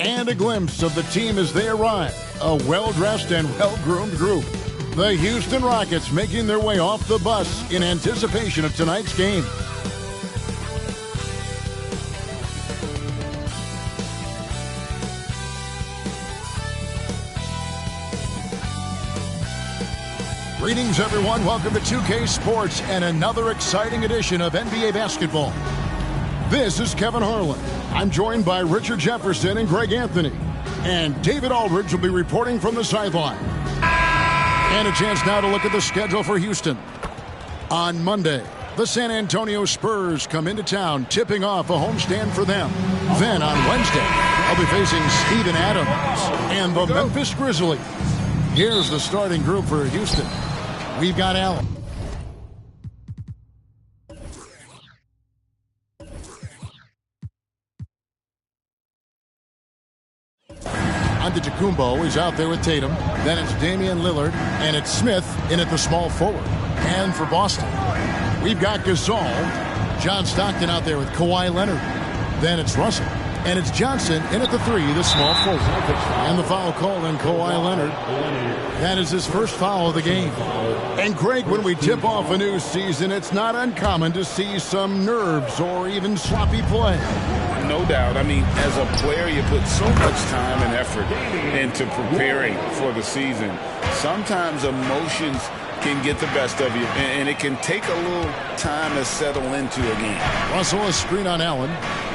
And a glimpse of the team as they arrive. A well-dressed and well-groomed group. The Houston Rockets making their way off the bus in anticipation of tonight's game. Greetings, everyone. Welcome to 2K Sports and another exciting edition of NBA basketball. This is Kevin Harlan. I'm joined by Richard Jefferson and Greg Anthony. And David Aldridge will be reporting from the sideline. And a chance now to look at the schedule for Houston. On Monday, the San Antonio Spurs come into town, tipping off a homestand for them. Then on Wednesday, they'll be facing Steven Adams and the Memphis Grizzlies. Here's the starting group for Houston. We've got Allen. Antetokounmpo is out there with Tatum. Then it's Damian Lillard, and it's Smith in at the small forward. And for Boston, we've got Gasol. John Stockton out there with Kawhi Leonard. Then it's Russell. And it's Johnson in at the three, the small forward. And the foul called on Kawhi Leonard. That is his first foul of the game. And Greg, when we tip off a new season, it's not uncommon to see some nerves or even sloppy play. No doubt. I mean, as a player, you put so much time and effort into preparing for the season. Sometimes emotions can get the best of you, and it can take a little time to settle into a game. Russell, a screen on Allen.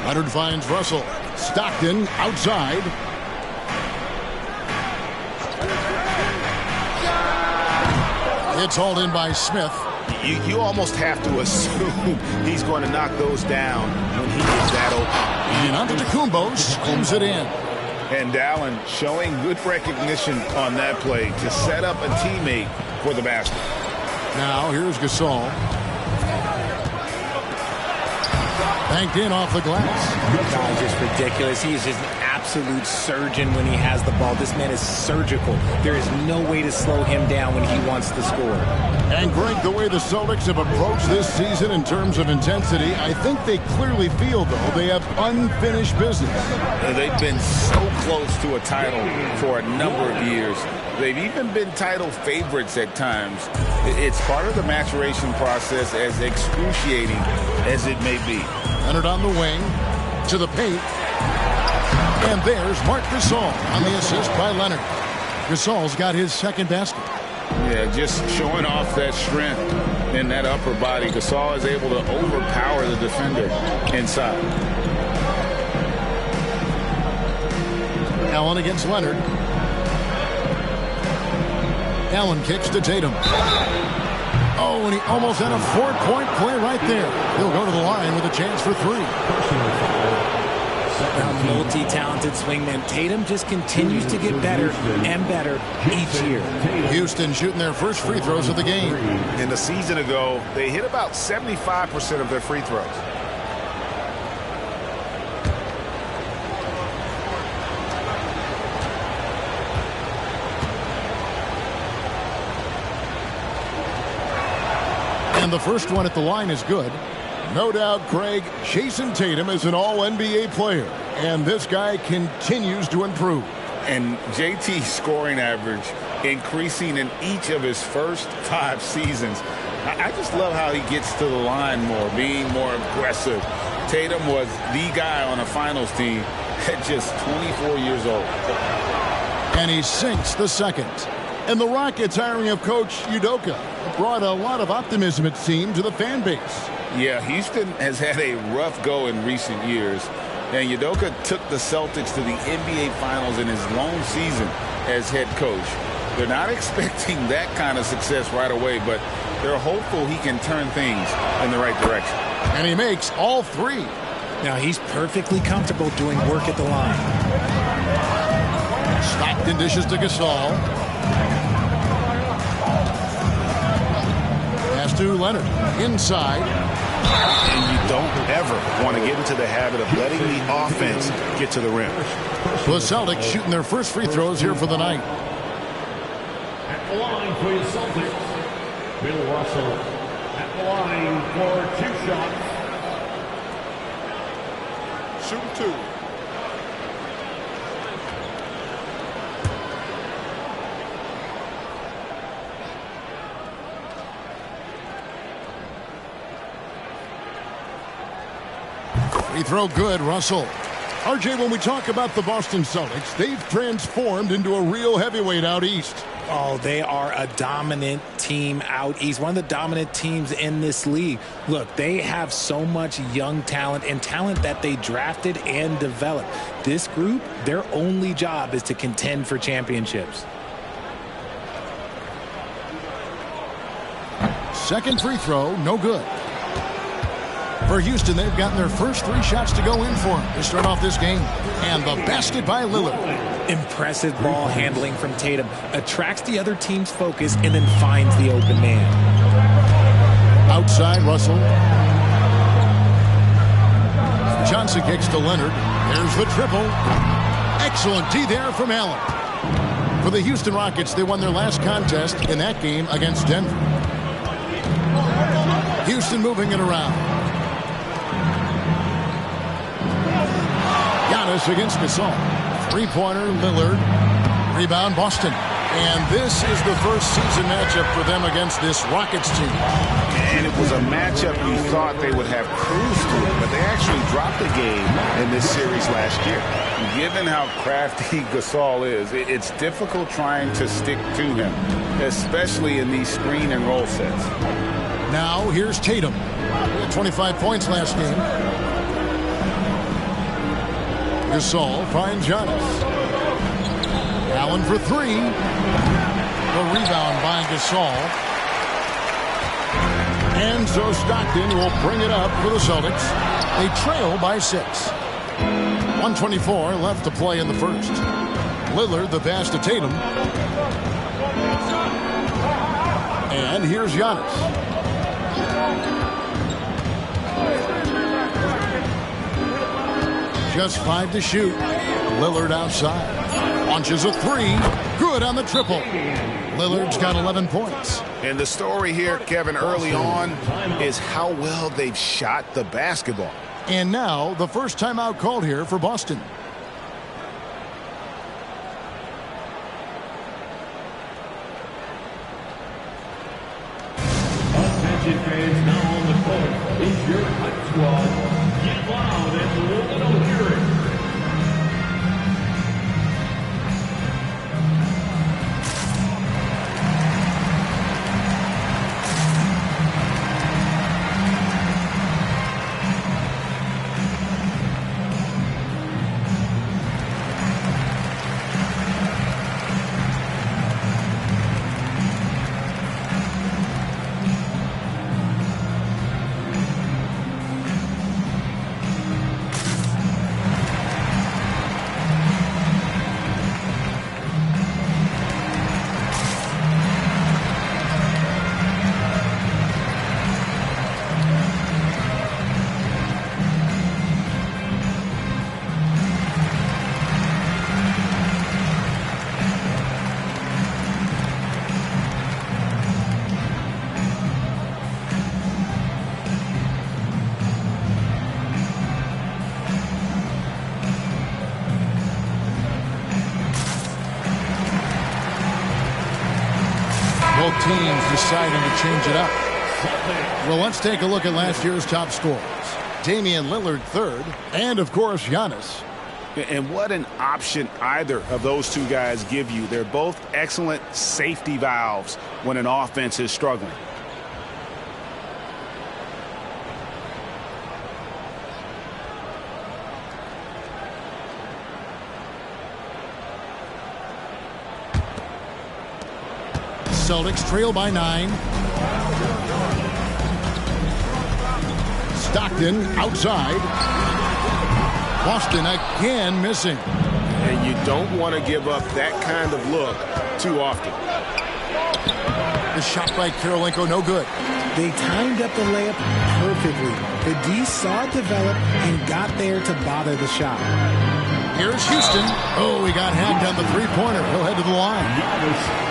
Leonard finds Russell. Stockton outside. It's hauled in by Smith. You almost have to assume he's going to knock those down when he gets that open. And Antetokounmpo slams it in. And Allen showing good recognition on that play to set up a teammate for the basket. Now here's Gasol. Banked in off the glass. This guy is just ridiculous. He is just an absolute surgeon when he has the ball. This man is surgical. There is no way to slow him down when he wants to score. And Greg, the way the Celtics have approached this season in terms of intensity, I think they clearly feel, though, they have unfinished business. They've been so close to a title for a number of years. They've even been title favorites at times. It's part of the maturation process, as excruciating as it may be. Leonard on the wing, to the paint. And there's Marc Gasol on the assist by Leonard. Gasol's got his second basket. Yeah, just showing off that strength in that upper body. Gasol is able to overpower the defender inside. Allen against Leonard. Allen kicks to Tatum. Oh, and he almost had a four-point play right there. He'll go to the line with a chance for three. A multi-talented swingman. Tatum just continues to get better and better each year. Houston shooting their first free throws of the game. And a season ago, they hit about 75% of their free throws. And the first one at the line is good. No doubt, Greg, Jason Tatum is an all-NBA player, and this guy continues to improve. And JT's scoring average increasing in each of his first 5 seasons. I just love how he gets to the line more, being more aggressive. Tatum was the guy on a finals team at just 24 years old. And he sinks the second. And the Rockets hiring of Coach Udoka brought a lot of optimism, it seemed, to the fan base. Yeah, Houston has had a rough go in recent years. And Udoka took the Celtics to the NBA Finals in his lone season as head coach. They're not expecting that kind of success right away, but they're hopeful he can turn things in the right direction. And he makes all 3. Now he's perfectly comfortable doing work at the line. Stockton dishes to Gasol. Pass to Leonard. Inside. And you don't ever want to get into the habit of letting the offense get to the rim. The Celtics shooting their first free throws here for the night. At the line for the Celtics, Bill Russell. At the line for 2 shots. Shooting 2. Free throw good, Russell. RJ, when we talk about the Boston Celtics, they've transformed into a real heavyweight out east. Oh, they are a dominant team out east. One of the dominant teams in this league. Look, they have so much young talent and talent that they drafted and developed. This group, their only job is to contend for championships. Second free throw, no good. For Houston, they've gotten their first 3 shots to go in for them to start off this game. And the basket by Lillard. Impressive ball handling from Tatum. Attracts the other team's focus and then finds the open man. Outside, Russell. Johnson kicks to Leonard. There's the triple. Excellent D there from Allen. For the Houston Rockets, they won their last contest in that game against Denver. Houston moving it around. Giannis against Gasol. Three-pointer, Lillard. Rebound, Boston. And this is the first season matchup for them against this Rockets team. And it was a matchup you thought they would have cruised through, but they actually dropped the game in this series last year. Given how crafty Gasol is, it's difficult trying to stick to him, especially in these screen and roll sets. Now, here's Tatum. 25 points last game. Gasol finds Giannis. Allen for 3. The rebound by Gasol. And so Stockton will bring it up for the Celtics. They trail by 6. 1:24 left to play in the first. Lillard the pass to Tatum. And here's Giannis. Just 5 to shoot. Lillard outside. Launches a 3. Good on the triple. Lillard's got 11 points. And the story here, Kevin, early on is how well they've shot the basketball. And now the first timeout called here for Boston. Attention fans, now on the court is your hype squad. Get loud and let them hear it. Both teams deciding to change it up. Well, let's take a look at last year's top scorers. Damian Lillard third, and of course Giannis. And what an option either of those two guys give you. They're both excellent safety valves when an offense is struggling. Celtics trail by 9. Stockton outside. Boston again missing. And you don't want to give up that kind of look too often. The shot by Karolinko, no good. They timed up the layup perfectly. The D saw it develop and got there to bother the shot. Here's Houston. Oh, he got hacked on the three-pointer. He'll head to the line.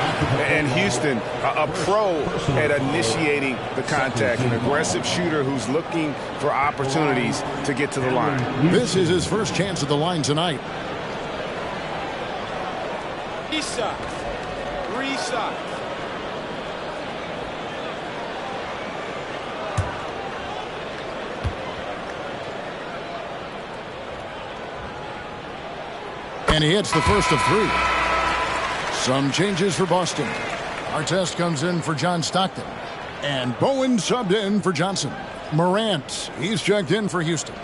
And Houston, a pro at initiating the contact, an aggressive shooter who's looking for opportunities to get to the line. This is his first chance at the line tonight. Three shots. And he hits the first of 3. Some changes for Boston. Artest comes in for John Stockton. And Bowen subbed in for Johnson. Morant, he's checked in for Houston.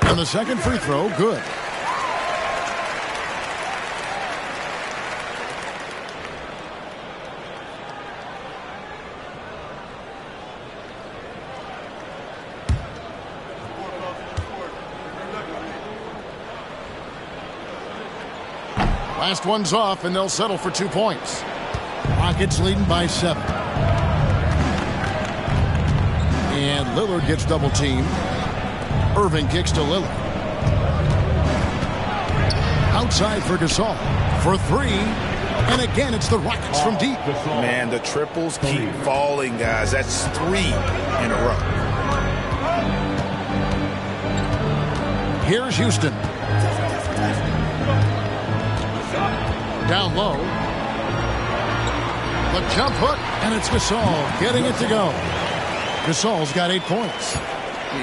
And the second free throw, good. Last one's off, and they'll settle for 2 points. Rockets leading by 7. And Lillard gets double-teamed. Irving kicks to Lillard. Outside for Gasol. For 3. And again, it's the Rockets from deep. Man, the triples keep falling, guys. That's 3 in a row. Here's Houston. Down low. The jump hook, and it's Gasol getting it to go. Gasol's got 8 points.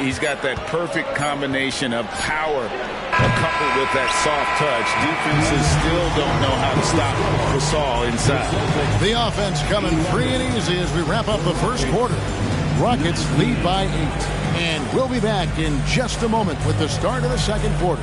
He's got that perfect combination of power coupled with that soft touch. Defenses still don't know how to stop Gasol inside. The offense coming free and easy as we wrap up the first quarter. Rockets lead by 8. And we'll be back in just a moment with the start of the second quarter.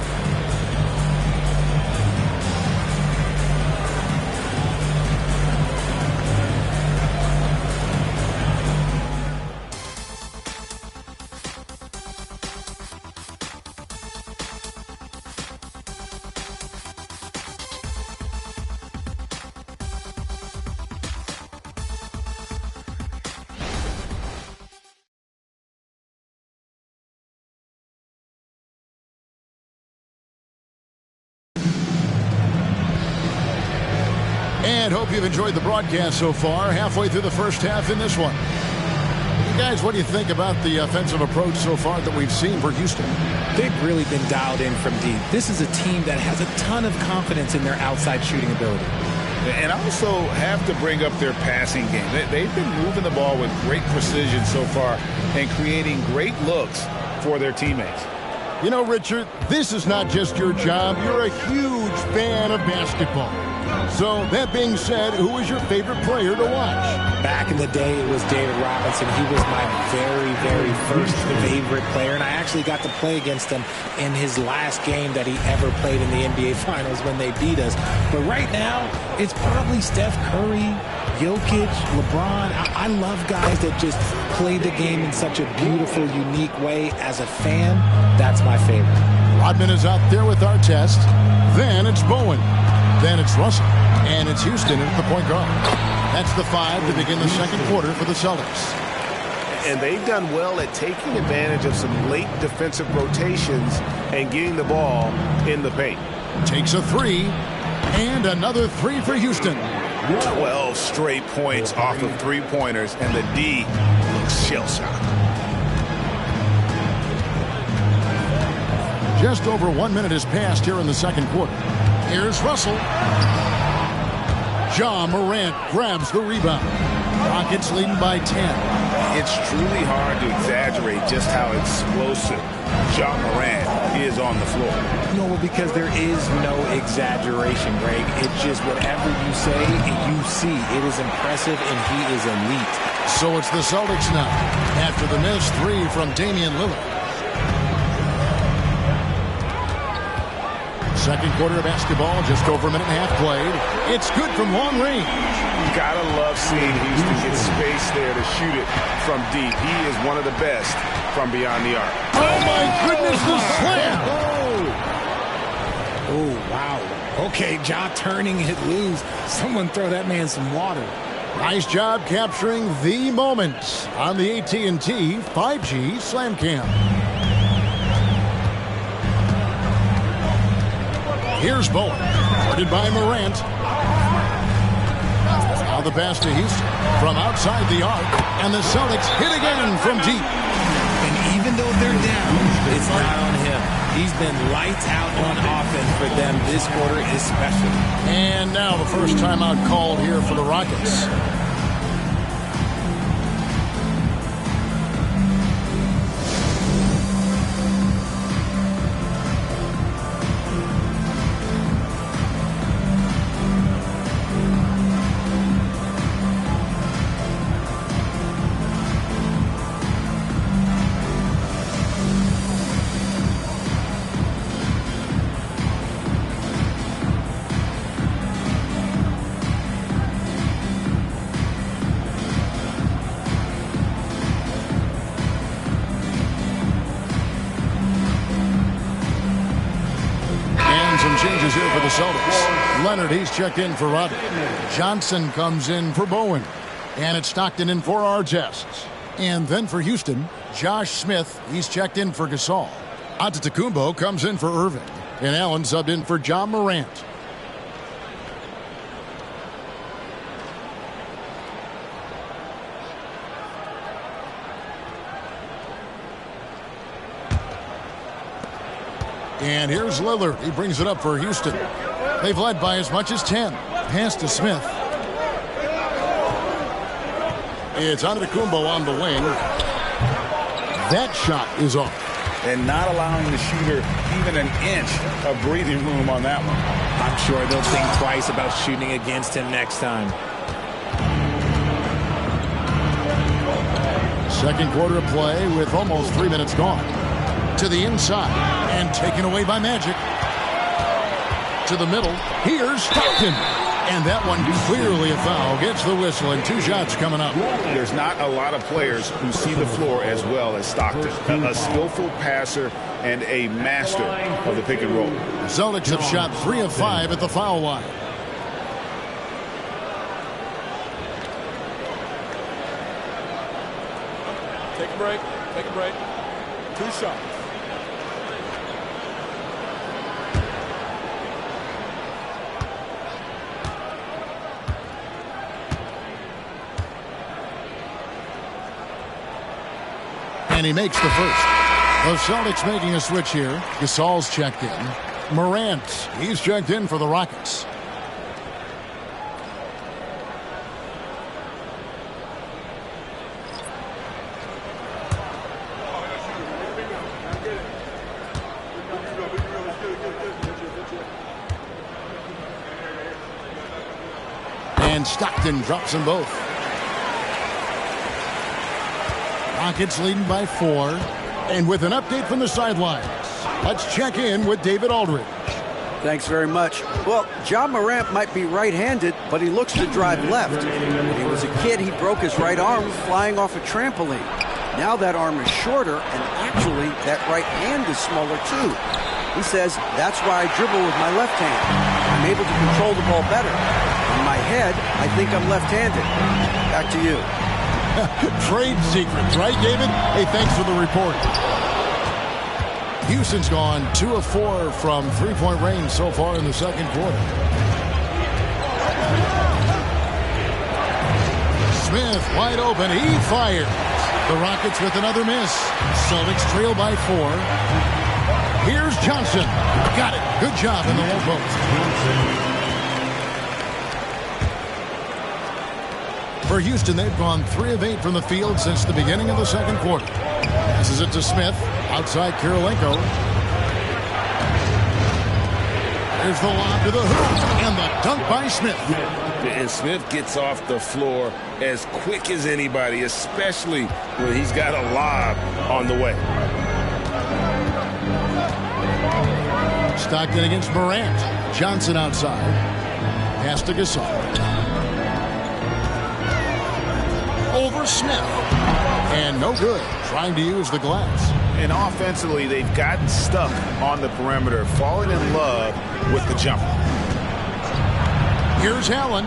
And hope you've enjoyed the broadcast so far. Halfway through the first half in this one. You guys, what do you think about the offensive approach so far that we've seen for Houston? They've really been dialed in from deep. This is a team that has a ton of confidence in their outside shooting ability. And also have to bring up their passing game. They've been moving the ball with great precision so far and creating great looks for their teammates. You know, Richard, this is not just your job. You're a huge fan of basketball. So, that being said, who is your favorite player to watch? Back in the day, it was David Robinson. He was my very, very first favorite player, and I actually got to play against him in his last game that he ever played in the NBA Finals when they beat us. But right now, it's probably Steph Curry, Jokic, LeBron. I love guys that just play the game in such a beautiful, unique way. As a fan, that's my favorite. Rodman is out there with Artest. Then it's Bowen. Then it's Russell. And it's Houston at the point guard. That's the 5 to begin the second quarter for the Celtics. And they've done well at taking advantage of some late defensive rotations and getting the ball in the paint. Takes a 3. And another 3 for Houston. 12 straight points off of 3-pointers, and the D looks shell-shocked. Just over 1 minute has passed here in the second quarter. Here's Russell. Ja Morant grabs the rebound. Rockets leading by 10. It's truly hard to exaggerate just how explosive Ja Morant is on the floor. No, because there is no exaggeration, Greg. It's just whatever you say, you see. It is impressive, and he is elite. So it's the Celtics now after the missed 3 from Damian Lillard. Second quarter of basketball, just over a minute and a half played. It's good from long range. You gotta love seeing Houston get space there to shoot it from deep. He is one of the best from beyond the arc. Oh my goodness, the slam! Oh, wow. Okay, Ja turning it loose. Someone throw that man some water. Nice job capturing the moment on the AT&T 5G Slam Cam. Here's Bowen, guarded by Morant. Now the pass to Houston from outside the arc, and the Celtics hit again from deep. And even though they're down, it's not on him. He's been lights out on offense for them this quarter especially. And now the first timeout called here for the Rockets. the Celtics. Leonard, he's checked in for Rodney. Johnson comes in for Bowen. And it's Stockton in for Artests. And then for Houston, Josh Smith, he's checked in for Gasol. Antetokounmpo comes in for Irving. And Allen subbed in for John Morant. And here's Lillard. He brings it up for Houston. They've led by as much as 10. Pass to Smith. It's Antetokounmpo on the wing. That shot is off. And not allowing the shooter even an inch of breathing room on that one. I'm sure they'll think twice about shooting against him next time. Second quarter of play with almost 3 minutes gone. To the inside and taken away by Magic. To the middle. Here's Stockton. And that one clearly a foul. Gets the whistle and 2 shots coming up. There's not a lot of players who see the floor as well as Stockton. A skillful passer and a master of the pick and roll. Celtics have shot 3 of 5 at the foul line. Take a break. Take a break. 2 shots. And he makes the first. The Celtics making a switch here. Gasol's checked in. Morant, he's checked in for the Rockets. And Stockton drops them both. Rockets leading by 4. And with an update from the sidelines, let's check in with David Aldridge. Thanks very much. Well, John Morant might be right-handed, but he looks to drive left. When he was a kid, he broke his right arm flying off a trampoline. Now that arm is shorter, and actually that right hand is smaller too. He says, that's why I dribble with my left hand. I'm able to control the ball better. In my head, I think I'm left-handed. Back to you. Trade secrets, right, David? Hey, thanks for the report. Houston's gone 2 of 4 from three-point range so far in the second quarter. Smith wide open. He fires. The Rockets with another miss. Celtics trail by 4. Here's Johnson. Got it. Good job in the low post. For Houston, they've gone 3 of 8 from the field since the beginning of the second quarter. Passes it to Smith. Outside Kirilenko. There's the lob to the hoop. And the dunk by Smith. And Smith gets off the floor as quick as anybody, especially when he's got a lob on the way. Stockton against Morant. Johnson outside. Pass to Gasol. Over Smith. And no good. Trying to use the glass. And offensively, they've gotten stuck on the perimeter, falling in love with the jumper. Here's Allen.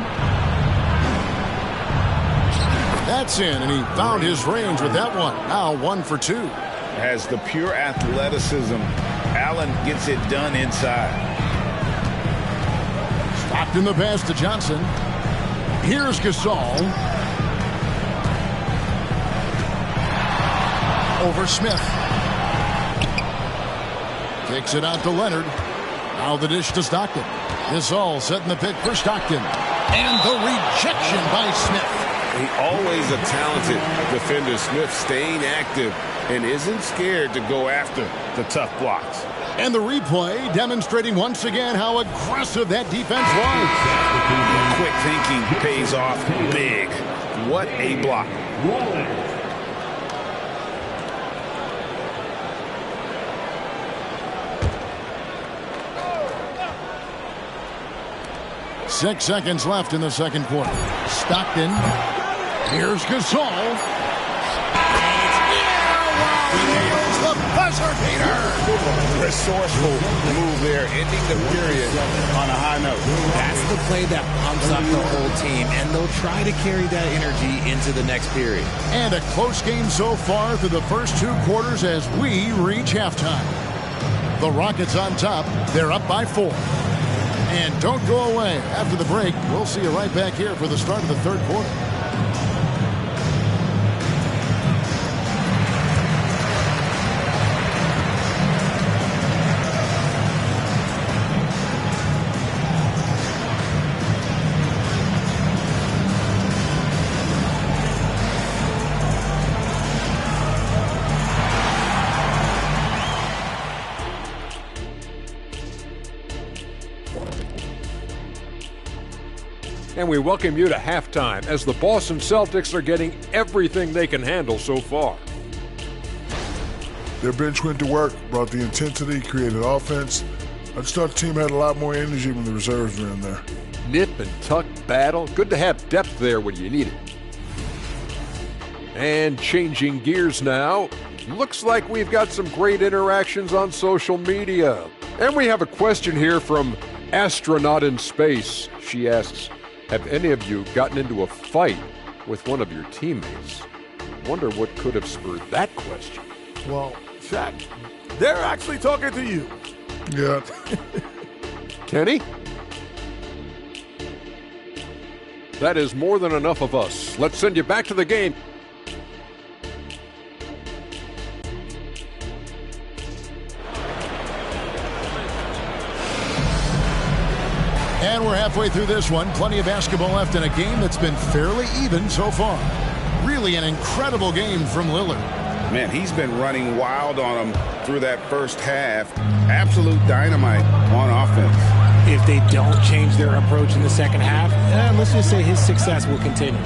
That's in, and he found his range with that one. Now 1 for 2. Has the pure athleticism. Allen gets it done inside. Stopped in the pass to Johnson. Here's Gasol. Over Smith. Takes it out to Leonard. Now the dish to Stockton. Gasol setting the pick for Stockton. And the rejection by Smith. He always a talented defender. Smith staying active and isn't scared to go after the tough blocks. And the replay demonstrating once again how aggressive that defense was. Quick thinking pays off big. What a block. 6 seconds left in the second quarter. Stockton. Here's Gasol. The buzzer beater. resourceful move there, ending the period on a high note. That's the play that pumps up the whole team, and they'll try to carry that energy into the next period. And a close game so far through the first 2 quarters as we reach halftime. The Rockets on top. They're up by 4. And don't go away. After the break, we'll see you right back here for the start of the 3rd quarter. And we welcome you to halftime as the Boston Celtics are getting everything they can handle so far. Their bench went to work, brought the intensity, created offense. I just thought the team had a lot more energy when the reserves were in there. Nip and tuck battle. Good to have depth there when you need it. And changing gears now. Looks like we've got some great interactions on social media. And we have a question here from Astronaut in Space. She asks, have any of you gotten into a fight with one of your teammates? Wonder what could have spurred that question. Well, Shaq, they're actually talking to you. Yeah. Kenny? That is more than enough of us. Let's send you back to the game. And we're halfway through this one. Plenty of basketball left in a game that's been fairly even so far. Really an incredible game from Lillard. Man, he's been running wild on them through that first half. Absolute dynamite on offense. If they don't change their approach in the second half, let's just say his success will continue.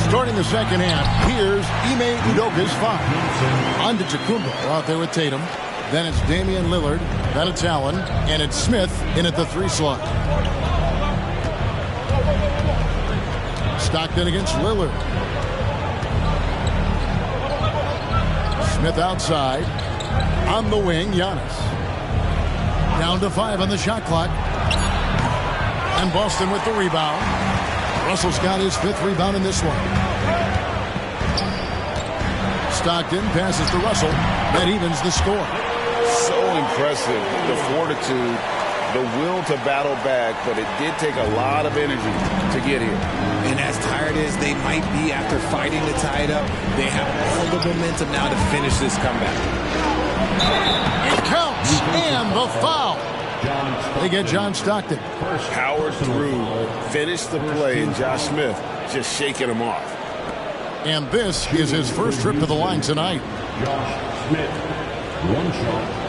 Starting the second half, here's Ime Udoka's foul. On to Jakumbo out there with Tatum. Then it's Damian Lillard. Then it's Allen. And it's Smith in at the 3 slot. Stockton against Lillard. Smith outside. On the wing, Giannis. Down to 5 on the shot clock. And Boston with the rebound. Russell's got his 5th rebound in this one. Stockton passes to Russell. That evens the score. So impressive, the fortitude, the will to battle back, but it did take a lot of energy to get here. And as tired as they might be after fighting to tie it up, they have all the momentum now to finish this comeback. It counts, and the foul. They get John Stockton. Powered through, finished the play, and Josh Smith just shaking him off. And this is his first trip to the line tonight. Josh Smith, 1 shot.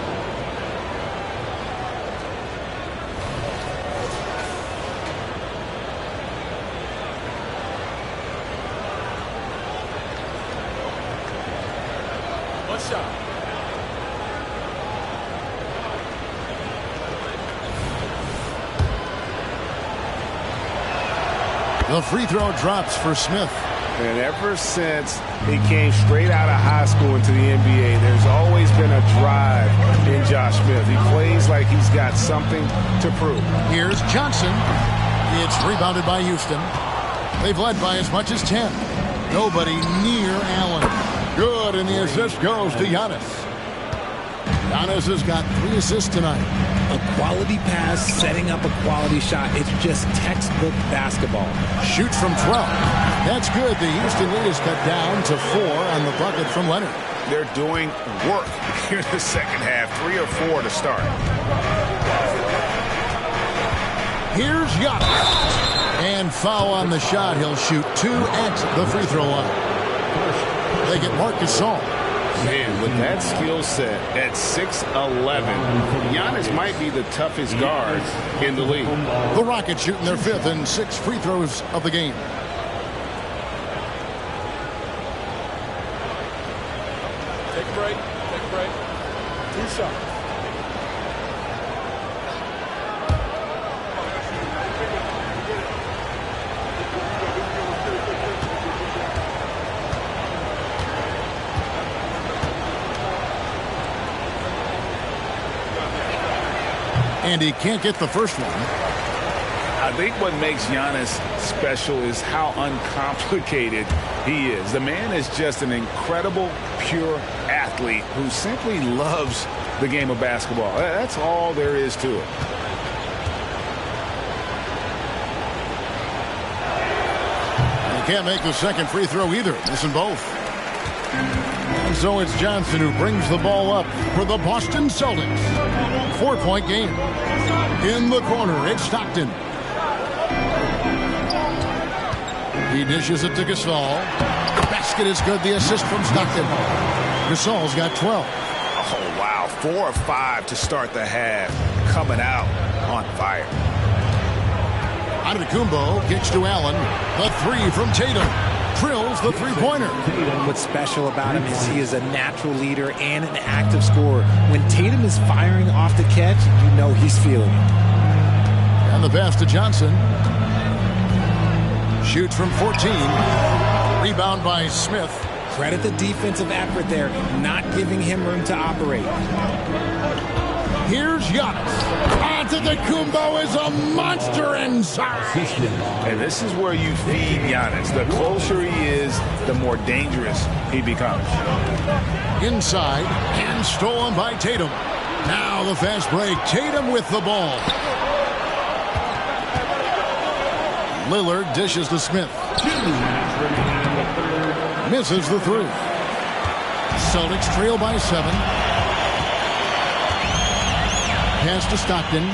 The free throw drops for Smith. And ever since he came straight out of high school into the NBA, there's always been a drive in Josh Smith. He plays like he's got something to prove. Here's Johnson. It's rebounded by Houston. They've led by as much as 10. Nobody near Allen. Good, and the assist goes to Giannis. Giannis has got 3 assists tonight. A quality pass, setting up a quality shot. It's just textbook basketball. Shoots from 12. That's good. The Houston lead is cut down to 4 on the bucket from Leonard. They're doing work here in the second half. 3 or 4 to start. Here's Giannis. And foul on the shot. He'll shoot 2 at the free throw line. They get Marc Gasol. Man, with that skill set at 6'11", Giannis might be the toughest guard in the league. The Rockets shooting their 5th and 6th free throws of the game. Take a break. Take a break. 2 shots. And he can't get the first one. I think what makes Giannis special is how uncomplicated he is. The man is just an incredible, pure athlete who simply loves the game of basketball. That's all there is to it. He can't make the second free throw either, missing both. And so it's Johnson who brings the ball up for the Boston Celtics. 4-point game. In the corner, it's Stockton. He dishes it to Gasol. The basket is good. The assist from Stockton. Gasol's got 12. Oh, wow. 4 or 5 to start the half. Coming out on fire. Antetokounmpo kicks to Allen. The three from Tatum. Drills the three-pointer. What's special about him is he is a natural leader and an active scorer. When Tatum is firing off the catch, you know he's feeling it. And the pass to Johnson. Shoots from 14. Rebound by Smith. Credit the defensive effort there, not giving him room to operate. Here's Giannis. Antetokounmpo is a monster inside. And this is where you feed Giannis. The closer he is, the more dangerous he becomes. Inside, and stolen by Tatum. Now the fast break. Tatum with the ball. Lillard dishes to Smith. Misses the three. Celtics trail by 7. Pass to Stockton.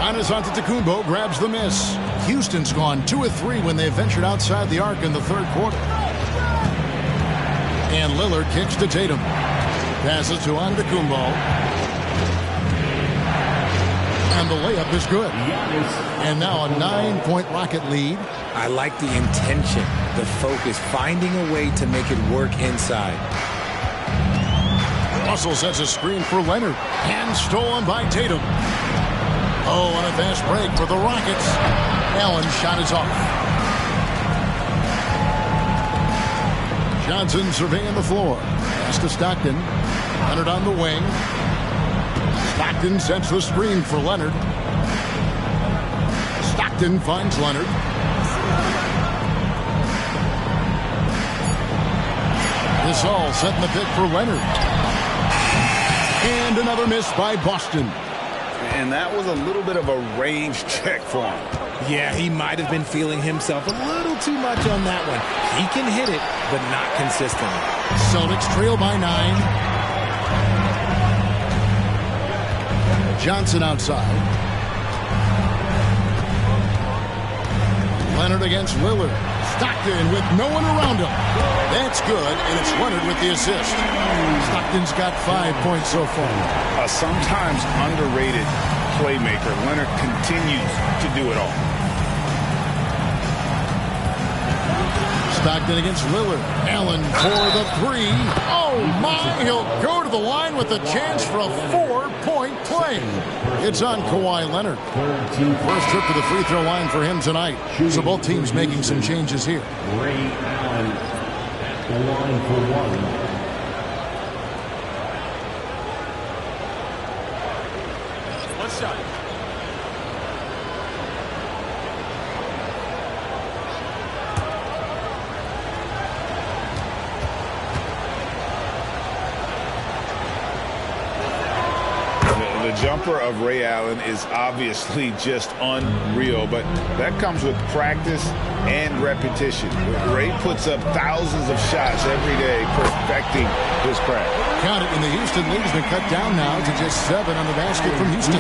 Giannis Antetokounmpo grabs the miss. Houston's gone 2 of 3 when they ventured outside the arc in the third quarter. And Lillard kicks to Tatum. Passes to Antetokounmpo. And the layup is good. And now a 9-point Rocket lead. I like the intention, the focus, finding a way to make it work inside. Russell sets a screen for Leonard. And stolen by Tatum. Oh, and a fast break for the Rockets. Allen's shot is off. Johnson surveying the floor. Pass to Stockton. Leonard on the wing. Stockton sets the screen for Leonard. Stockton finds Leonard. Gasol setting the pick for Leonard. And another miss by Boston. And that was a little bit of a range check for him. Yeah, he might have been feeling himself a little too much on that one. He can hit it, but not consistently. Celtics trail by 9. Johnson outside. Leonard against Lillard. Stockton with no one around him. That's good, and it's Leonard with the assist. Stockton's got 5 points so far. A sometimes underrated playmaker. Leonard continues to do it all. Stockton against Lillard. Allen for the three. Oh, my. He'll go to the line with a chance for a 4-point play. It's on Kawhi Leonard. First trip to the free throw line for him tonight. So both teams making some changes here. Ray Allen at the line for one. The jumper of Ray Allen is obviously just unreal, but that comes with practice and repetition. Ray puts up thousands of shots every day, perfecting his craft. Count it, and the Houston lead has been cut down now to just 7 on the basket from Houston.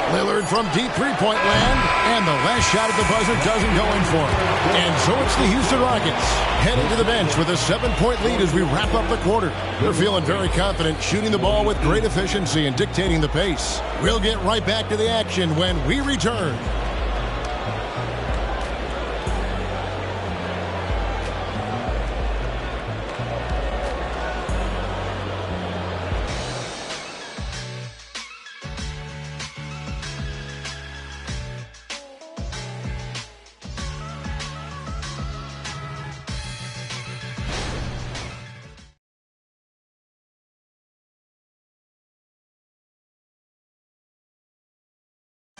Lillard from deep three-point land, and the last shot at the buzzer doesn't go in for him. And so it's the Houston Rockets heading to the bench with a 7-point lead as we wrap up the quarter. They're feeling very confident, shooting the ball with great efficiency and dictating the pace. We'll get right back to the action when we return.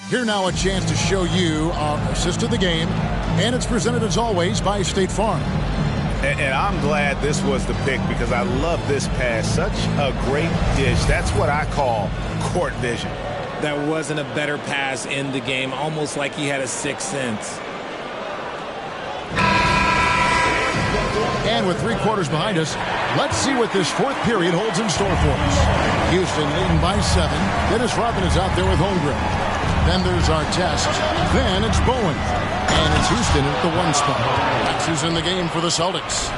Here now a chance to show you our assist of the game, and it's presented as always by State Farm. And I'm glad this was the pick because I love this pass. Such a great dish. That's what I call court vision. That wasn't a better pass in the game, almost like he had a sixth sense. And with 3 quarters behind us, let's see what this fourth period holds in store for us. Houston leading by 7. Dennis Rodman is out there with Holmgren. Then there's our test. Then it's Bowen. And it's Houston at the 1 spot. That's who's in the game for the Celtics.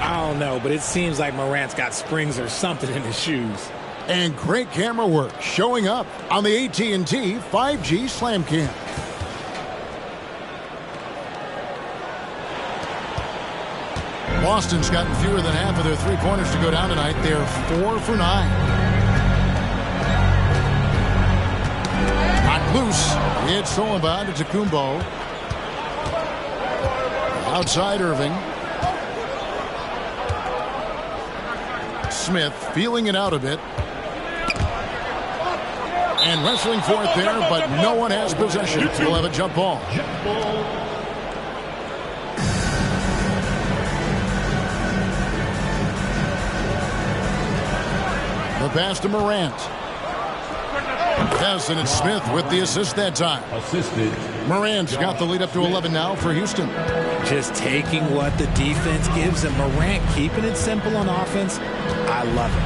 I don't know, but it seems like Morant's got springs or something in his shoes. And great camera work showing up on the AT&T 5G Slam Cam. Boston's gotten fewer than half of their 3-pointers to go down tonight. They're 4 for 9. Not loose. It's stolen by Antetokounmpo. Outside Irving. Smith feeling it out a bit. And wrestling for it there, but no one has possession. We'll have a jump ball. The pass to Morant. Yes, and it's Smith with the assist that time. Assisted. Morant's got the lead up to 11 now for Houston. Just taking what the defense gives him. Morant keeping it simple on offense. I love it.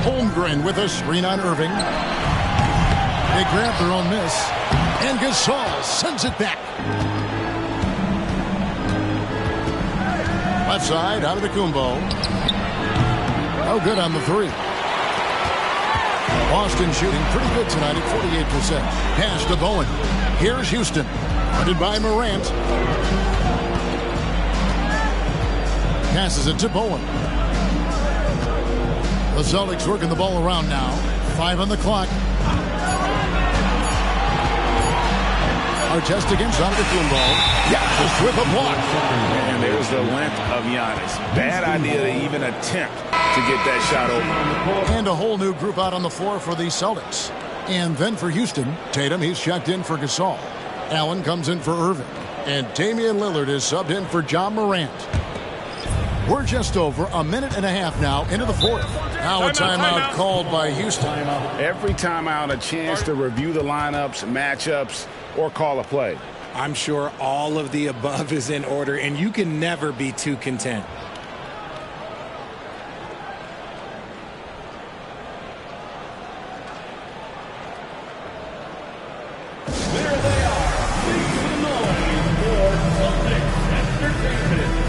Holmgren with a screen on Irving. They grab their own miss. And Gasol sends it back. Left side, out of the Kumbo. No good on the 3. Boston shooting pretty good tonight at 48%. Pass to Bowen. Here's Houston. Guarded by Morant. Passes it to Bowen. The Celtics working the ball around now. 5 on the clock. Our test against Antetokounmpo. Yeah, just with a block. And there's the length of Giannis. Bad idea to even attempt to get that shot open. And a whole new group out on the floor for the Celtics. And then for Houston, Tatum, he's checked in for Gasol. Allen comes in for Irving. And Damian Lillard is subbed in for John Morant. We're just over a minute and a half now into the fourth. Now a timeout called by Houston. Every timeout, a chance to review the lineups, matchups, or call a play. I'm sure all of the above is in order, and you can never be too content. There they are. Make some noise for Celtics Entertainment.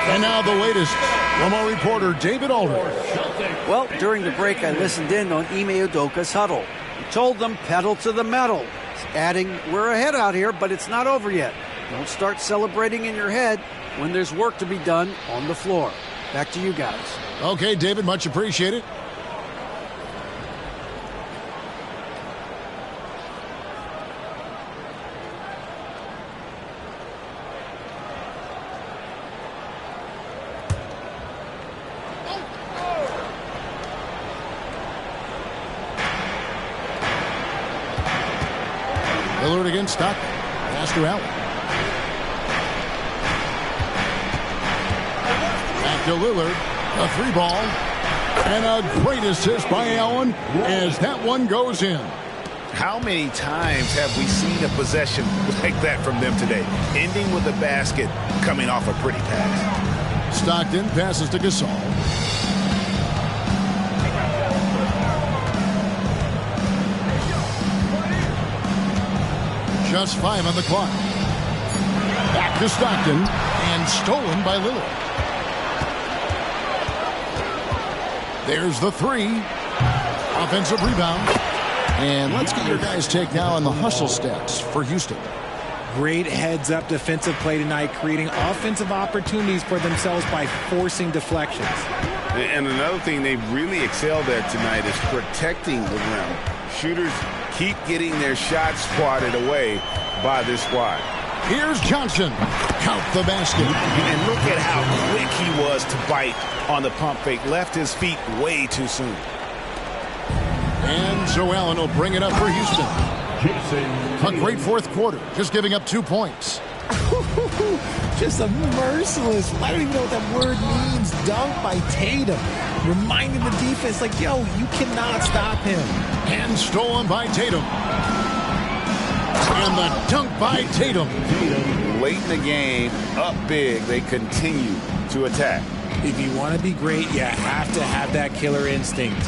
And now the latest from our reporter, David Aldridge. Well, during the break, I listened in on Ime Udoka's huddle. He told them pedal to the metal, adding, we're ahead out here, but it's not over yet. Don't start celebrating in your head when there's work to be done on the floor. Back to you guys. Okay, David, much appreciated. Lillard against Stockton. Pass to Allen. to Lillard. A 3-ball. And a great assist by Allen as that one goes in. How many times have we seen a possession like that from them today? Ending with a basket, coming off a pretty pass. Stockton passes to Gasol. Just 5 on the clock. Back to Stockton and stolen by Lillard. There's the 3. Offensive rebound. And let's get your guys' take now on the hustle stats for Houston. Great heads-up defensive play tonight, creating offensive opportunities for themselves by forcing deflections. And another thing they've really excelled at tonight is protecting the rim. Shooters keep getting their shots swatted away by this squad. Here's Johnson. Count the basket. And look at how quick he was to bite on the pump fake. Left his feet way too soon. And so Allen will bring it up for Houston. A great fourth quarter, just giving up 2 points. Just a merciless, I don't even know what that word means, dunk by Tatum. Reminding the defense, like, yo, you cannot stop him. And stolen by Tatum. And the dunk by Tatum. Late in the game, up big, they continue to attack. If you want to be great, you have to have that killer instinct.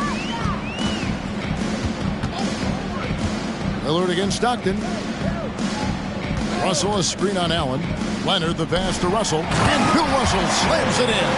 Lillard against Stockton. Russell, a screen on Allen. Leonard, the pass to Russell. And Bill Russell slams it in.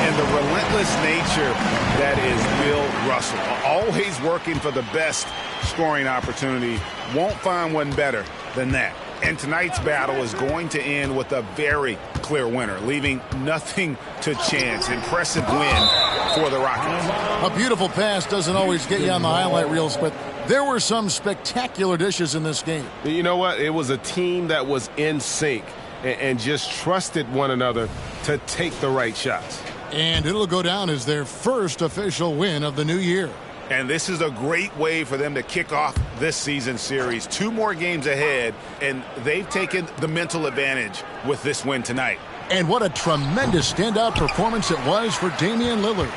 And the relentless nature that is Bill Russell. Always working for the best scoring opportunity. Won't find one better than that. And tonight's battle is going to end with a very clear winner, leaving nothing to chance. Impressive win for the Rockets. A beautiful pass doesn't always get you on the highlight reels, but there were some spectacular dishes in this game. You know what? It was a team that was in sync and just trusted one another to take the right shots. And it'll go down as their first official win of the new year. And this is a great way for them to kick off this season series. 2 more games ahead, and they've taken the mental advantage with this win tonight. And what a tremendous standout performance it was for Damian Lillard.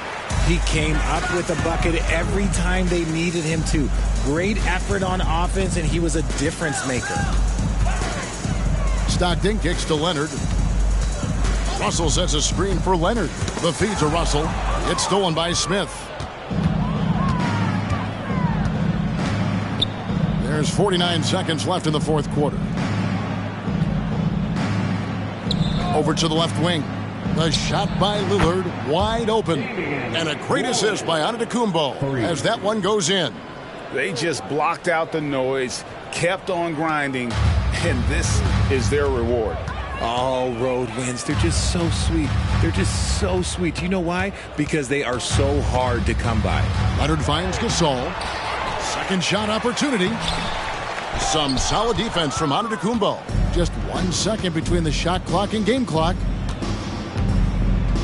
He came up with a bucket every time they needed him to. Great effort on offense, and he was a difference maker. Stockton kicks to Leonard. Russell sets a screen for Leonard. The feed to Russell. It's stolen by Smith. There's 49 seconds left in the fourth quarter. Over to the left wing. The shot by Lillard, wide open. And a great assist by Antetokounmpo as that one goes in. They just blocked out the noise, kept on grinding, and this is their reward. All road wins. They're just so sweet. They're just so sweet. You know why? Because they are so hard to come by. Leonard finds Gasol. Second shot opportunity. Some solid defense from Antetokounmpo. Just 1 second between the shot clock and game clock.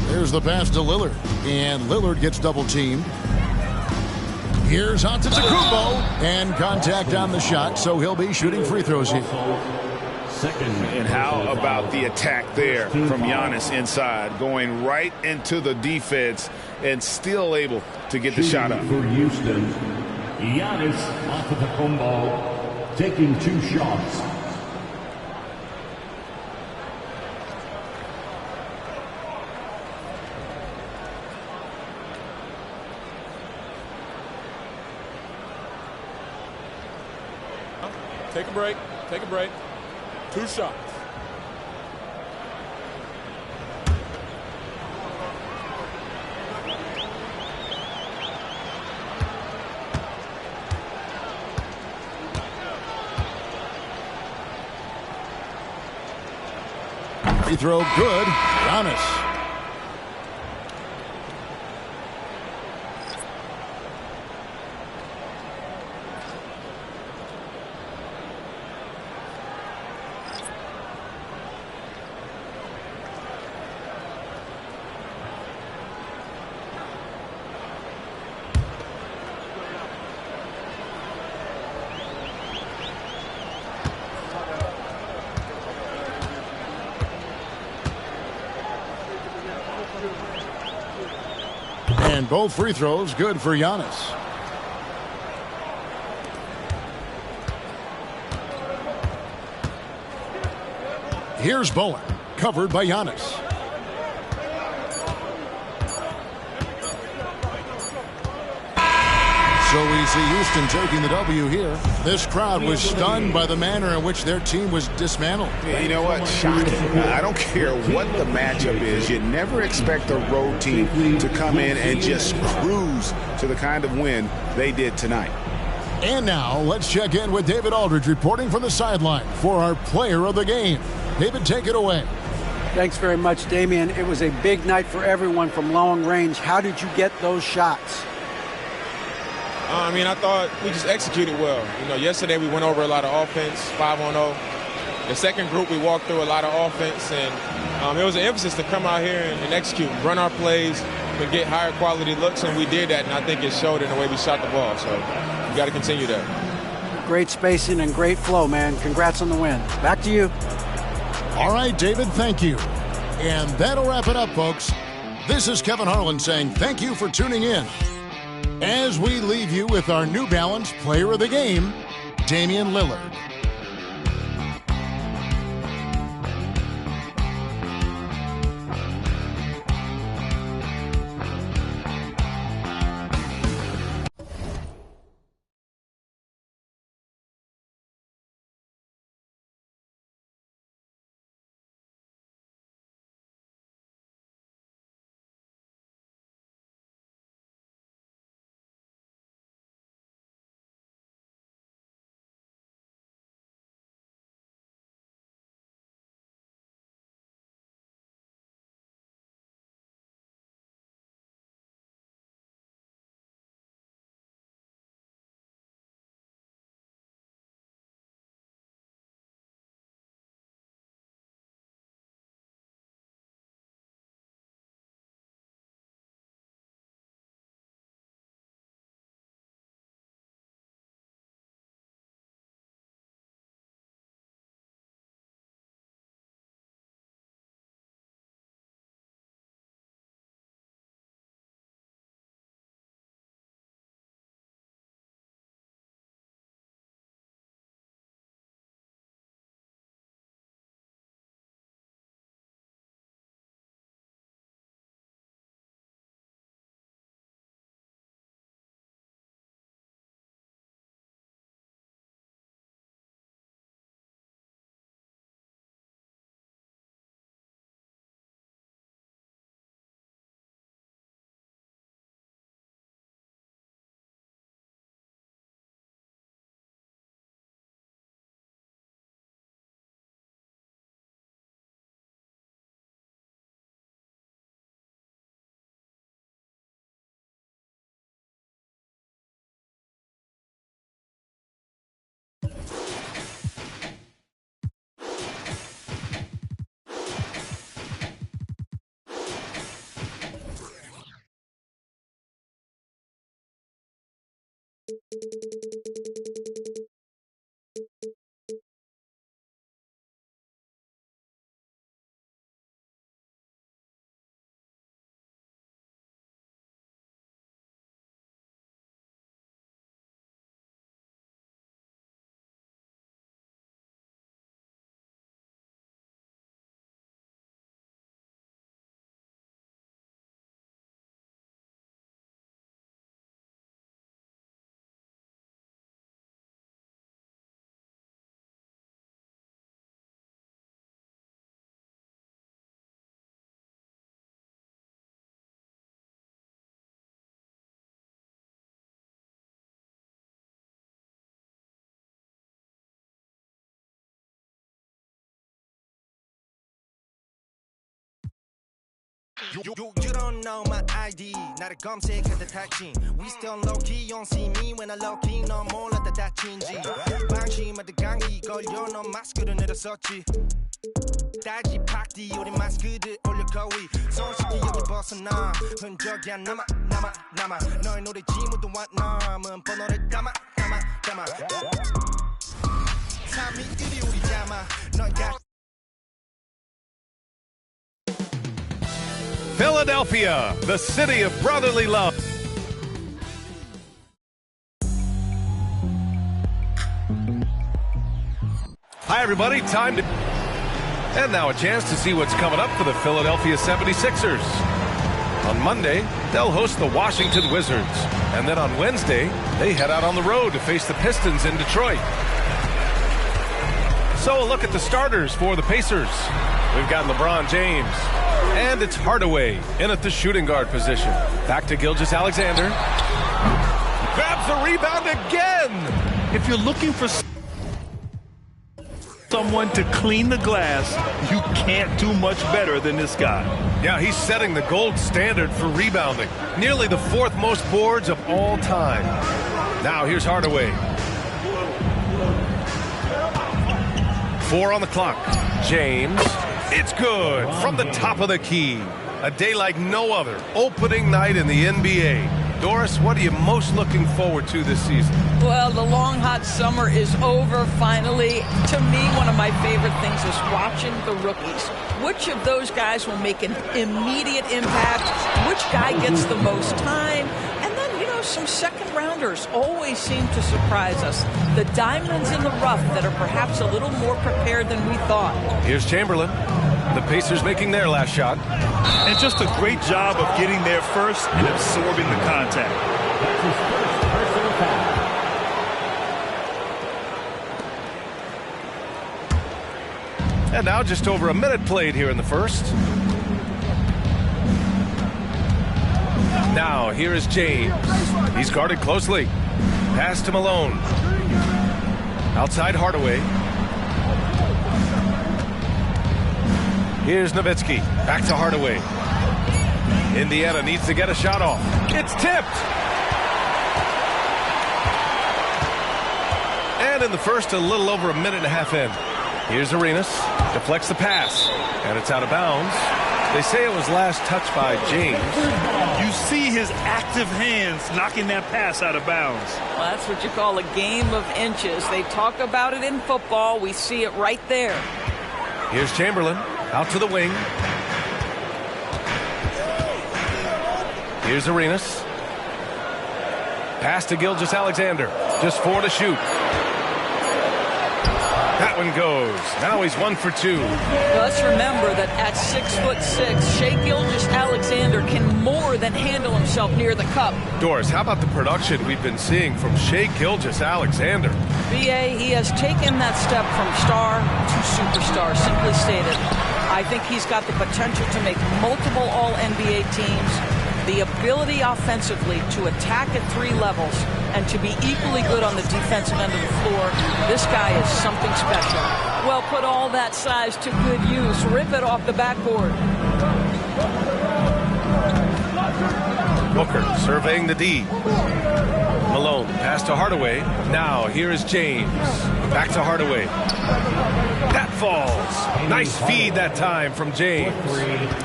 There's the pass to Lillard. And Lillard gets double teamed. Here's Antetokounmpo. And contact on the shot, so he'll be shooting free throws here. And how about the attack there from Giannis inside, going right into the defense and still able to get the shot up. For Houston, Giannis Antetokounmpo taking 2 shots. Take a break. Take a break. 2 shots. Free throw good. Giannis. And both free throws good for Giannis. Here's Bowen, covered by Giannis. So we see Houston taking the W here. This crowd was stunned by the manner in which their team was dismantled. You know what? Shocking. I don't care what the matchup is. You never expect a road team to come in and just cruise to the kind of win they did tonight. And now let's check in with David Aldridge reporting from the sideline for our player of the game. David, take it away. Thanks very much, Damian. It was a big night for everyone from long range. How did you get those shots? I thought we just executed well. Yesterday we went over a lot of offense, 5-on-0. The second group, we walked through a lot of offense, and it was an emphasis to come out here and execute, run our plays, and get higher quality looks, and we did that, and I think it showed in the way we shot the ball. So we got to continue that. Great spacing and great flow, man. Congrats on the win. Back to you. All right, David, thank you. And that'll wrap it up, folks. This is Kevin Harlan saying thank you for tuning in. As we leave you with our New Balance player of the game, Damian Lillard. You don't know my ID. 나를 검색하다 타칭. We still low key. You don't see me when I low key. 너 몰랐다 다친지. 방심하다 감기 걸려. 너 마스크를 내렸었지. 따지 팍디 우리 마스크들 올려 거위. 솔직히 여기 벗어나. 흔적이 안 남아. 너의 노래 지문도 남은 번호를 담아. 삶이 이리 우리 담아. 너가 Philadelphia, the city of brotherly love. Hi, everybody. Time to... And now a chance to see what's coming up for the Philadelphia 76ers. On Monday, they'll host the Washington Wizards. And then on Wednesday, they head out on the road to face the Pistons in Detroit. So a look at the starters for the Pacers. We've got LeBron James. And it's Hardaway in at the shooting guard position. Back to Gilgeous-Alexander. Grabs the rebound again. If you're looking for someone to clean the glass, you can't do much better than this guy. Yeah, he's setting the gold standard for rebounding. Nearly the 4th most boards of all time. Now here's Hardaway. 4 on the clock. James. It's good from the top of the key. A day like no other. Opening night in the NBA. Doris, what are you most looking forward to this season? Well, the long, hot summer is over finally. To me, one of my favorite things is watching the rookies. Which of those guys will make an immediate impact? Which guy gets the most time? And then, you know, some second-rounders always seem to surprise us. The diamonds in the rough that are perhaps a little more prepared than we thought. Here's Chamberlain. The Pacers making their last shot. And just a great job of getting there first and absorbing the contact. That's his first personal foul. And now just over a minute played here in the first. Now here is James. He's guarded closely. Pass to Malone. Outside Hardaway. Here's Nowitzki. Back to Hardaway. Indiana needs to get a shot off. It's tipped. And in the first, a little over a minute and a half in. Here's Arenas. Deflects the pass. And it's out of bounds. They say it was last touched by James. You see his active hands knocking that pass out of bounds. Well, that's what you call a game of inches. They talk about it in football. We see it right there. Here's Chamberlain. Out to the wing. Here's Arenas. Pass to Gilgeous-Alexander. Just 4 to shoot. That one goes. Now he's 1 for 2. Let's remember that at 6'6", Shai Gilgeous-Alexander can more than handle himself near the cup. Doris, how about the production we've been seeing from Shai Gilgeous-Alexander? BA, he has taken that step from star to superstar, simply stated. I think he's got the potential to make multiple All-NBA teams, the ability offensively to attack at 3 levels, and to be equally good on the defensive end of the floor. This guy is something special. Well, put all that size to good use. Rip it off the backboard. Booker surveying the D. Malone, pass to Hardaway. Now, here is James. Back to Hardaway. That falls. Nice feed that time from James.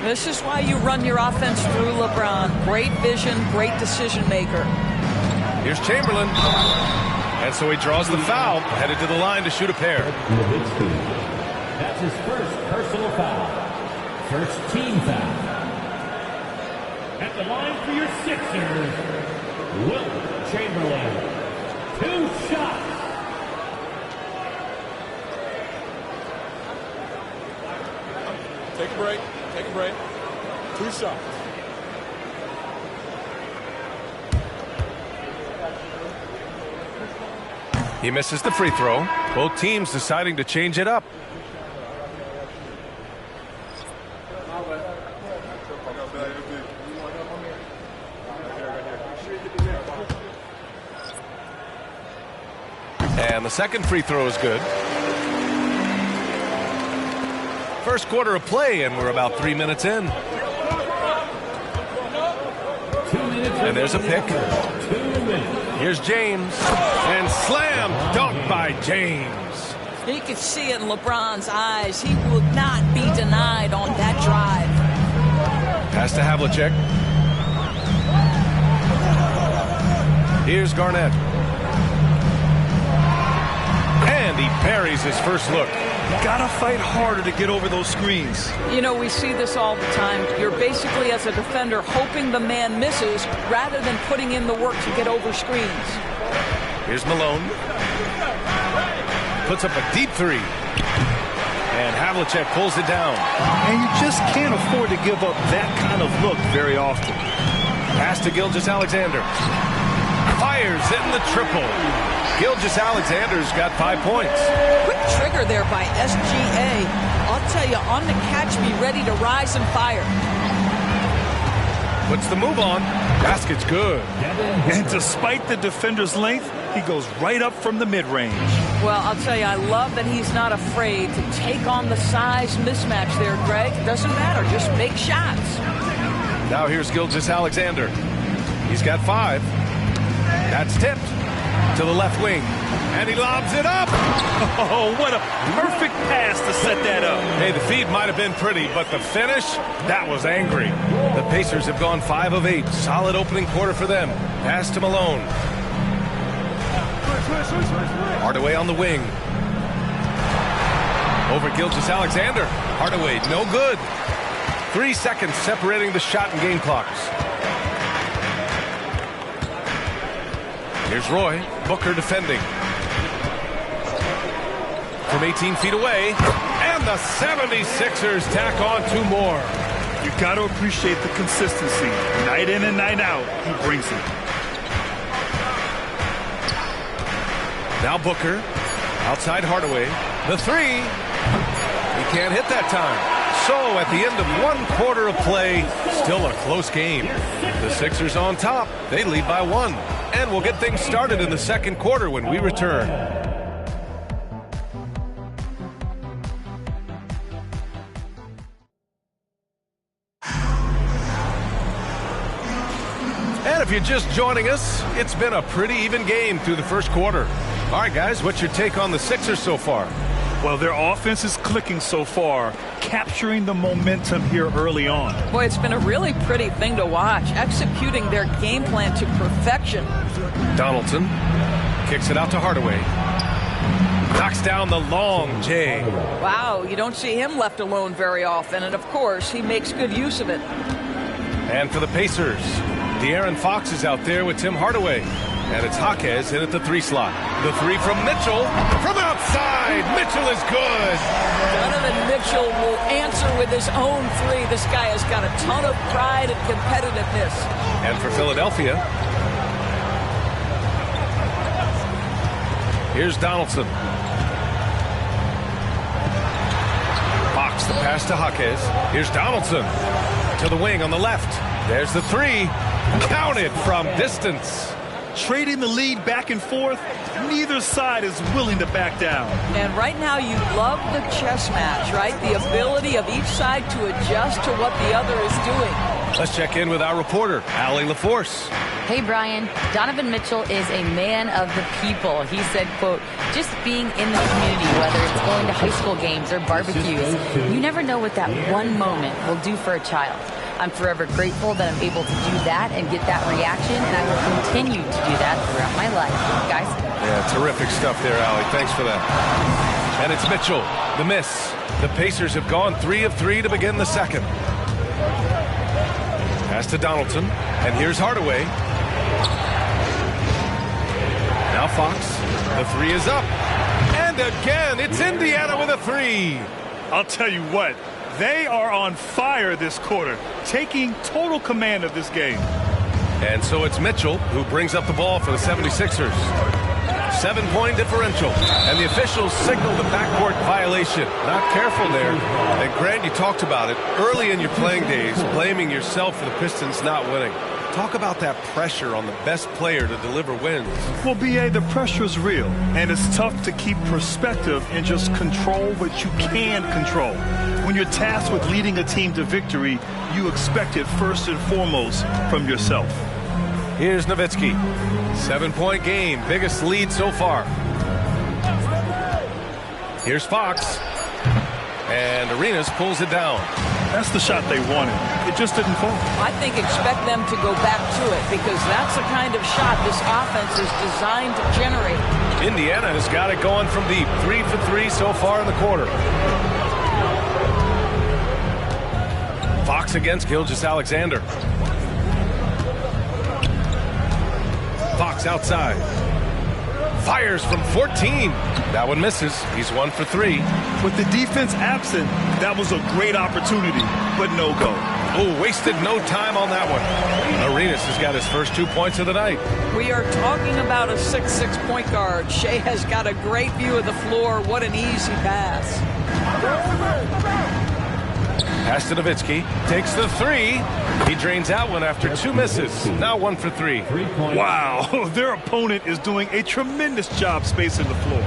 This is why you run your offense through LeBron. Great vision, great decision maker. Here's Chamberlain. And so he draws the foul, headed to the line to shoot a pair. That's his first personal foul. First team foul. At the line for your Sixers, Wilt Chamberlain. 2 shots. Take a break. Take a break. 2 shots. He misses the free throw. Both teams deciding to change it up. And the second free throw is good. First quarter of play, and we're about 3 minutes in. And there's a pick. Here's James. And slam dunk by James. You can see it in LeBron's eyes. He will not be denied on that drive. Pass to Havlicek. Here's Garnett. And he parries his first look. Gotta fight harder to get over those screens. You know, we see this all the time. You're basically, as a defender, hoping the man misses rather than putting in the work to get over screens. Here's Malone. Puts up a deep three. And Havlicek pulls it down. And you just can't afford to give up that kind of look very often. Pass to Gilgeous-Alexander. Fires in the triple. Gilgeous-Alexander's got 5 points. Quick trigger there by SGA. I'll tell you, on the catch, be ready to rise and fire. Puts the move on. Basket's good. And despite the defender's length, he goes right up from the mid-range. Well, I'll tell you, I love that he's not afraid to take on the size mismatch there, Greg. Doesn't matter. Just make shots. Now here's Gilgeous-Alexander. He's got 5. That's tipped to the left wing. And he lobs it up. Oh, what a perfect pass to set that up. Hey, the feed might have been pretty, but the finish, that was angry. The Pacers have gone 5 of 8. Solid opening quarter for them. Pass to Malone. Hardaway on the wing. Over Gilgeous-Alexander. Hardaway, no good. 3 seconds separating the shot and game clocks. Here's Roy. Booker defending. From 18 feet away. And the 76ers tack on 2 more. You got to appreciate the consistency. Night in and night out, he brings it. Now Booker. Outside Hardaway. The 3. He can't hit that time. So at the end of 1 quarter of play, still a close game. The Sixers on top. They lead by 1. And we'll get things started in the second quarter when we return. And if you're just joining us, it's been a pretty even game through the first quarter. All right, guys, what's your take on the Sixers so far? Well, their offense is clicking so far, capturing the momentum here early on. Boy, it's been a really pretty thing to watch, executing their game plan to perfection. Donaldson kicks it out to Hardaway. Knocks down the long J. Wow, you don't see him left alone very often, and of course, he makes good use of it. And for the Pacers, De'Aaron Fox is out there with Tim Hardaway. And it's Jaquez in at the 3 slot. The 3 from Mitchell. From outside, Mitchell is good. Donovan Mitchell will answer with his own 3. This guy has got a ton of pride and competitiveness. And for Philadelphia, here's Donaldson. Fox, the pass to Jaquez. Here's Donaldson to the wing on the left. There's the 3. Counted from distance. Trading the lead back and forth, neither side is willing to back down. And right now you love the chess match, right? The ability of each side to adjust to what the other is doing. Let's check in with our reporter, Allie LaForce. Hey, Brian. Donovan Mitchell is a man of the people. He said, quote, just being in the community, whether it's going to high school games or barbecues, you never know what that one moment will do for a child. I'm forever grateful that I'm able to do that and get that reaction, and I will continue to do that throughout my life. Guys? Yeah, terrific stuff there, Allie. Thanks for that. And it's Mitchell, the miss. The Pacers have gone 3 of 3 to begin the second. Pass to Donaldson, and here's Hardaway. Now Fox, the 3 is up. And again, it's Indiana with a 3. I'll tell you what. They are on fire this quarter, taking total command of this game. And so it's Mitchell who brings up the ball for the 76ers. 7-point differential. And the officials signal the backcourt violation. Not careful there. And Grant, you talked about it early in your playing days, blaming yourself for the Pistons not winning. Talk about that pressure on the best player to deliver wins. Well, B.A., the pressure is real, and it's tough to keep perspective and just control what you can control. When you're tasked with leading a team to victory, you expect it first and foremost from yourself. Here's Nowitzki. 7-point game, biggest lead so far. Here's Fox. And Arenas pulls it down. That's the shot they wanted. It just didn't fall. I think expect them to go back to it because that's the kind of shot this offense is designed to generate. Indiana has got it going from deep. 3 for 3 so far in the quarter. Fox against Gilgeous-Alexander. Fox outside. Fires from 14. That one misses. He's 1 for 3. With the defense absent, that was a great opportunity, but no go. Oh, wasted no time on that one. Arenas has got his first 2 points of the night. We are talking about a 6'6" point guard. Shea has got a great view of the floor. What an easy pass. Pass to Nowitzki. Takes the 3. He drains that one after 2 misses. Now 1 for 3. Wow, their opponent is doing a tremendous job spacing the floor.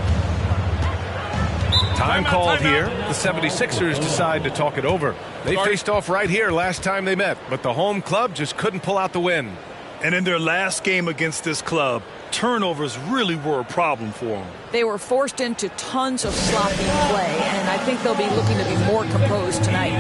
Time called here. The 76ers decide to talk it over. They faced off right here last time they met, but the home club just couldn't pull out the win. And in their last game against this club, turnovers really were a problem for them. They were forced into tons of sloppy play, and I think they'll be looking to be more composed tonight.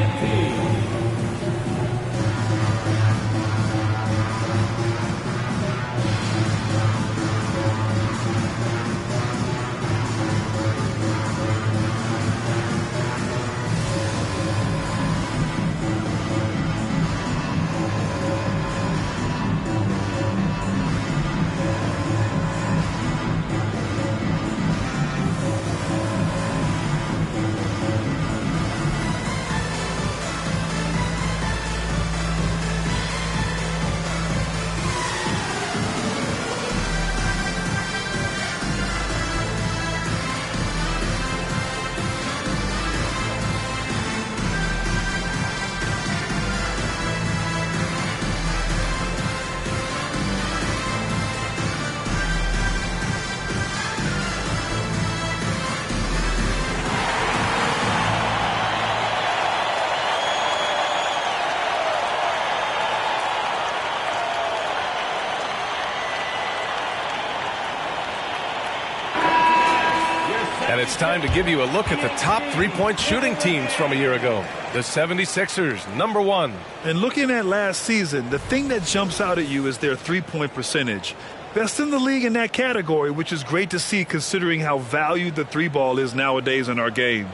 And it's time to give you a look at the top three-point shooting teams from a year ago. The 76ers, #1. And looking at last season, the thing that jumps out at you is their three-point percentage. Best in the league in that category, which is great to see considering how valued the three ball is nowadays in our game.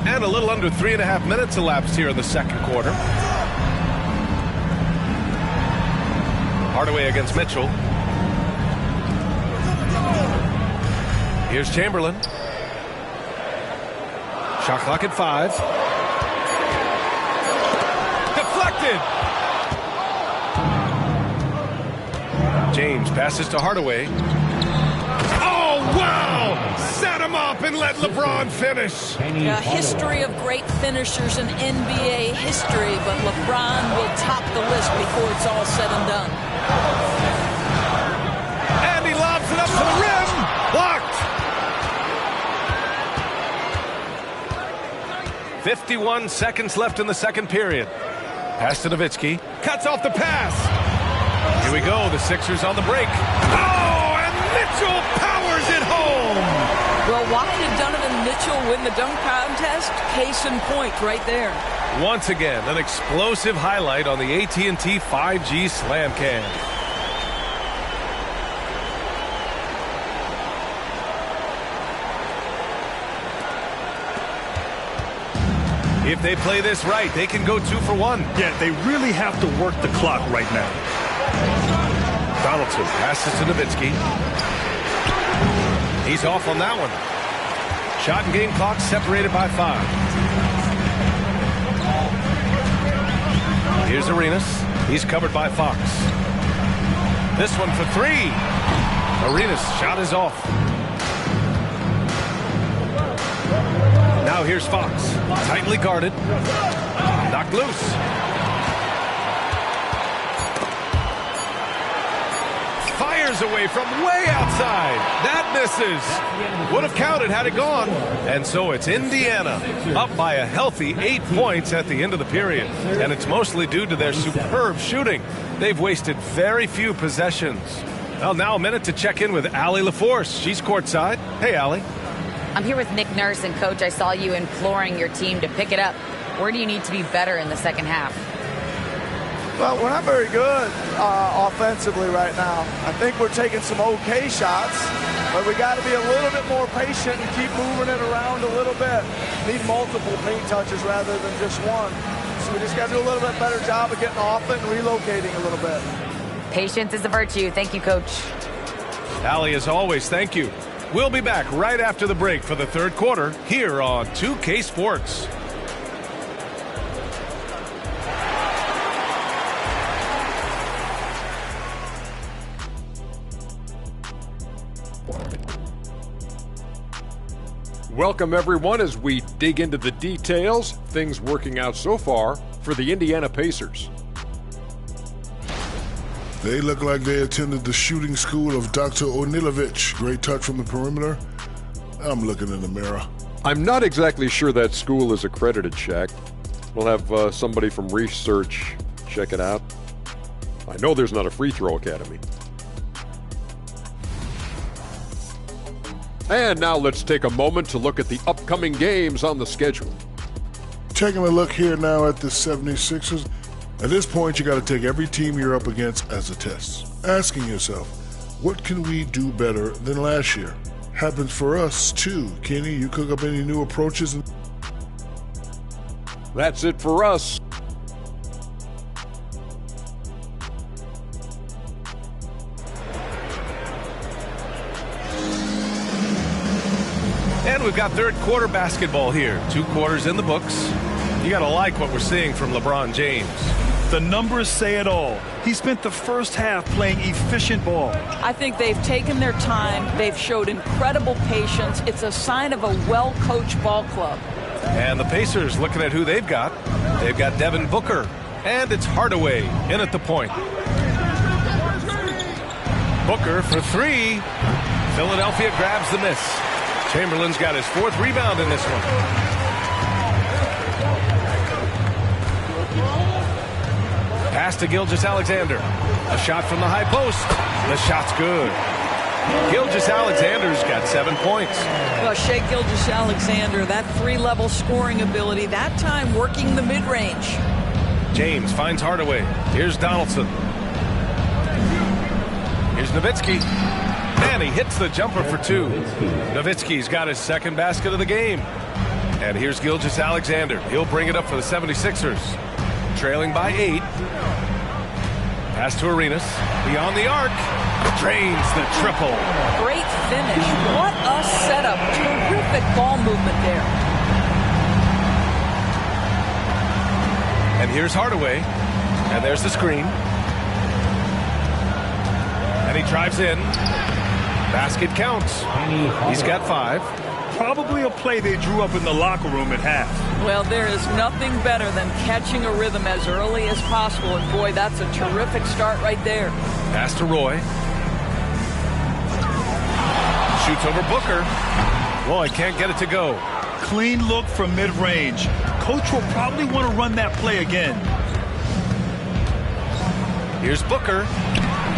And a little under 3.5 minutes elapsed here in the second quarter. Hardaway against Mitchell. Here's Chamberlain. Shot clock at 5. Deflected. James passes to Hardaway. Oh, wow! Set him up and let LeBron finish. A history of great finishers in NBA history, but LeBron will top the list before it's all said and done. And he lobs it up to the rim. Blocked. 51 seconds left in the second period. Pass to Nowitzki. Cuts off the pass. Here we go. The Sixers on the break. Oh, and Mitchell powers it home. Well, why did Donovan Mitchell win the dunk contest? Case in point right there. Once again, an explosive highlight on the AT&T 5G Slam Cam. If they play this right, they can go 2 for 1. Yeah, they really have to work the clock right now. Donaldson passes to Nowitzki. He's off on that one. Shot and game clock separated by 5. Here's Arenas. He's covered by Fox. This one for 3. Arenas' shot is off. Now here's Fox. Tightly guarded. Knocked loose. Fires away from way outside. That misses. Would have counted had it gone. And so it's Indiana up by a healthy 8 points at the end of the period. And it's mostly due to their superb shooting. They've wasted very few possessions. Well, now a minute to check in with Allie LaForce. She's courtside. Hey, Allie. I'm here with Nick Nurse, and Coach, I saw you imploring your team to pick it up. Where do you need to be better in the second half? Well, we're not very good offensively right now. I think we're taking some okay shots, but we got to be a little bit more patient and keep moving it around a little bit. Need multiple paint touches rather than just one. So we just got to do a little bit better job of getting off it and relocating a little bit. Patience is a virtue. Thank you, Coach. Allie, as always, thank you. We'll be back right after the break for the third quarter here on 2K Sports. Welcome, everyone, as we dig into the details. Things working out so far for the Indiana Pacers. They look like they attended the shooting school of Dr. Onilovich. Great touch from the perimeter. I'm looking in the mirror. I'm not exactly sure that school is accredited, Shaq. We'll have somebody from research check it out. I know there's not a free throw academy. And now let's take a moment to look at the upcoming games on the schedule. Taking a look here now at the 76ers. At this point, you got to take every team you're up against as a test. Asking yourself, what can we do better than last year? Happens for us, too. Kenny, you cook up any new approaches? That's it for us. And we've got third quarter basketball here. 2 quarters in the books. You got to like what we're seeing from LeBron James. The numbers say it all. He spent the first half playing efficient ball. I think they've taken their time. They've showed incredible patience. It's a sign of a well-coached ball club. And the Pacers looking at who they've got. They've got Devin Booker. And it's Hardaway in at the point. Booker for 3. Philadelphia grabs the miss. Chamberlain's got his 4th rebound in this one. Pass to Gilgeous-Alexander. A shot from the high post. The shot's good. Gilgeous-Alexander's got 7 points. Well, Shai Gilgeous-Alexander, that 3-level scoring ability, that time working the mid-range. James finds Hardaway. Here's Donaldson. Here's Nowitzki. And he hits the jumper for 2. Nowitzki's got his 2nd basket of the game. And here's Gilgeous-Alexander. He'll bring it up for the 76ers. Trailing by 8. Pass to Arenas. Beyond the arc. Drains the triple. Great finish. What a setup. Terrific ball movement there. And here's Hardaway. And there's the screen. And he drives in. Basket counts. He's got 5. Probably a play they drew up in the locker room at half. Well, there is nothing better than catching a rhythm as early as possible. And boy, that's a terrific start right there. Pass to Roy. Shoots over Booker. Boy, can't get it to go. Clean look from mid-range. Coach will probably want to run that play again. Here's Booker.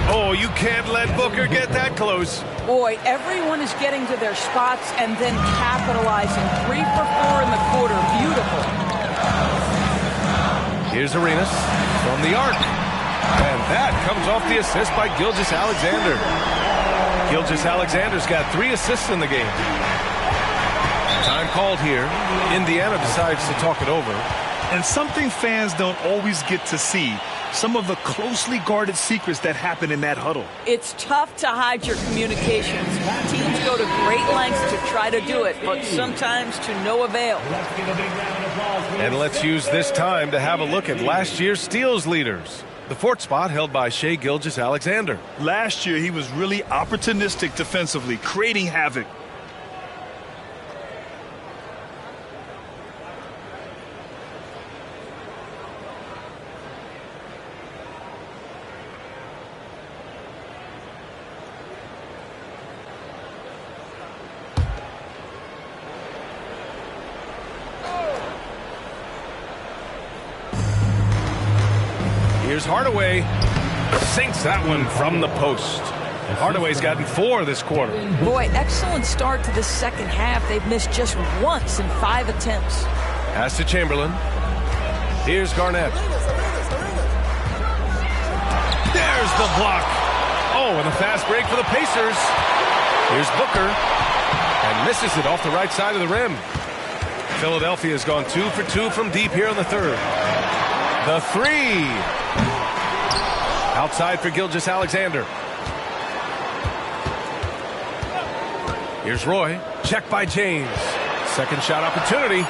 Oh, you can't let Booker get that close. Boy, everyone is getting to their spots and then capitalizing. 3 for 4 in the quarter. Beautiful. Here's Arenas from the arc. And that comes off the assist by Gilgeous-Alexander. Gilgeous-Alexander's got 3 assists in the game. Time called here. Indiana decides to talk it over. And something fans don't always get to see. Some of the closely guarded secrets that happen in that huddle. It's tough to hide your communications. Teams go to great lengths to try to do it, but sometimes to no avail. And let's use this time to have a look at last year's steals leaders. The 4th spot held by Shai Gilgeous-Alexander. Last year, he was really opportunistic defensively, creating havoc. Here's Hardaway. Sinks that one from the post. Hardaway's gotten 4 this quarter. Boy, excellent start to the second half. They've missed just once in 5 attempts. Pass to Chamberlain. Here's Garnett. There's the block. Oh, and a fast break for the Pacers. Here's Booker. And misses it off the right side of the rim. Philadelphia's gone 2 for 2 from deep here in the third. The three. Outside for Gilgeous-Alexander. Here's Roy. Check by James. Second shot opportunity.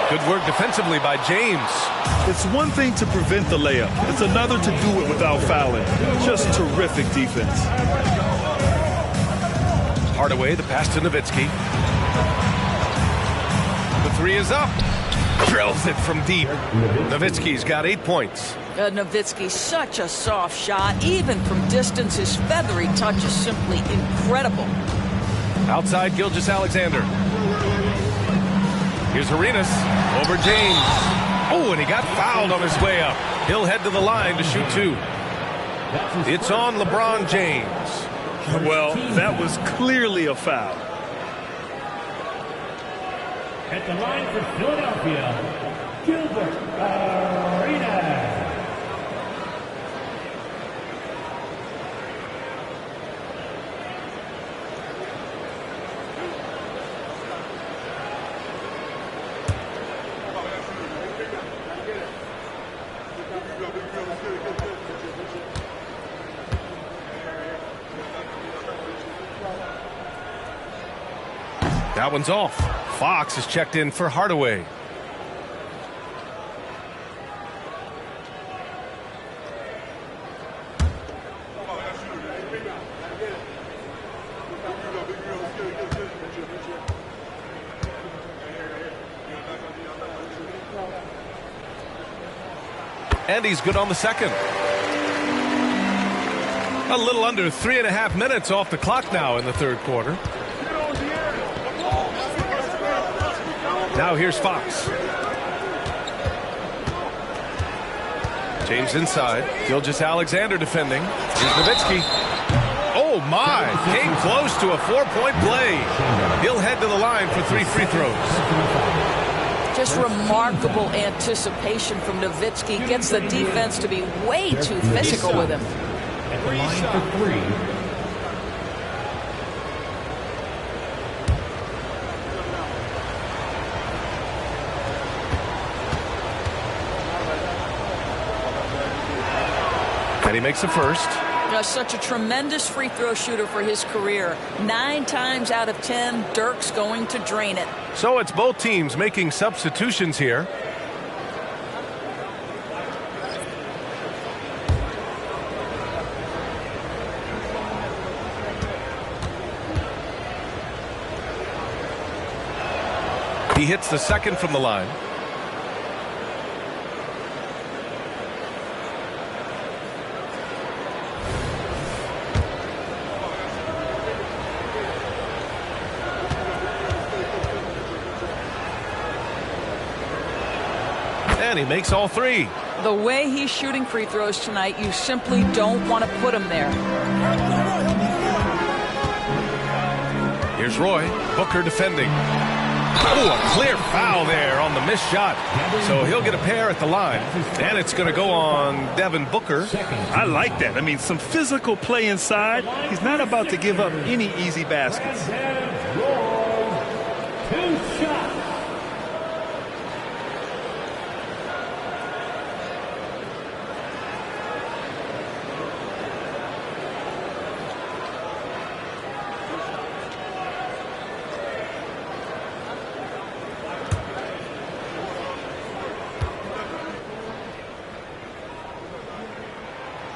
Good work defensively by James. It's one thing to prevent the layup. It's another to do it without fouling. Just terrific defense. Hardaway, the pass to Nowitzki. The three is up. Drills it from deep. Nowitzki's got 8 points. Nowitzki, such a soft shot. Even from distance, his feathery touch is simply incredible. Outside Gilgeous-Alexander. Here's Arenas over James. Oh, and he got fouled on his way up. He'll head to the line to shoot 2. It's on LeBron James. Well, that was clearly a foul. At the line for Philadelphia, Gilbert Arenas. That one's off. Fox is checked in for Hardaway. And he's good on the second. A little under 3.5 minutes off the clock now in the third quarter. Now here's Fox. James inside. Gilgeous-Alexander defending. Here's Nowitzki. Oh my! Came close to a 4-point play. He'll head to the line for 3 free throws. Just remarkable anticipation from Nowitzki. Gets the defense to be way too physical with him. At the line for 3. And he makes the first. Such a tremendous free throw shooter for his career. 9 times out of 10, Dirk's going to drain it. So it's both teams making substitutions here. He hits the second from the line. And he makes all 3. The way he's shooting free throws tonight, you simply don't want to put him there. Here's Roy. Booker defending. Oh, a clear foul there on the missed shot. So he'll get a pair at the line. And it's going to go on Devin Booker. I like that. I mean, some physical play inside. He's not about to give up any easy baskets. 2 shots.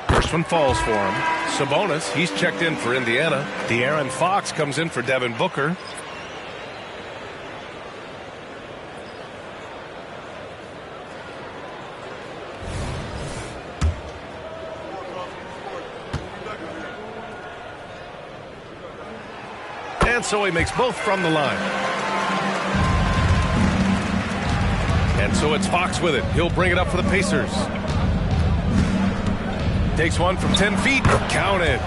First one falls for him. Sabonis, he's checked in for Indiana. De'Aaron Fox comes in for Devin Booker. And so he makes both from the line. And so it's Fox with it. He'll bring it up for the Pacers. Takes one from 10 feet. Counted.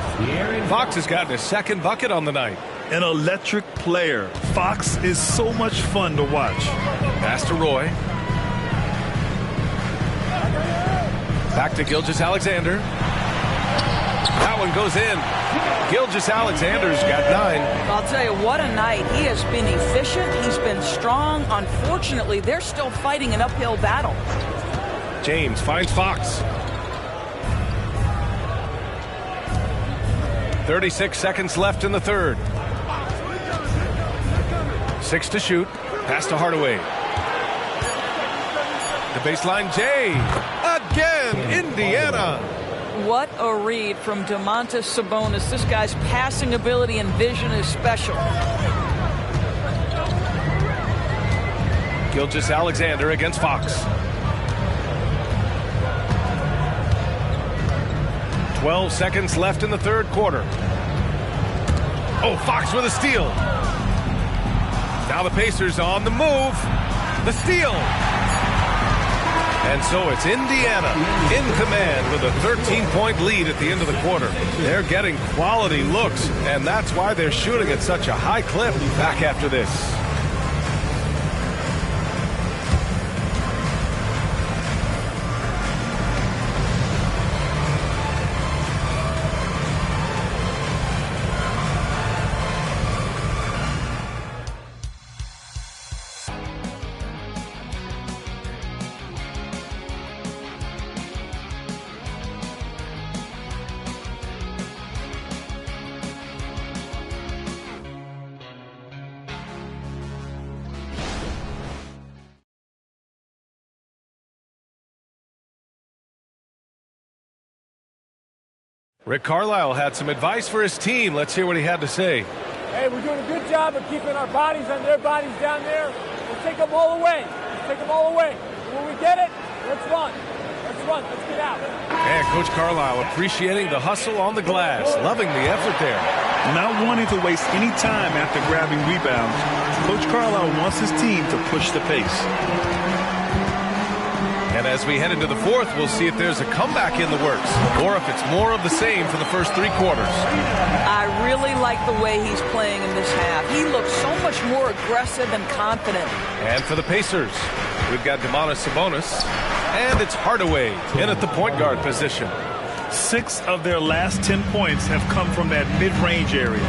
Fox has gotten his second bucket on the night. An electric player. Fox is so much fun to watch. Pass to Roy. Back to Gilgeous-Alexander. That one goes in. Gilgeous-Alexander's got 9. I'll tell you, what a night. He has been efficient. He's been strong. Unfortunately, they're still fighting an uphill battle. James finds Fox. 36 seconds left in the third. 6 to shoot. Pass to Hardaway. The baseline, Jay. Again, Indiana. What a read from Domantas Sabonis. This guy's passing ability and vision is special. Gilgeous-Alexander against Fox. 12 seconds left in the third quarter. Oh, Fox with a steal. Now the Pacers on the move. The steal. And so it's Indiana in command with a 13-point lead at the end of the quarter. They're getting quality looks, and that's why they're shooting at such a high clip back after this. Rick Carlisle had some advice for his team. Let's hear what he had to say. Hey, we're doing a good job of keeping our bodies on their bodies down there. We'll take them all away. Let's take them all away. And when we get it, let's run. Let's run. Let's get out. And Coach Carlisle appreciating the hustle on the glass. Loving the effort there. Not wanting to waste any time after grabbing rebounds, Coach Carlisle wants his team to push the pace. And as we head into the fourth, we'll see if there's a comeback in the works or if it's more of the same for the first 3 quarters. I really like the way he's playing in this half. He looks so much more aggressive and confident. And for the Pacers, we've got Domantas Sabonis, and it's Hardaway in at the point guard position. 6 of their last 10 points have come from that mid-range area.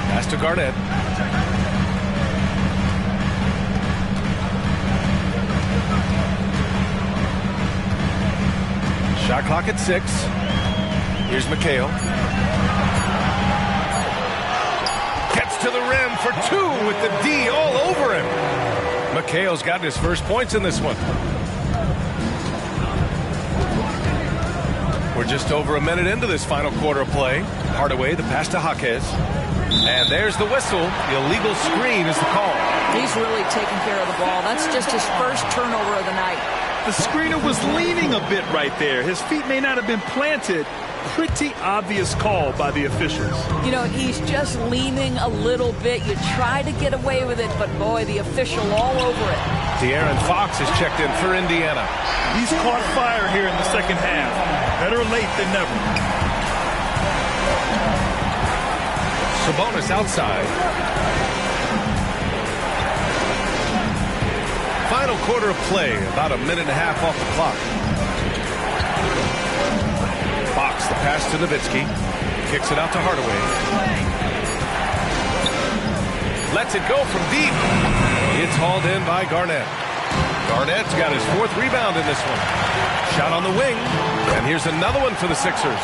Pass to Garnett. Shot clock at 6. Here's McHale. Gets to the rim for 2 with the D all over him. McHale's got his first points in this one. We're just over a minute into this final quarter of play. Hardaway, the pass to Jaquez. And there's the whistle. The illegal screen is the call. He's really taking care of the ball. That's just his first turnover of the night. The screener was leaning a bit right there. His feet may not have been planted. Pretty obvious call by the officials. You know, he's just leaning a little bit. You try to get away with it, but boy, the official all over it. De'Aaron Fox is checked in for Indiana. He's caught fire here in the second half. Better late than never. Sabonis outside. Final quarter of play, about a minute and a half off the clock. Fox, the pass to Nowitzki. Kicks it out to Hardaway. Lets it go from deep. It's hauled in by Garnett. Garnett's got his 4th rebound in this one. Shot on the wing. And here's another one for the Sixers.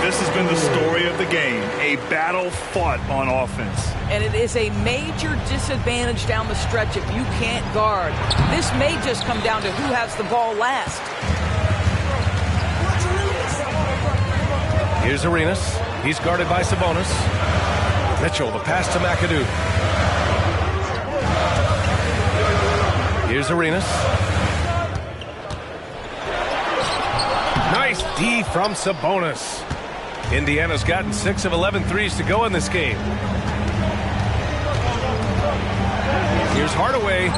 This has been the story of the game. A battle fought on offense. And it is a major disadvantage down the stretch if you can't guard. This may just come down to who has the ball last. Here's Arenas. He's guarded by Sabonis. Mitchell, the pass to McAdoo. Here's Arenas. Nice D from Sabonis. Indiana's gotten 6 of 11 threes to go in this game. Here's Hardaway.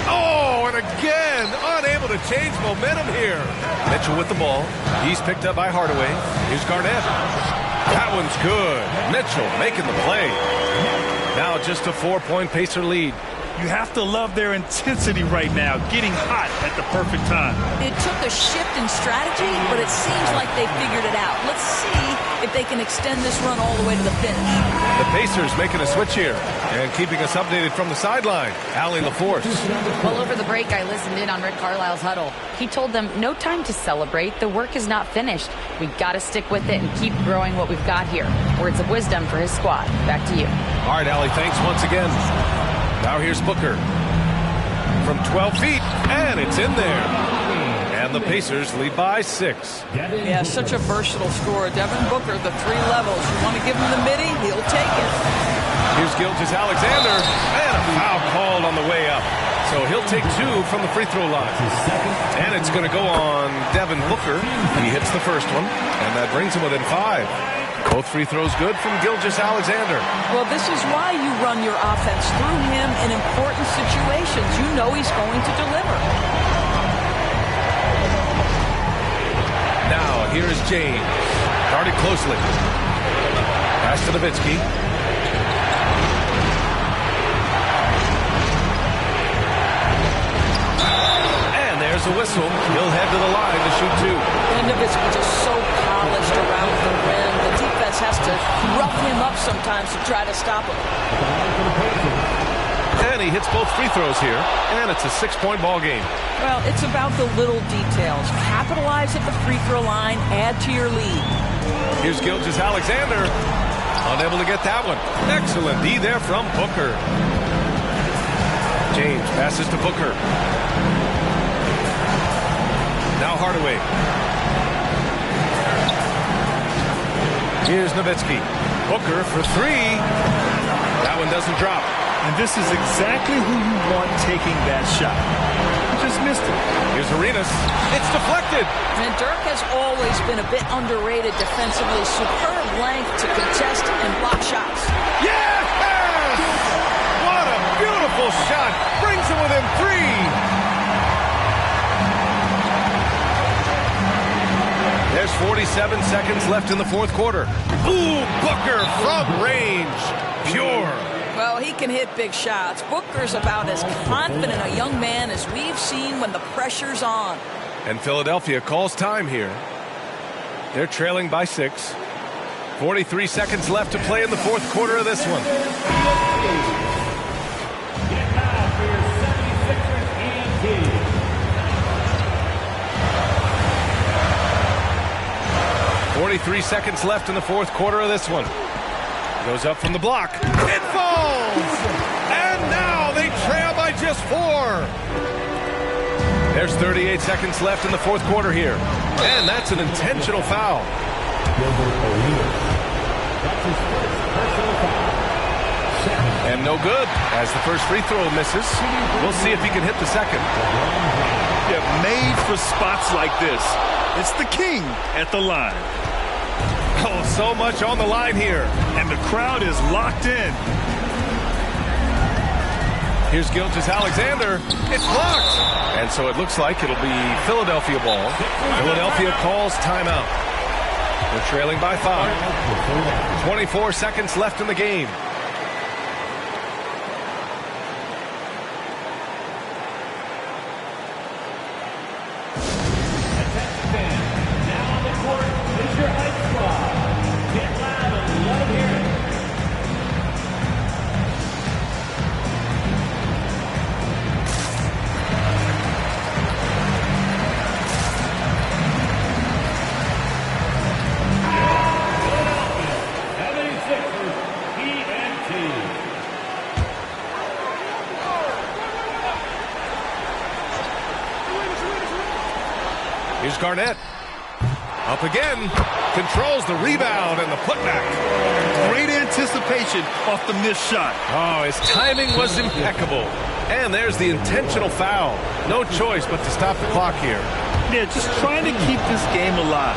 Oh, and again, unable to change momentum here. Mitchell with the ball. He's picked up by Hardaway. Here's Garnett. That one's good. Mitchell making the play. Now just a 4-point Pacer lead. You have to love their intensity right now, getting hot at the perfect time. It took a shift in strategy, but it seems like they figured it out. Let's see if they can extend this run all the way to the finish. The Pacers making a switch here and keeping us updated from the sideline. Allie LaForce. Well, over the break, I listened in on Rick Carlisle's huddle. He told them, no time to celebrate. The work is not finished. We got to stick with it and keep growing what we've got here. Words of wisdom for his squad. Back to you. All right, Allie, thanks once again. Now here's Booker from 12 feet, and it's in there. And the Pacers lead by 6. Yeah, such a versatile scorer. Devin Booker, the 3 levels. You want to give him the midi, he'll take it. Here's Gilgeous-Alexander, and a foul called on the way up. So he'll take 2 from the free throw line. And it's going to go on Devin Booker. He hits the first one, and that brings him within 5. Both free throws good from Gilgeous-Alexander. Well, this is why you run your offense through him in important situations. You know he's going to deliver. Now, here's James. Guarded closely. Pass to Nowitzki. And there's a whistle. He'll head to the line to shoot 2. And Nowitzki just so polished around the rim. The defense has to rough him up sometimes to try to stop him. And he hits both free throws here, and it's a 6-point ball game. Well, it's about the little details. Capitalize at the free throw line, add to your lead. Here's Gilgeous-Alexander. Unable to get that one. Excellent D there from Booker. James passes to Booker. Now Hardaway. Here's Nowitzki. Booker for 3. That one doesn't drop. And this is exactly who you want taking that shot. You just missed it. Here's Arenas. It's deflected. And Dirk has always been a bit underrated defensively. Superb length to contest and block shots. Yes! What a beautiful shot. Brings him within 3. There's 47 seconds left in the fourth quarter. Ooh, Booker from range. Pure. Well, he can hit big shots. Booker's about as confident a young man as we've seen when the pressure's on. And Philadelphia calls time here. They're trailing by 6. 43 seconds left to play in the fourth quarter of this one. Get now for your 76ers EMT. 43 seconds left in the fourth quarter of this one. Goes up from the block. It falls! And now they trail by just 4. There's 38 seconds left in the fourth quarter here. And that's an intentional foul. And no good, as the first free throw misses. We'll see if he can hit the second. Yeah, made for spots like this. It's the king at the line. Oh, so much on the line here. And the crowd is locked in. Here's Gilgeous-Alexander. It's blocked. And so it looks like it'll be Philadelphia ball. Philadelphia calls timeout. They're trailing by 5. 24 seconds left in the game. Here's Garnett. Up again. Controls the rebound and the putback. Great anticipation off the missed shot. Oh, his timing was impeccable. And there's the intentional foul. No choice but to stop the clock here. Yeah, just trying to keep this game alive.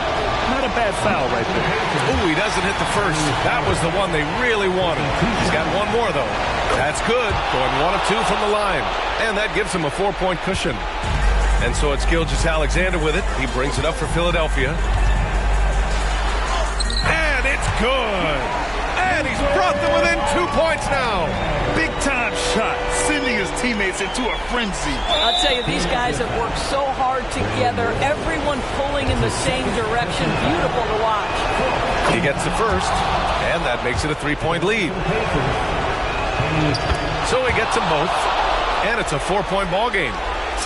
Not a bad foul right there. Ooh, he doesn't hit the first. That was the one they really wanted. He's got one more, though. That's good. Going 1 of 2 from the line. And that gives him a 4-point cushion. And so it's Gilgeous-Alexander with it. He brings it up for Philadelphia. And it's good. And he's brought them within 2 points now. Big time shot, sending his teammates into a frenzy. I'll tell you, these guys have worked so hard together. Everyone pulling in the same direction. Beautiful to watch. He gets the first, and that makes it a 3-point lead. So he gets them both, and it's a 4-point ball game.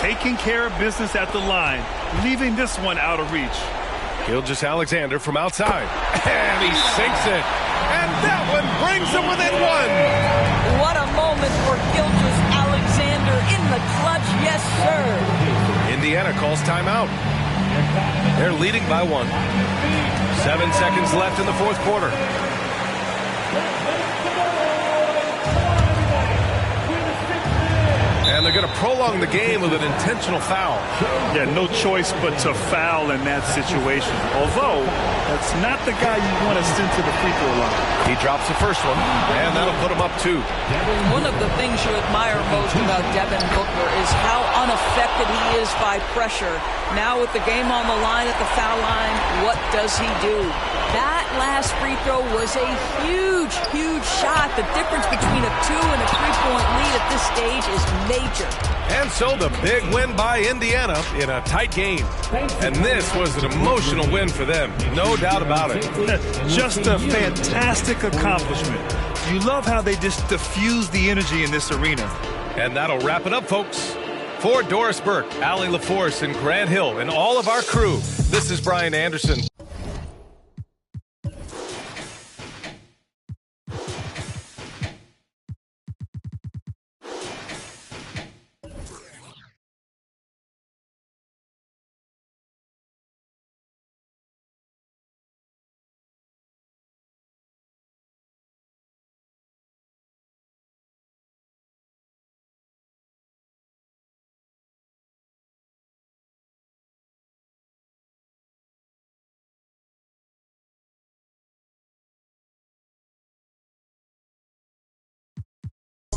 Taking care of business at the line, leaving this one out of reach. Gilgeous-Alexander from outside, and he sinks it. And that one brings them within one. What a moment for Gilgeous-Alexander in the clutch, yes, sir. Indiana calls timeout. They're leading by 1. 7 seconds left in the fourth quarter. And they're going to prolong the game with an intentional foul. Yeah, no choice but to foul in that situation. Although, that's not the guy you want to send to the free throw line. He drops the first one, and that'll put him up 2. One of the things you admire most about Devin Booker is how unaffected he is by pressure. Now with the game on the line at the foul line, what does he do? That last free throw was a huge, huge shot. The difference between a 2 and a 3-point lead at this stage is major. And so the big win by Indiana in a tight game. And this was an emotional win for them, no doubt about it. Just a fantastic accomplishment. You love how they just diffuse the energy in this arena. And that'll wrap it up, folks. For Doris Burke, Allie LaForce, and Grant Hill, and all of our crew, this is Brian Anderson.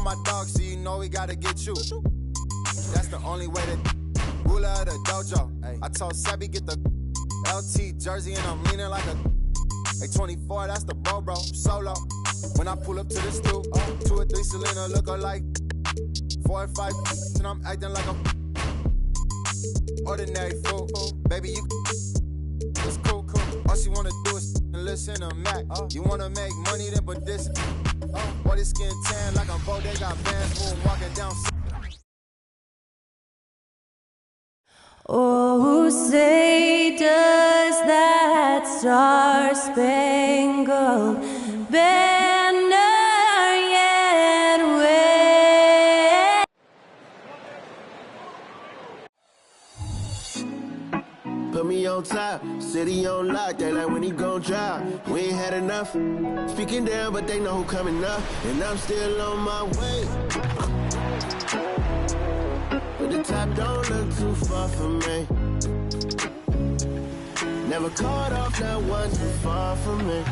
My dog, so you know we gotta get you. That's the only way to ruler of the dojo. I told Sebby get the LT jersey and I'm leaning like a 24, that's the bro solo. When I pull up to the stoop, 2 or 3 Selena look alike. 4 or 5 and I'm acting like a ordinary fool. Baby, you it's cool. All she wanna do is listen to Mac. You wanna make money, then put this. Boy, this skin tan like a bodega bands, boom, walking down. Oh, say does that star-spangled banner yet wave? Put me on top, city on lock, they like when he gon' drop. We ain't had enough, speaking down, but they know who coming up, and I'm still on my way. But the top don't look too far from me. Never caught off, not one too far from me.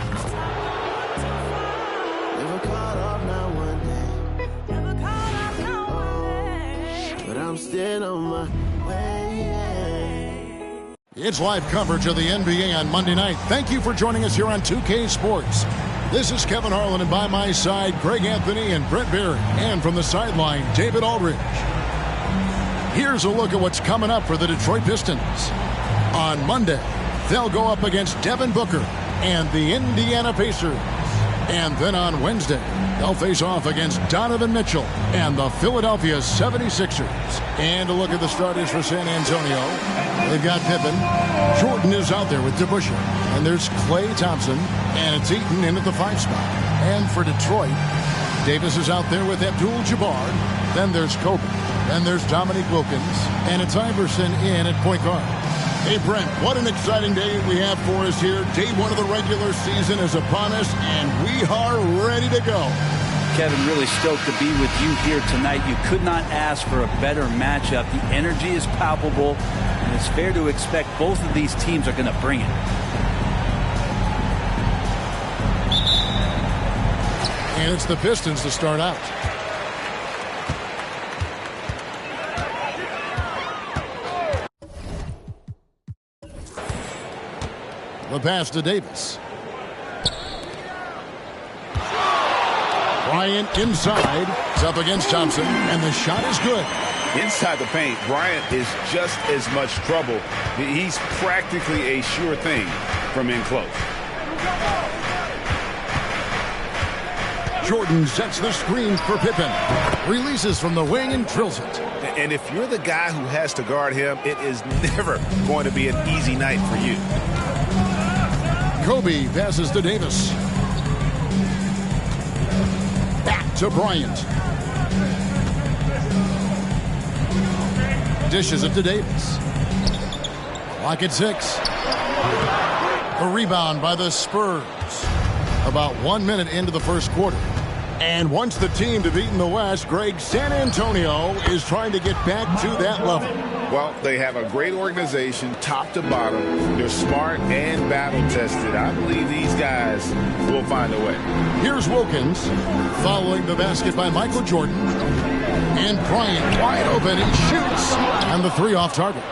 Never caught off, not one day. But I'm still on my way. It's live coverage of the NBA on Monday night. Thank you for joining us here on 2K Sports. This is Kevin Harlan, and by my side, Greg Anthony and Brett Barry. And from the sideline, David Aldridge. Here's a look at what's coming up for the Detroit Pistons. On Monday, they'll go up against Devin Booker and the Indiana Pacers. And then on Wednesday, they'll face off against Donovan Mitchell and the Philadelphia 76ers. And a look at the starters for San Antonio. They've got Pippen. Jordan is out there with DeBusschere. And there's Klay Thompson. And it's Eaton in at the 5 spot. And for Detroit, Davis is out there with Abdul-Jabbar. Then there's Kobe. Then there's Dominique Wilkins. And it's Iverson in at point guard. Hey, Brent, what an exciting day we have for us here. Day 1 of the regular season is upon us, and we are ready to go. Kevin, really stoked to be with you here tonight. You could not ask for a better matchup. The energy is palpable, and it's fair to expect both of these teams are going to bring it. And it's the Pistons to start out. The pass to Davis. Bryant inside. It's up against Thompson, and the shot is good. Inside the paint, Bryant is just as much trouble. He's practically a sure thing from in close. Jordan sets the screen for Pippen. Releases from the wing and drills it. And if you're the guy who has to guard him, it is never going to be an easy night for you. Kobe passes to Davis. Back to Bryant. Dishes it to Davis. Clock at 6. The rebound by the Spurs. About 1 minute into the first quarter. And once the team to beat in the West, Greg, San Antonio is trying to get back to that level. Well, they have a great organization, top to bottom. They're smart and battle-tested. I believe these guys will find a way. Here's Wilkins, following the basket by Michael Jordan. And Bryant wide open. He shoots. And the 3 off target.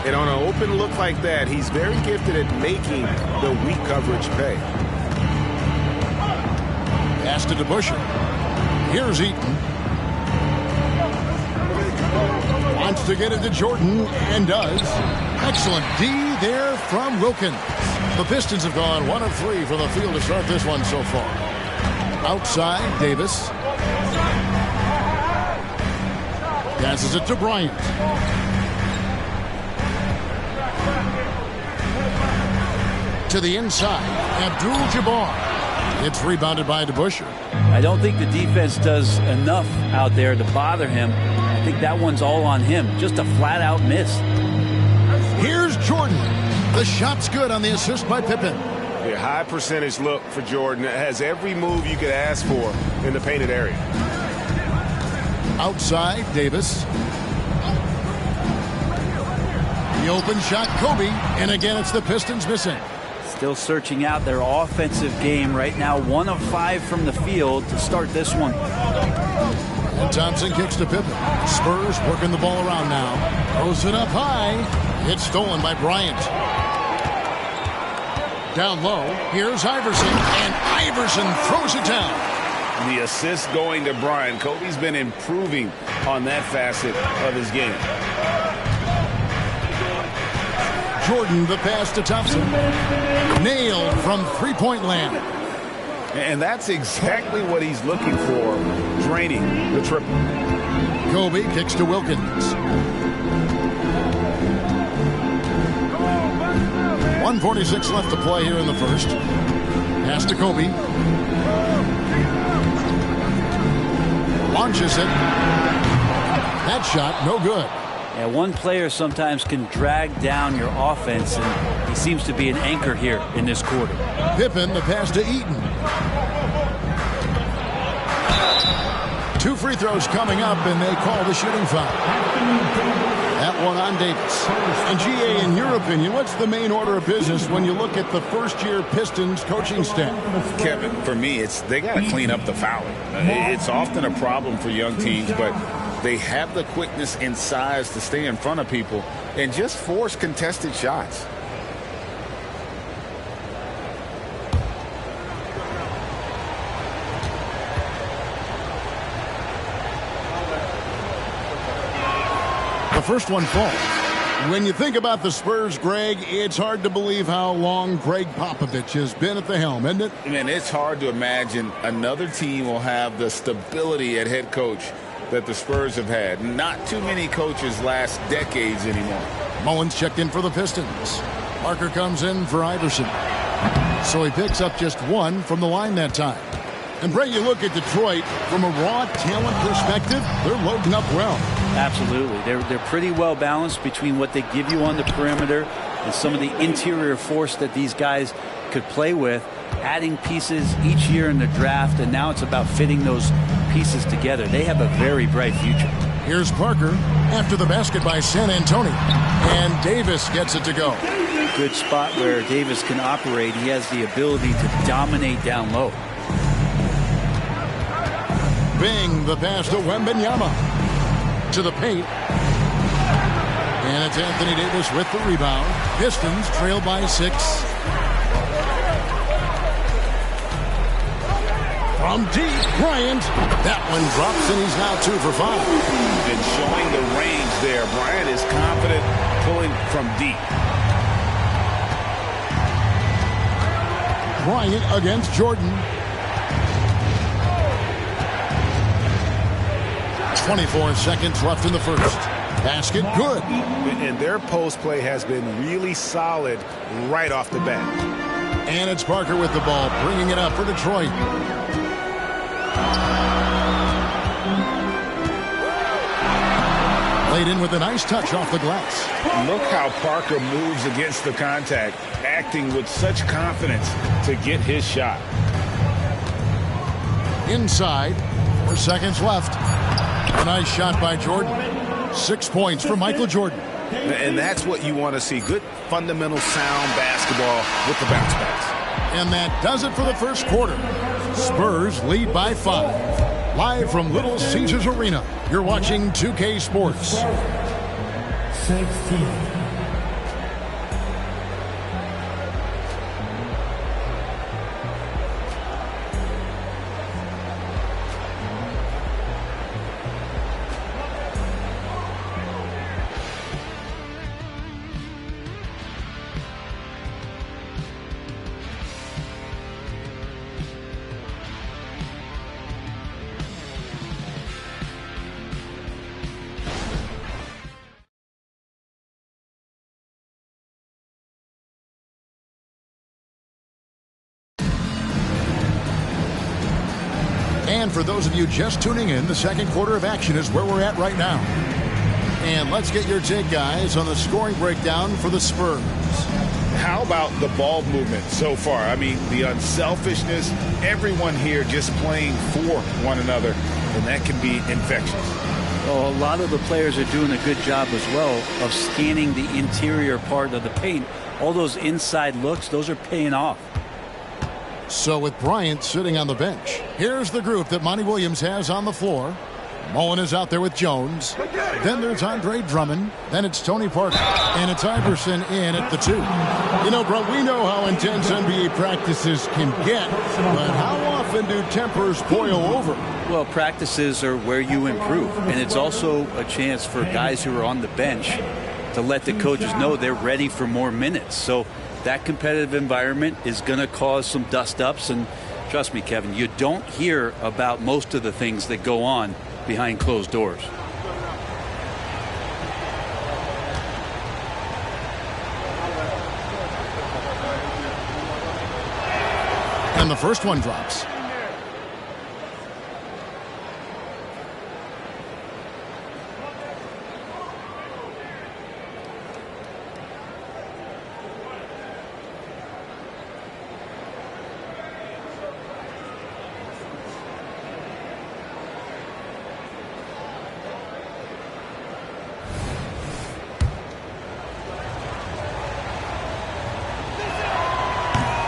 And on an open look like that, he's very gifted at making the weak coverage pay. Pass to DeBusschere. Here's Eaton. Wants to get it to Jordan, and does. Excellent D there from Wilkins. The Pistons have gone 1 of 3 from the field to start this one so far. Outside, Davis. Passes it to Bryant. To the inside, Abdul-Jabbar. It's rebounded by DeBusschere. I don't think the defense does enough out there to bother him. I think that one's all on him. Just a flat-out miss. Here's Jordan. The shot's good on the assist by Pippen. A high percentage look for Jordan. It has every move you could ask for in the painted area. Outside, Davis. The open shot, Kobe. And again, it's the Pistons missing. Still searching out their offensive game right now. 1 of 5 from the field to start this one. And Thompson kicks to Pippen. Spurs working the ball around now. Throws it up high. It's stolen by Bryant. Down low. Here's Iverson. And Iverson throws it down. The assist going to Bryant. Kobe's been improving on that facet of his game. Jordan, the pass to Thompson. Nailed from three-point land. And that's exactly what he's looking for, draining the triple. Kobe kicks to Wilkins. 1:46 left to play here in the first. Pass to Kobe. Launches it. That shot, no good. Yeah, one player sometimes can drag down your offense, and he seems to be an anchor here in this quarter. Pippen, the pass to Eaton. 2 free throws coming up, and they call the shooting foul. That one on Davis. And GA, in your opinion, what's the main order of business when you look at the first-year Pistons coaching staff? Kevin, for me, it's they got to clean up the fouling. It's often a problem for young teams, but they have the quickness and size to stay in front of people and just force contested shots. The first one falls. When you think about the Spurs, Greg, it's hard to believe how long Greg Popovich has been at the helm, isn't it? Man, it's hard to imagine another team will have the stability at head coach that the Spurs have had. Not too many coaches last decades anymore. Mullins checked in for the Pistons. Parker comes in for Iverson. So he picks up just 1 from the line that time. And Brett, you look at Detroit from a raw talent perspective, they're loading up well. Absolutely. They're pretty well balanced between what they give you on the perimeter and some of the interior force that these guys could play with, adding pieces each year in the draft, and now it's about fitting those pieces together. They have a very bright future. Here's Parker after the basket by San Antonio, and Davis gets it to go. Good spot where Davis can operate. He has the ability to dominate down low. Bing, the pass to Wembanyama. To the paint. And it's Anthony Davis with the rebound. Pistons trail by 6. From deep, Bryant. That one drops, and he's now 2 for 5. Been showing the range there. Bryant is confident pulling from deep. Bryant against Jordan. 24 seconds left in the first. Basket good. And their post play has been really solid right off the bat. And it's Parker with the ball, bringing it up for Detroit. Laid in with a nice touch off the glass. Look how Parker moves against the contact, acting with such confidence to get his shot. Inside, 4 seconds left. A nice shot by Jordan. 6 points for Michael Jordan. And that's what you want to see. Good, fundamental, sound basketball with the bounce backs. And that does it for the first quarter. Spurs lead by 5. Live from Little Caesars Arena, you're watching 2K Sports. 16. And for those of you just tuning in, the second quarter of action is where we're at right now. And let's get your take, guys, on the scoring breakdown for the Spurs. How about the ball movement so far? I mean, the unselfishness, everyone here just playing for one another, and that can be infectious. Well, a lot of the players are doing a good job as well of scanning the interior part of the paint. All those inside looks, those are paying off. So with Bryant sitting on the bench, here's the group that Monty Williams has on the floor. Mullen is out there with Jones. Then there's Andre Drummond. Then it's Tony Parker. And it's Iverson in at the 2. You know, bro, we know how intense NBA practices can get, but how often do tempers boil over? Well, practices are where you improve. And it's also a chance for guys who are on the bench to let the coaches know they're ready for more minutes. So that competitive environment is going to cause some dust-ups. And trust me, Kevin, you don't hear about most of the things that go on behind closed doors. And the first one drops.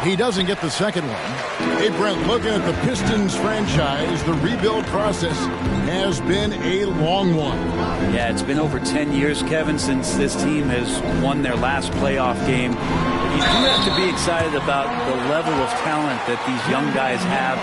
He doesn't get the second one. Hey, Brent, looking at the Pistons franchise, the rebuild process has been a long one. Yeah, it's been over 10 years, Kevin, since this team has won their last playoff game. You do have to be excited about the level of talent that these young guys have,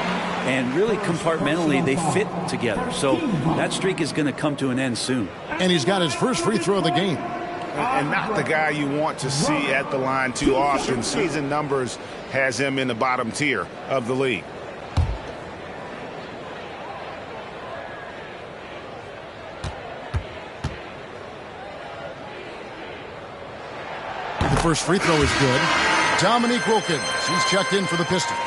and really compartmentally they fit together. So that streak is going to come to an end soon. And he's got his first free throw of the game. And not the guy you want to see at the line too often. Season numbers has him in the bottom tier of the league. The first free throw is good. Dominique Wilkins, he's checked in for the Pistons.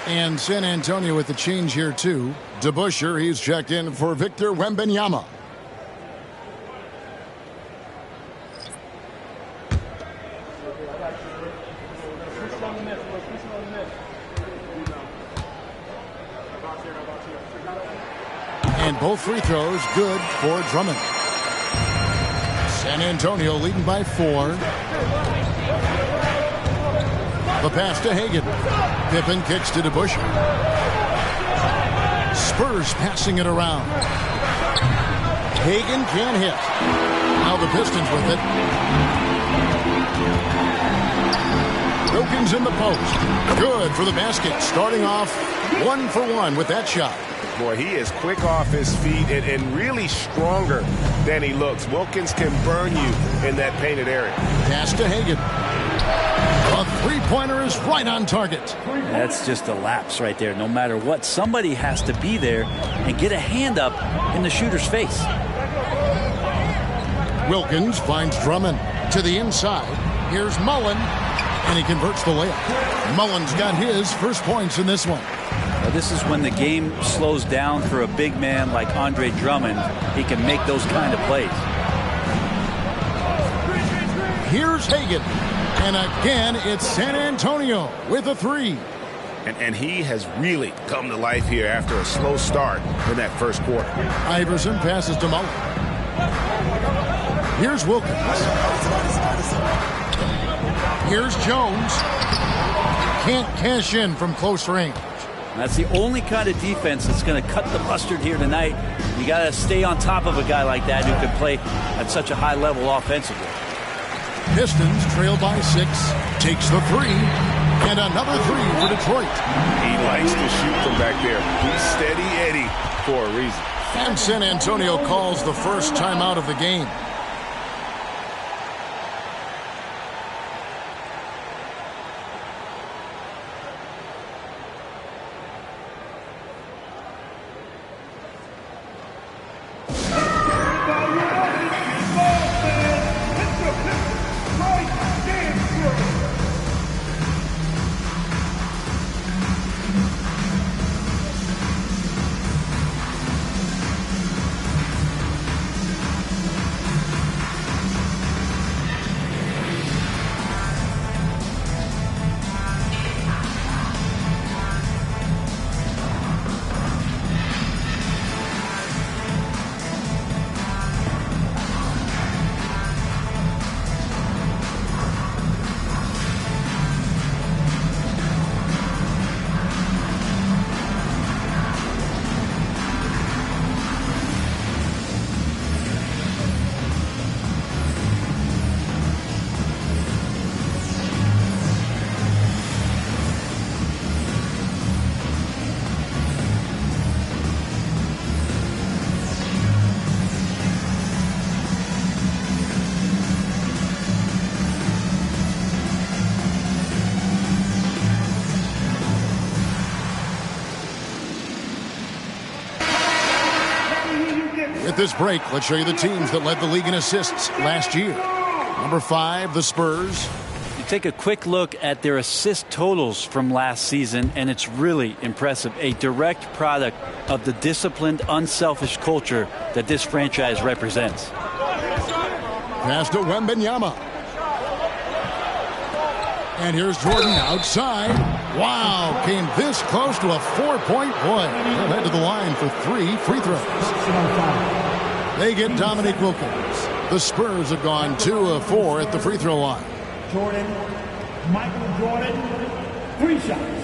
And San Antonio with the change here too. DeBusschere, he's checked in for Victor Wembanyama. And both free throws good for Drummond. San Antonio leading by 4. The pass to Hagan. Pippen kicks to DeBusschere. Spurs passing it around. Hagan can't hit. Now the Pistons with it. Wilkins in the post. Good for the basket. Starting off 1 for 1 with that shot. Boy, he is quick off his feet and really stronger than he looks. Wilkins can burn you in that painted area. Pass to Hagan. A three-pointer is right on target. That's just a lapse right there. No matter what, somebody has to be there and get a hand up in the shooter's face. Wilkins finds Drummond to the inside. Here's Mullen, and he converts the layup. Mullen's got his first points in this one. Now, this is when the game slows down for a big man like Andre Drummond. He can make those kind of plays. Here's Hagan. And again, it's San Antonio with a three. And he has really come to life here after a slow start in that first quarter. Iverson passes to Mullen. Here's Wilkins. Here's Jones. Can't cash in from close range. That's the only kind of defense that's going to cut the mustard here tonight. You got to stay on top of a guy like that who can play at such a high level offensively. Pistons trail by 6. Takes the three. And another three for Detroit. He likes to shoot from back there. He's steady Eddie for a reason. And San Antonio calls the first timeout of the game. With this break, let's show you the teams that led the league in assists last year. Number 5, the Spurs. You take a quick look at their assist totals from last season, and it's really impressive. A direct product of the disciplined, unselfish culture that this franchise represents. Pass to Wembanyama. And here's Jordan outside. Wow, came this close to a 4-point play. They'll head to the line for 3 free throws. They get Dominique Wilkins. The Spurs have gone 2 of 4 at the free throw line. Michael Jordan, 3 shots.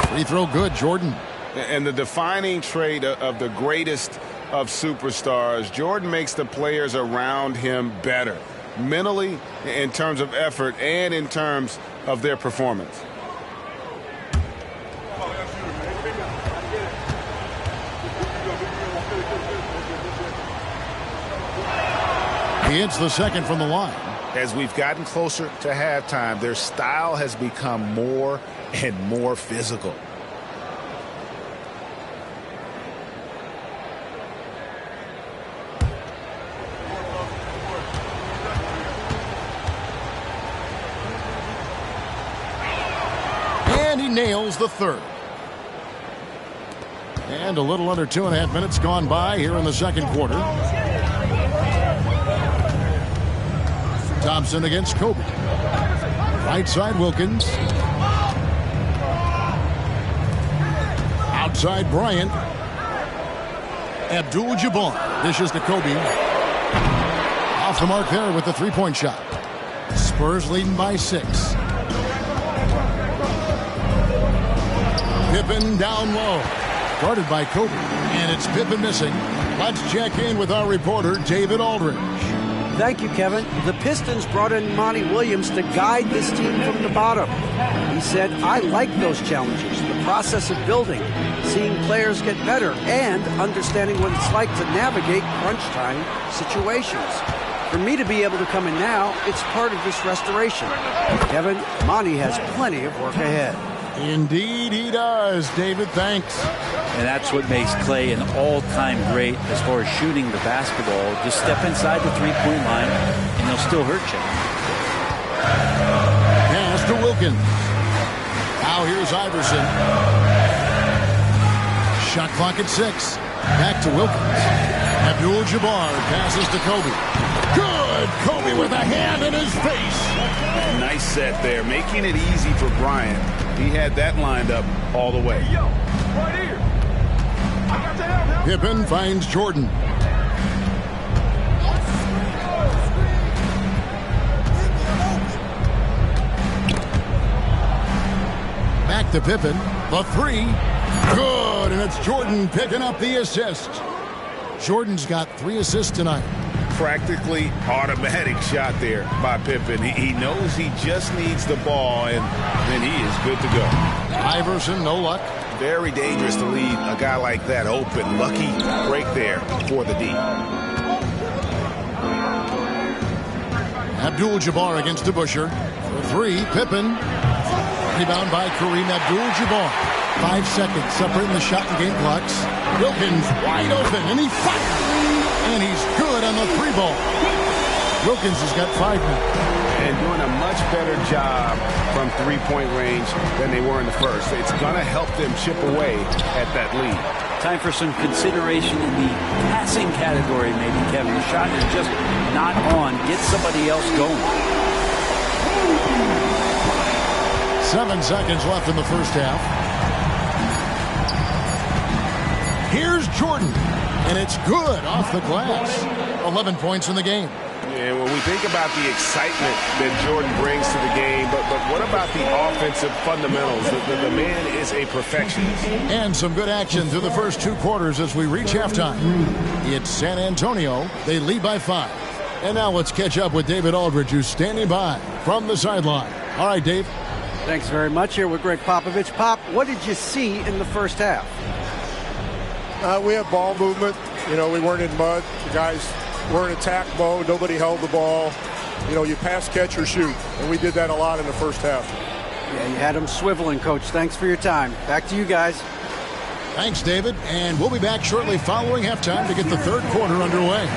Free throw good, Jordan. And the defining trait of the greatest of superstars, Jordan makes the players around him better, mentally, in terms of effort, and in terms of their performance. He hits the second from the line. As we've gotten closer to halftime, their style has become more and more physical. And he nails the third. And a little under 2.5 minutes gone by here in the second quarter. Thompson against Kobe. Right side Wilkins. Outside Bryant. Abdul-Jabbar dishes to Kobe. Off the mark there with the three-point shot. Spurs leading by 6. Pippen down low. Guarded by Kobe. And it's Pippen missing. Let's check in with our reporter, David Aldridge. Thank you, Kevin. The Pistons brought in Monty Williams to guide this team from the bottom. He said, I like those challenges, the process of building, seeing players get better, and understanding what it's like to navigate crunch time situations. For me to be able to come in now, it's part of this restoration. Kevin, Monty has plenty of work ahead. Indeed he does, David. Thanks. And that's what makes Clay an all-time great as far as shooting the basketball. Just step inside the three-point line, and he'll still hurt you. Pass to Wilkins. Now here's Iverson. Shot clock at 6. Back to Wilkins. Abdul-Jabbar passes to Kobe. Good! Kobe with a hand in his face. Nice set there, making it easy for Bryant. He had that lined up all the way. Yo, right here. I got to help him. Pippen finds Jordan. Back to Pippen. The 3. Good, and it's Jordan picking up the assist. Jordan's got 3 assists tonight. Practically automatic shot there by Pippen. He knows he just needs the ball, and then he is good to go. Iverson, no luck. Very dangerous to leave a guy like that open. Lucky break there for the D. Abdul-Jabbar against DeBusschere. For 3, Pippen. Rebound by Kareem Abdul-Jabbar. 5 seconds separating the shot and game clocks. Wilkins wide open, and he fires. And he's good on the 3 ball. Wilkins has got 5 now. And doing a much better job from three-point range than they were in the first. It's going to help them chip away at that lead. Time for some consideration in the passing category, maybe, Kevin. The shot is just not on. Get somebody else going. 7 seconds left in the first half. Here's Jordan. And it's good off the glass. 11 points in the game. And when we think about the excitement that Jordan brings to the game, but what about the offensive fundamentals? The man is a perfectionist. And some good action through the first 2 quarters as we reach halftime. It's San Antonio. They lead by 5. And now let's catch up with David Aldridge, who's standing by from the sideline. All right, Dave. Thanks very much. Here with Greg Popovich. Pop, what did you see in the first half? We had ball movement. You know, we weren't in mud. The guys were in attack mode. Nobody held the ball. You know, you pass, catch, or shoot. And we did that a lot in the first half. Yeah, you had them swiveling, Coach. Thanks for your time. Back to you guys. Thanks, David. And we'll be back shortly following halftime to get the third quarter underway.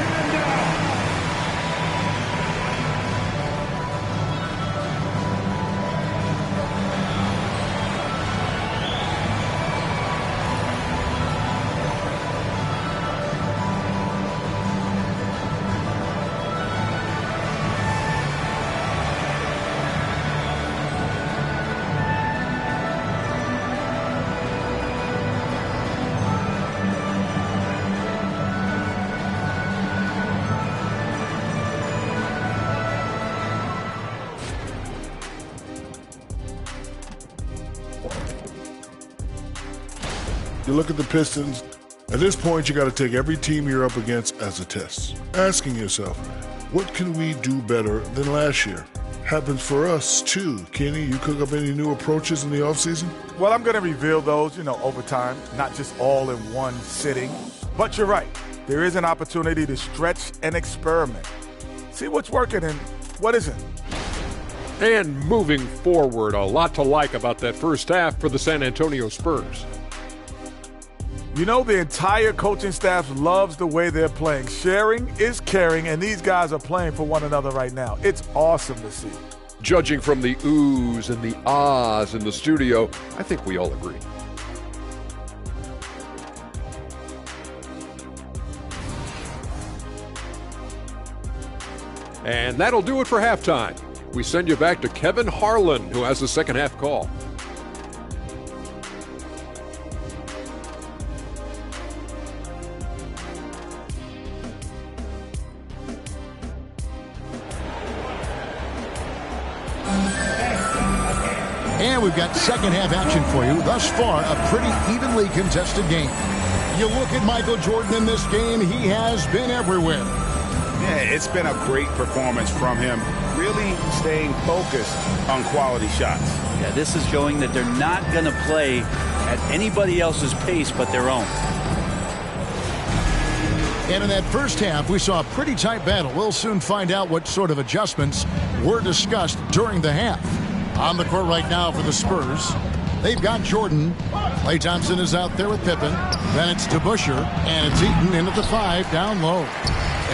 You look at the Pistons. At this point, you got to take every team you're up against as a test. Asking yourself, what can we do better than last year? Happens for us, too. Kenny, you cook up any new approaches in the offseason? Well, I'm going to reveal those, over time, not just all in one sitting. But you're right. There is an opportunity to stretch and experiment. See what's working and what isn't. And moving forward, a lot to like about that first half for the San Antonio Spurs. The entire coaching staff loves the way they're playing. Sharing is caring, and these guys are playing for one another right now. It's awesome to see. Judging from the oohs and the ahs in the studio, I think we all agree. And that'll do it for halftime. We send you back to Kevin Harlan, who has the second half call. And we've got second half action for you. Thus far, a pretty evenly contested game. You look at Michael Jordan in this game, he has been everywhere. Yeah, it's been a great performance from him, really staying focused on quality shots. Yeah, this is showing that they're not going to play at anybody else's pace but their own. And in that first half, we saw a pretty tight battle. We'll soon find out what sort of adjustments were discussed during the half. On the court right now for the Spurs, they've got Jordan. Klay Thompson is out there with Pippen. Then it's to Busher, and it's Eaton into the 5 down low.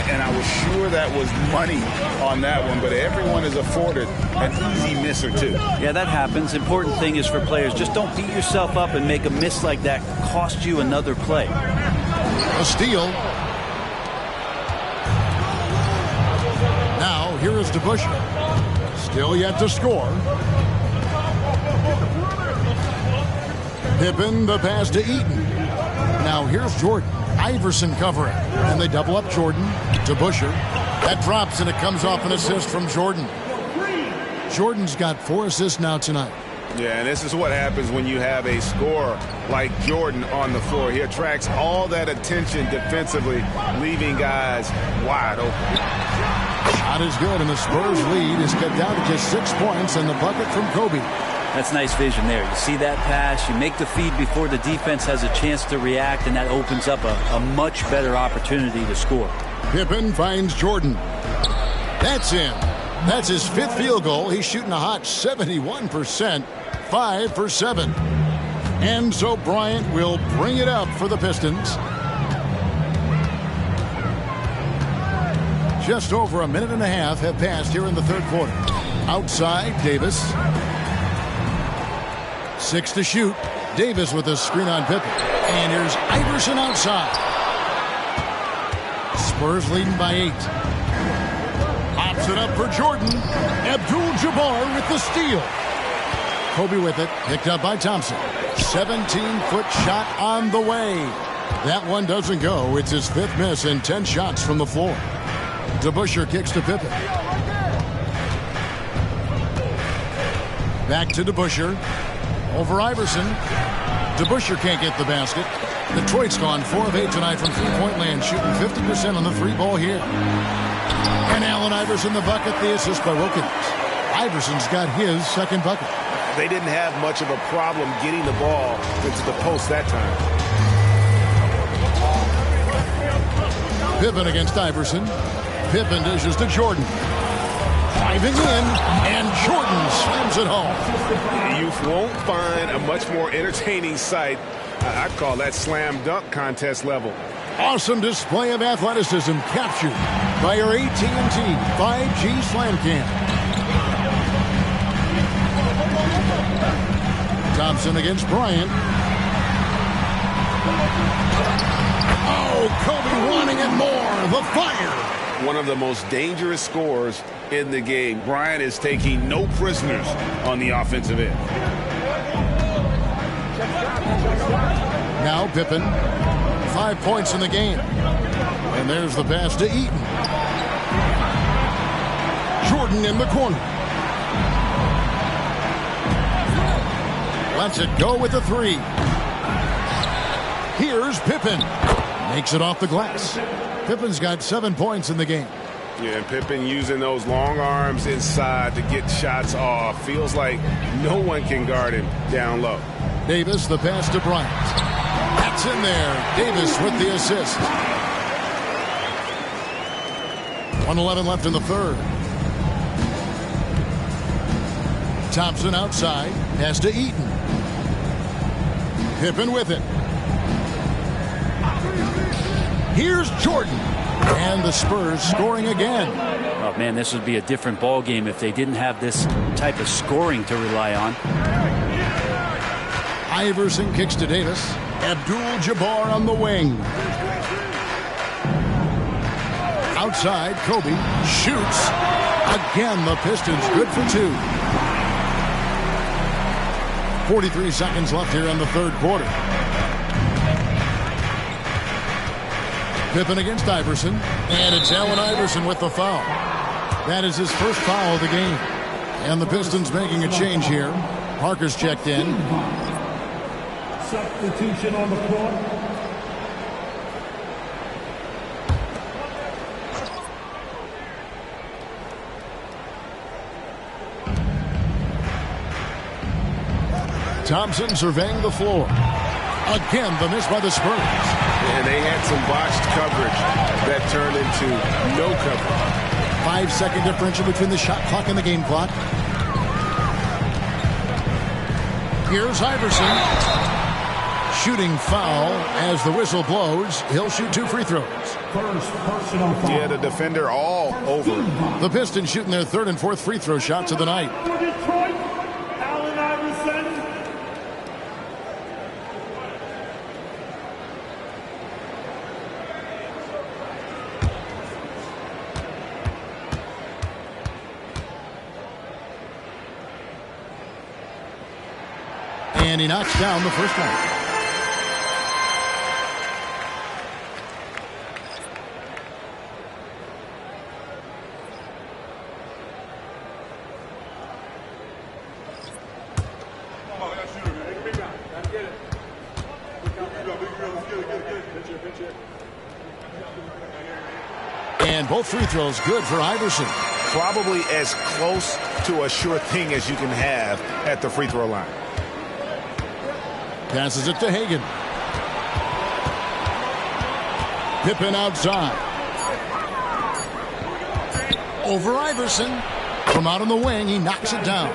And I was sure that was money on that one, but everyone is afforded an easy miss or two. Yeah, that happens. Important thing is for players, just don't beat yourself up and make a miss like that cost you another play. A steal. Now, here is DeBusschere. Still yet to score. Pippen, the pass to Eaton. Now, here's Jordan. Iverson covering. And they double up Jordan to Busher. That drops, and it comes off an assist from Jordan. Jordan's got 4 assists now tonight. Yeah, and this is what happens when you have a scorer like Jordan on the floor. He attracts all that attention defensively, leaving guys wide open. Shot is good, and the Spurs lead is cut down to just 6 points, and the bucket from Kobe. That's nice vision there. You see that pass, you make the feed before the defense has a chance to react, and that opens up a much better opportunity to score. Pippen finds Jordan. That's in. That's his 5th field goal. He's shooting a hot 71%, 5 for 7. And so Bryant will bring it up for the Pistons. Just over a minute and a half have passed here in the third quarter. Outside, Davis. 6 to shoot. Davis with a screen on Pippen. And here's Iverson outside. Spurs leading by 8. Pops it up for Jordan. Abdul-Jabbar with the steal. Kobe with it. Picked up by Thompson. 17-foot shot on the way. That one doesn't go. It's his 5th miss and 10 shots from the floor. DeBusschere kicks to Pippen. Back to DeBusschere. Over Iverson. DeBusschere can't get the basket. Detroit's gone 4 of 8 tonight from three-point land, shooting 50% on the 3-ball here. And Allen Iverson the bucket, the assist by Wilkins. Iverson's got his 2nd bucket. They didn't have much of a problem getting the ball into the post that time. Pippen against Iverson. Pippen dishes to Jordan. Driving in, and Jordan slams it home. You won't find a much more entertaining sight. I'd call that slam dunk contest level. Awesome display of athleticism captured by our AT&T 5G Slam Cam. Thompson against Bryant. Oh, Kobe wanting it more. The fire. One of the most dangerous scorers in the game. Bryant is taking no prisoners on the offensive end. Now Pippen, 5 points in the game. And there's the pass to Eaton. Jordan in the corner. Lets it go with the 3. Here's Pippen. Makes it off the glass. Pippen's got 7 points in the game. Yeah, and Pippen using those long arms inside to get shots off. Feels like no one can guard him down low. Davis, the pass to Bryant. That's in there. Davis with the assist. 1:11 left in the third. Thompson outside. Pass to Eaton. Pippen with it. Here's Jordan. And the Spurs scoring again. Oh, man, this would be a different ball game if they didn't have this type of scoring to rely on. Iverson kicks to Davis. Abdul-Jabbar on the wing. Outside, Kobe shoots. Again, the Pistons good for 2. 43 seconds left here in the third quarter. Pippen against Iverson, and it's Allen Iverson with the foul. That is his first foul of the game. And the Pistons making a change here. Parker's checked in. Substitution on the court. Thompson surveying the floor. Again, the miss by the Spurs. And they had some botched coverage that turned into no coverage. 5-second differential between the shot clock and the game clock. Here's Iverson. Shooting foul as the whistle blows. He'll shoot 2 free throws. First personal foul. Yeah, the defender all over. The Pistons shooting their 3rd and 4th free throw shots of the night. For Detroit, Allen Iverson. And he knocks down the first one. And both free throws good for Iverson. Probably as close to a sure thing as you can have at the free throw line. Passes it to Hagan. Pippen outside. Over Iverson. From out on the wing, he knocks it down.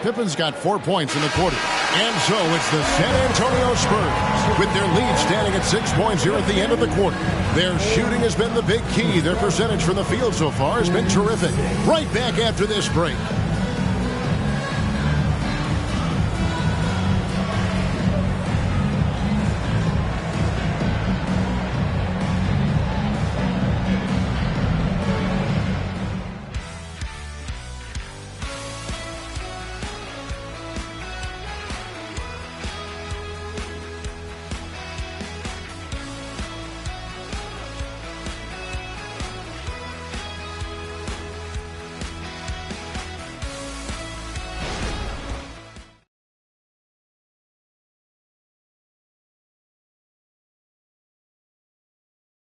Pippen's got 4 points in the quarter. And so it's the San Antonio Spurs with their lead standing at 6 points here at the end of the quarter. Their shooting has been the big key. Their percentage from the field so far has been terrific. Right back after this break.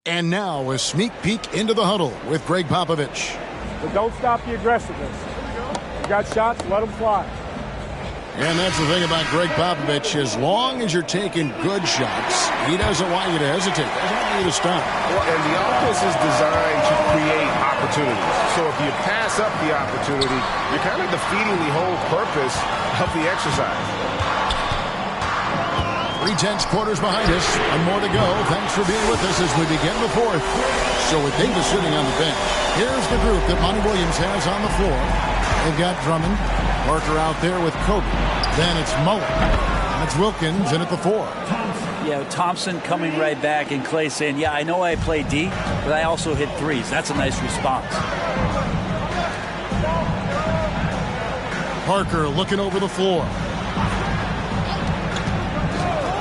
And now a sneak peek into the huddle with Greg Popovich. But don't stop the aggressiveness. You got shots, let them fly. And that's the thing about Greg Popovich. As long as you're taking good shots, he doesn't want you to hesitate. Doesn't want you to stop. Well, and the offense is designed to create opportunities. So if you pass up the opportunity, you're kind of defeating the whole purpose of the exercise. 3/10 quarters behind us. One more to go. Thanks for being with us as we begin the 4th. So with Davis sitting on the bench, here's the group that Monty Williams has on the floor. They've got Drummond, Parker out there with Kobe. Then it's Mullen. And it's Wilkins in at the 4. Yeah, Thompson coming right back and Clay saying, yeah, I know I play D, but I also hit threes. That's a nice response. Parker looking over the floor.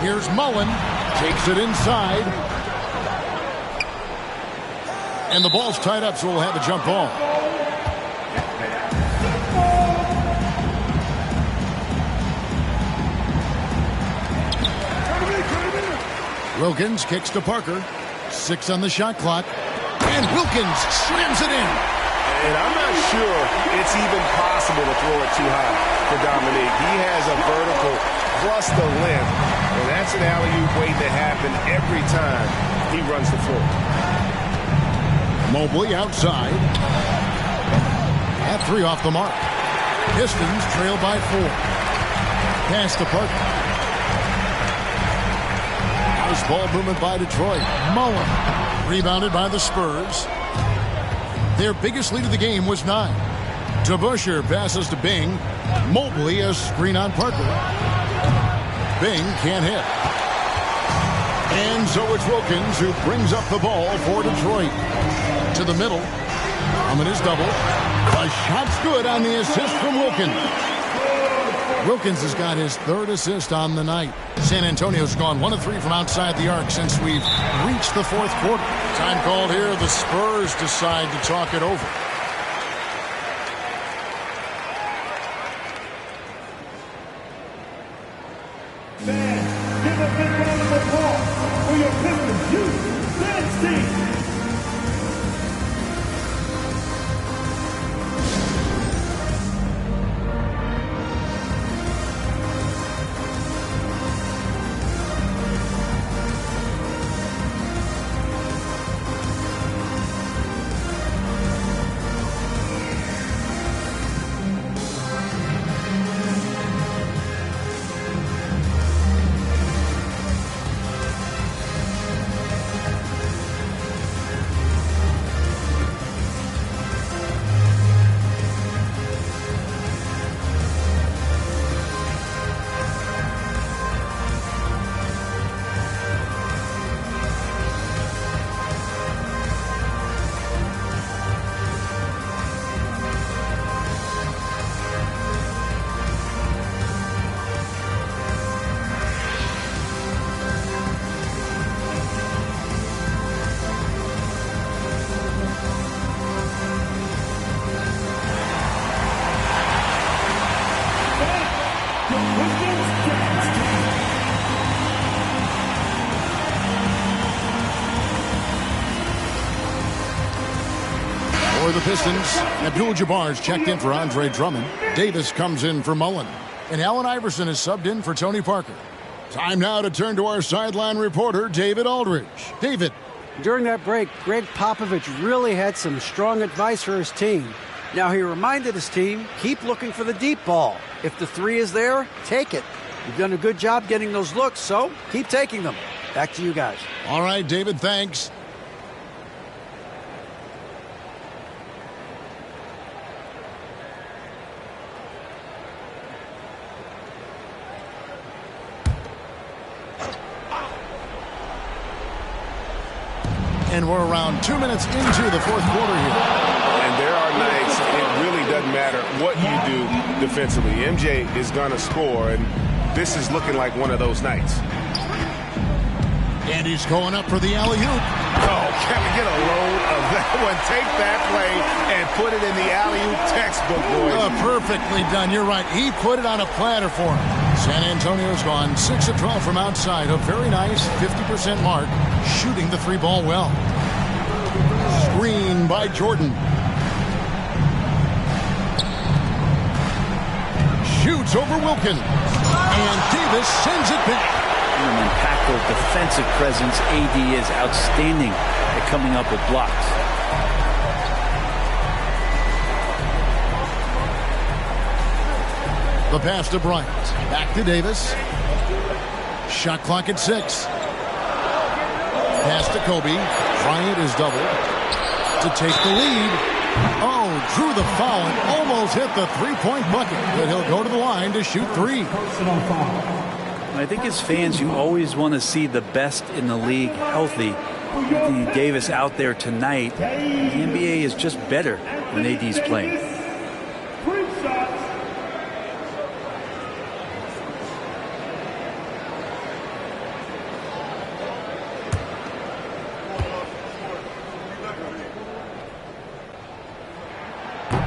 Here's Mullen. Takes it inside. And the ball's tied up, so we'll have a jump ball. Wilkins kicks to Parker. 6 on the shot clock. And Wilkins slams it in. And I'm not sure it's even possible to throw it too high for Dominique. He has a vertical plus the length, and that's an alley-oop waiting to happen every time he runs the floor. Mobley outside. At 3 off the mark. Pistons trail by 4. Pass to Parker. Nice ball movement by Detroit. Mullen. Rebounded by the Spurs. Their biggest lead of the game was 9. DeBusschere passes to Bing. Mobley a screen on Parker. Bing can't hit. And so it's Wilkins who brings up the ball for Detroit. To the middle. Drummond is double. A shot's good on the assist from Wilkins. Wilkins has got his 3rd assist on the night. San Antonio's gone 1 of 3 from outside the arc since we've reached the 4th quarter. Time called here. The Spurs decide to talk it over. For the Pistons, Abdul-Jabbar's checked in for Andre Drummond. Davis comes in for Mullen. And Allen Iverson is subbed in for Tony Parker. Time now to turn to our sideline reporter, David Aldridge. David. During that break, Greg Popovich really had some strong advice for his team. Now, he reminded his team, keep looking for the deep ball. If the three is there, take it. You've done a good job getting those looks, so keep taking them. Back to you guys. All right, David, thanks. And we're around 2 minutes into the fourth quarter here. And there are nights it really doesn't matter what you do defensively. MJ is going to score, and this is looking like one of those nights. And he's going up for the alley-oop. Oh, can we get a load of that one? Take that play and put it in the alley-oop textbook, boys. Perfectly done. You're right. He put it on a platter for him. San Antonio's gone 6 of 12 from outside. A very nice 50% mark. Shooting the three ball well. Screen by Jordan. Shoots over Wilkins. And Davis sends it back. An impactful defensive presence. AD is outstanding at coming up with blocks. The pass to Bryant. Back to Davis. Shot clock at 6. Pass to Kobe. Bryant is doubled to take the lead. Oh, drew the foul and almost hit the three-point bucket, but he'll go to the line to shoot three. I think as fans, you always want to see the best in the league healthy. Anthony Davis out there tonight. The NBA is just better when AD's playing.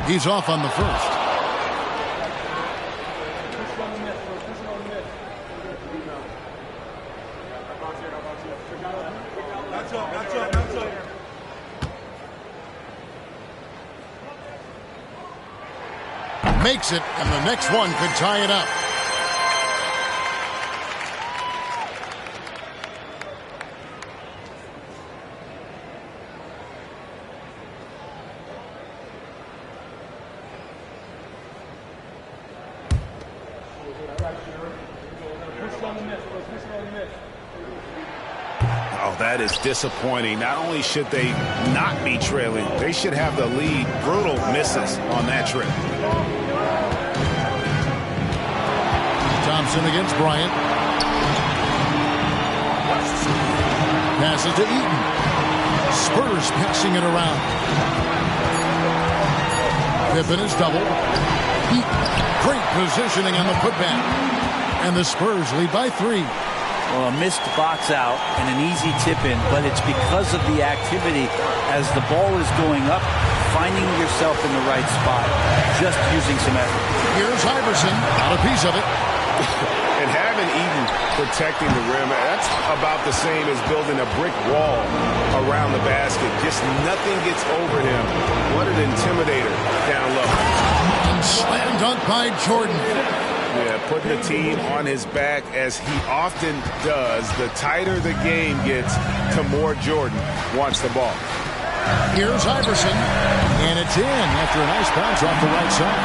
He's off on the first. Makes it, and the next one could tie it up. Oh, that is disappointing. Not only should they not be trailing, they should have the lead. Brutal misses on that trip. Thompson against Bryant. Passes to Eaton. Spurs passing it around. Pippen is doubled. Eaton, great positioning on the putback. And the Spurs lead by 3. Well, a missed box out and an easy tip in, but it's because of the activity as the ball is going up, finding yourself in the right spot, just using some effort. Here's Iverson, got a piece of it. And having Eaton protecting the rim, that's about the same as building a brick wall around the basket. Just nothing gets over him. What an intimidator down low. And slam dunk by Jordan. Yeah, putting the team on his back as he often does. The tighter the game gets, the more Jordan wants the ball. Here's Iverson, and it's in after a nice bounce off the right side.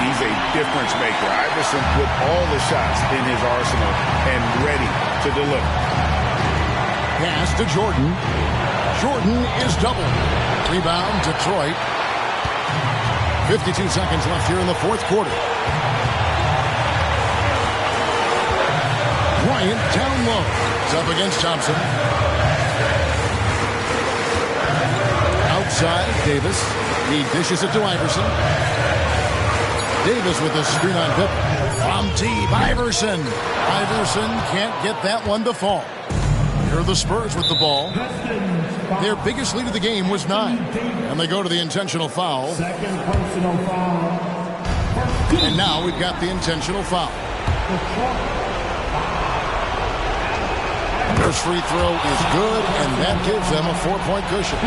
He's a difference maker. Iverson with all the shots in his arsenal and ready to deliver. Pass to Jordan. Jordan is doubled. Rebound, Detroit. 52 seconds left here in the fourth quarter. Bryant down low. It's up against Thompson. Outside, Davis. He dishes it to Iverson. Davis with a screen on Pippen. From deep, Iverson. Iverson can't get that one to fall. Here are the Spurs with the ball. Their biggest lead of the game was 9. And they go to the intentional foul. Second personal foul. And now we've got the intentional foul. First free throw is good, and that gives them a 4-point cushion.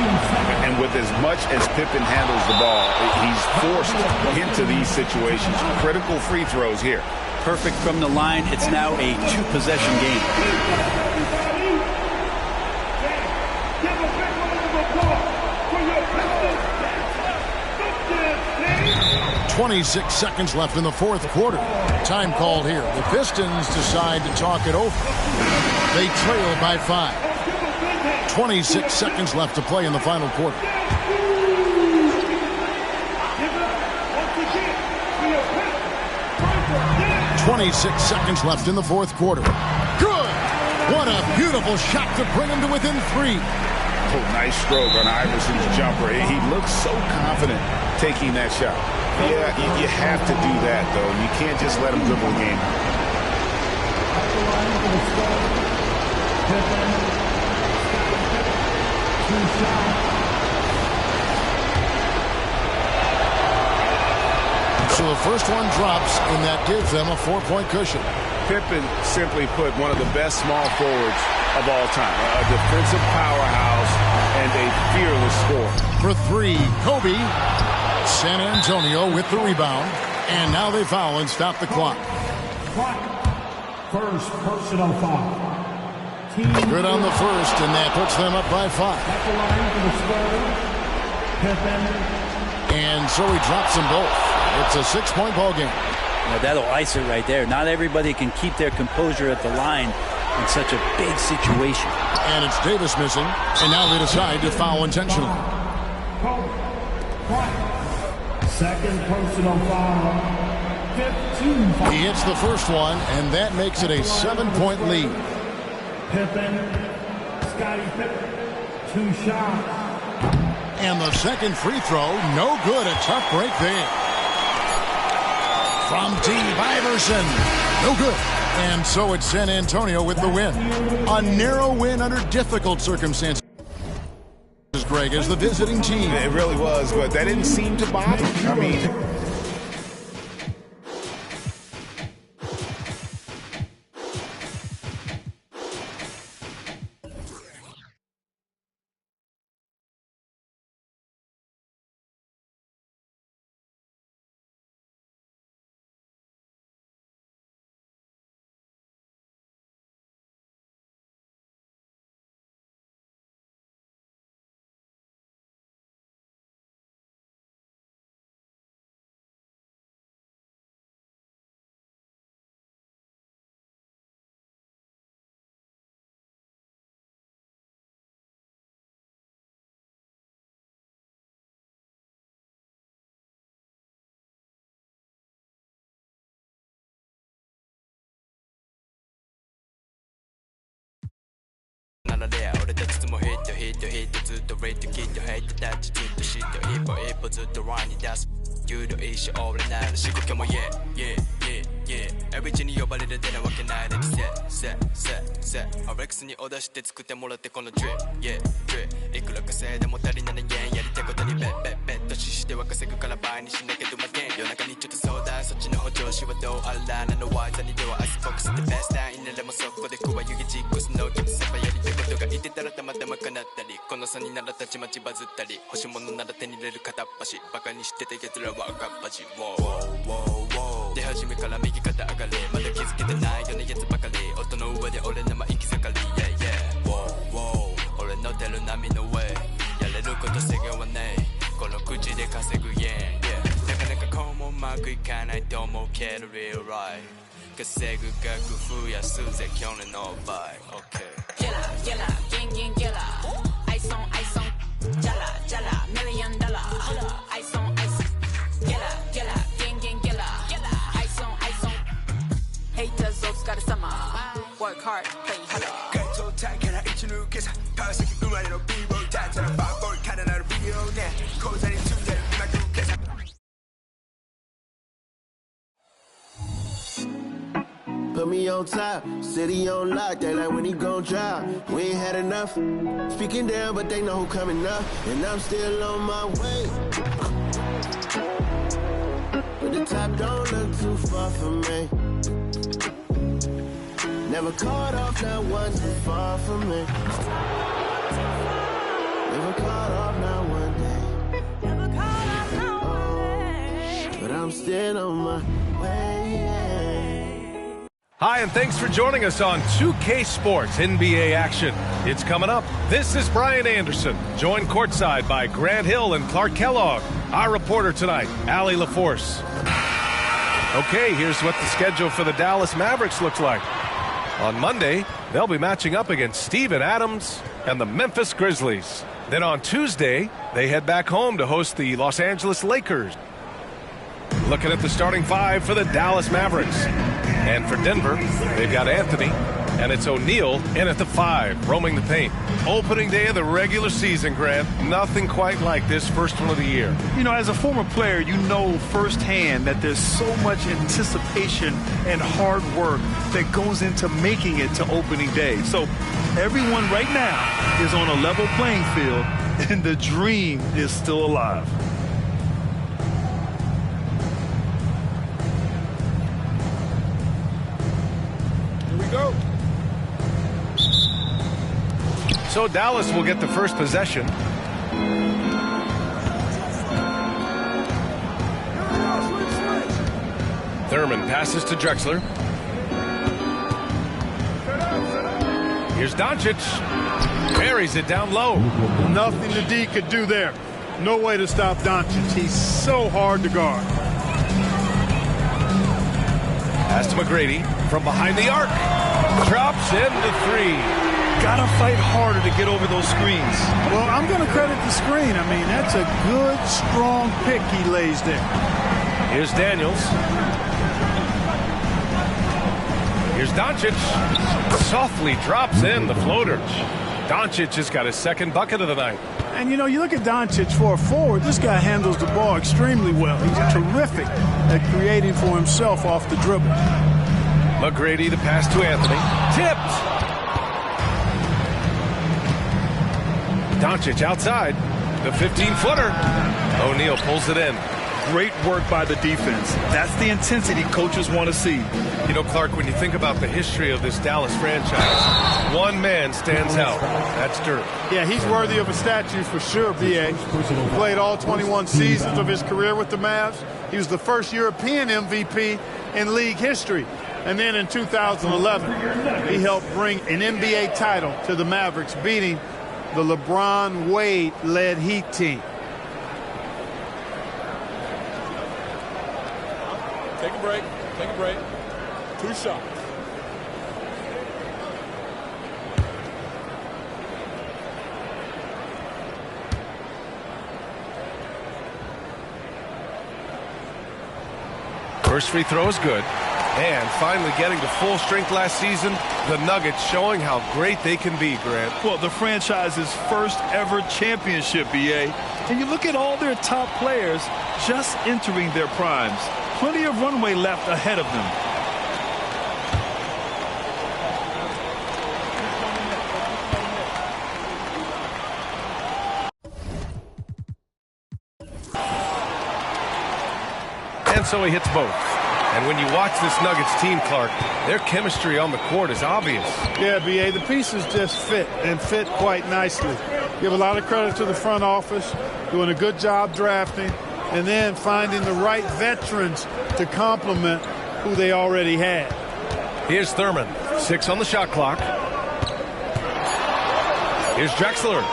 And with as much as Pippen handles the ball, he's forced into these situations. Critical free throws here. Perfect from the line. It's now a 2-possession game. 26 seconds left in the fourth quarter. Time called here. The Pistons decide to talk it over. They trail by 5. 26 seconds left to play in the final quarter. .26 seconds left in the fourth quarter. Good! What a beautiful shot to bring him to within 3. Oh, nice stroke on Iverson's jumper. He looks so confident taking that shot. Yeah, you have to do that, though. You can't just let him dribble the game. So the first one drops, and that gives them a 4-point cushion. Pippen simply put, one of the best small forwards of all time. A defensive powerhouse and a fearless scorer. For 3, Kobe. San Antonio with the rebound. And now they foul and stop the clock. First personal foul. Good on the first, and that puts them up by 5. At the line for the Spurs, Pippen. And so he drops them both. It's a 6-point ball game. Now that'll ice it right there. Not everybody can keep their composure at the line in such a big situation. And it's Davis missing, and now they decide to foul intentionally. Second personal foul. 15 foul. He hits the first one, and that makes it a 7-point lead. Pippen, Scottie Pippen, 2 shots. And the second free throw, no good. A tough break there. From Steve Iverson, no good. And so it's San Antonio with the win. A narrow win under difficult circumstances, Greg, as the visiting team. It really was, but that didn't seem to bother me. I mean,俺たちもヒットヒットヒットずっとレイトキットヘイトタッチずっとシット一歩一歩ずっとランに出す有料一生俺なる仕事も yeah yeah yeah yeah エビチに呼ばれる出なわけないでせアレックスにオーダーして作ってもらってこのドリップ yeah ドリップいくら稼いでも足りない円やりたいことにベットしては稼ぐから倍にしなきゃどまけん夜中にちょっと相談そっちの補助しはどうあらなのワイザにではアイスボックスでベストタインならもそこで食わ湯気実行すのキャプセパやりたいことが言ってたらたまたま叶ったりこの差にならたちまちバズったり欲しいものなら手に入れる片っ端バカにしてた奴らは赤っ端出始めから右肩上がりまだ気づけてないようなやつばかり音の上で俺の行き盛り yeah yeah 俺の出る波の上やれること制限はねえこの口で稼ぐ yeah なかなかこうもうまくいかないと思うけど real right 稼ぐ額増やすぜ去年の倍 OK Killer, gang, killer. Ice on, jala, $1 million. Ice on, killer, gang, killer. Ice on. Haters, those got a summer. Work hard, play harder. Get so tight, can I eat your new kiss? Power sick, you run it on B-roll, dance and a 5-boy, kind of not a video now. Cause I need to get my new kiss. Put me on top, city on lock, they like when he gon' drop. We ain't had enough, speaking down, but they know who coming up. And I'm still on my way. But the top don't look too far from me. Never caught off, not one too far from me. Never caught off, not one day. But I'm still on my way. Hi, and thanks for joining us on 2K Sports NBA action. It's coming up. This is Brian Anderson, joined courtside by Grant Hill and Clark Kellogg. Our reporter tonight, Allie LaForce. Okay, here's what the schedule for the Dallas Mavericks looks like. On Monday, they'll be matching up against Steven Adams and the Memphis Grizzlies. Then on Tuesday, they head back home to host the Los Angeles Lakers. Looking at the starting five for the Dallas Mavericks. And for Denver, they've got Anthony, and it's O'Neal in at the 5, roaming the paint. Opening day of the regular season, Grant. Nothing quite like this first one of the year. You know, as a former player, you know firsthand that there's so much anticipation and hard work that goes into making it to opening day. So everyone right now is on a level playing field, and the dream is still alive. Go. So Dallas will get the first possession. Thurman passes to Drexler. Here's Doncic. Buries it down low. Nothing the D could do there. No way to stop Doncic. He's so hard to guard. Pass to McGrady from behind the arc. Drops in the 3. Gotta fight harder to get over those screens. Well, I'm going to credit the screen. I mean, that's a good, strong pick he lays there. Here's Daniels. Here's Doncic. Softly drops in the floater. Doncic has got his second bucket of the night. And, you know, you look at Doncic for a forward, this guy handles the ball extremely well. He's terrific at creating for himself off the dribble. McGrady, the pass to Anthony. Tipped. Doncic outside. The 15-footer. O'Neal pulls it in. Great work by the defense. That's the intensity coaches want to see. You know, Clark, when you think about the history of this Dallas franchise, one man stands out. That's Dirk. Yeah, he's worthy of a statue for sure, B.A. He played all 21 seasons of his career with the Mavs. He was the first European MVP in league history. And then in 2011, he helped bring an NBA title to the Mavericks, beating the LeBron Wade-led Heat team. Take a break. Take a break. 2 shots. First free throw is good. And finally getting to full strength last season, the Nuggets showing how great they can be, Grant. Well, the franchise's first ever championship, BA. And you look at all their top players just entering their primes. Plenty of runway left ahead of them. And so he hits both. And when you watch this Nuggets team, Clark, their chemistry on the court is obvious. Yeah, B.A., the pieces just fit, and fit quite nicely. Give a lot of credit to the front office, doing a good job drafting, and then finding the right veterans to complement who they already had. Here's Thurman, 6 on the shot clock. Here's Drexler.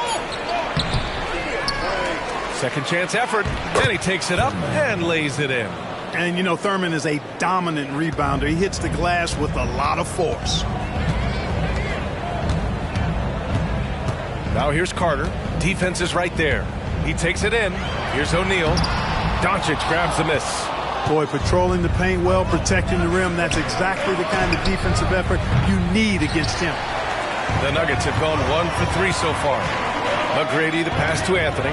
Second chance effort, and he takes it up and lays it in. And, you know, Thurman is a dominant rebounder. He hits the glass with a lot of force. Now here's Carter. Defense is right there. He takes it in. Here's O'Neal. Doncic grabs the miss. Boy, patrolling the paint well, protecting the rim. That's exactly the kind of defensive effort you need against him. The Nuggets have gone 1 for 3 so far. McGrady, the pass to Anthony.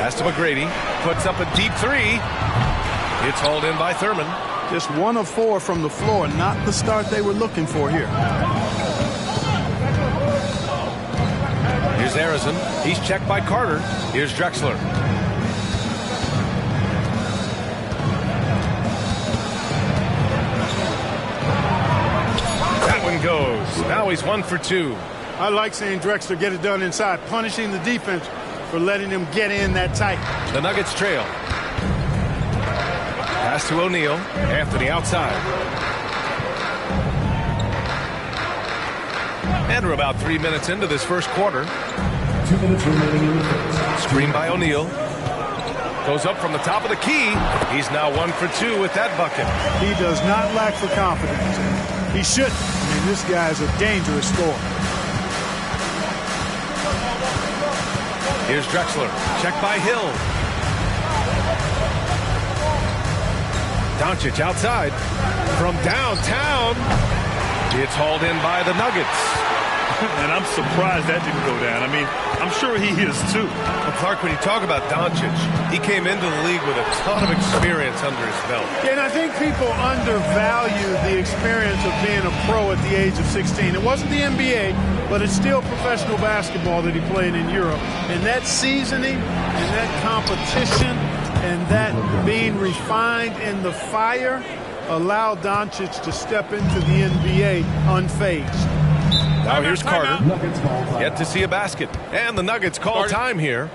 Pass to McGrady. Puts up a deep 3. It's hauled in by Thurman. Just 1 of 4 from the floor. Not the start they were looking for here. Here's Harrison. He's checked by Carter. Here's Drexler. goes. Now he's 1 for 2. I like seeing Drexler get it done inside, punishing the defense for letting him get in that tight. The Nuggets trail. Pass to O'Neal. Anthony outside. And we're about 3 minutes into this first quarter. 2 minutes remaining in the first. Screen by O'Neal. Goes up from the top of the key. He's now 1 for 2 with that bucket. He does not lack for confidence. He shouldn't. I mean, this guy's a dangerous scorer. Here's Drexler. Check by Hill. Doncic outside. From downtown. It's hauled in by the Nuggets. And I'm surprised that didn't go down. I mean, I'm sure he is too. Well, Clark, when you talk about Doncic, he came into the league with a ton of experience under his belt. Yeah, and I think people undervalue the experience of being a pro at the age of 16. It wasn't the NBA, but it's still professional basketball that he played in Europe. And that seasoning and that competition and that being refined in the fire allowed Doncic to step into the NBA unfazed. Now here's Carter. Yet to see a basket. And the Nuggets call time here.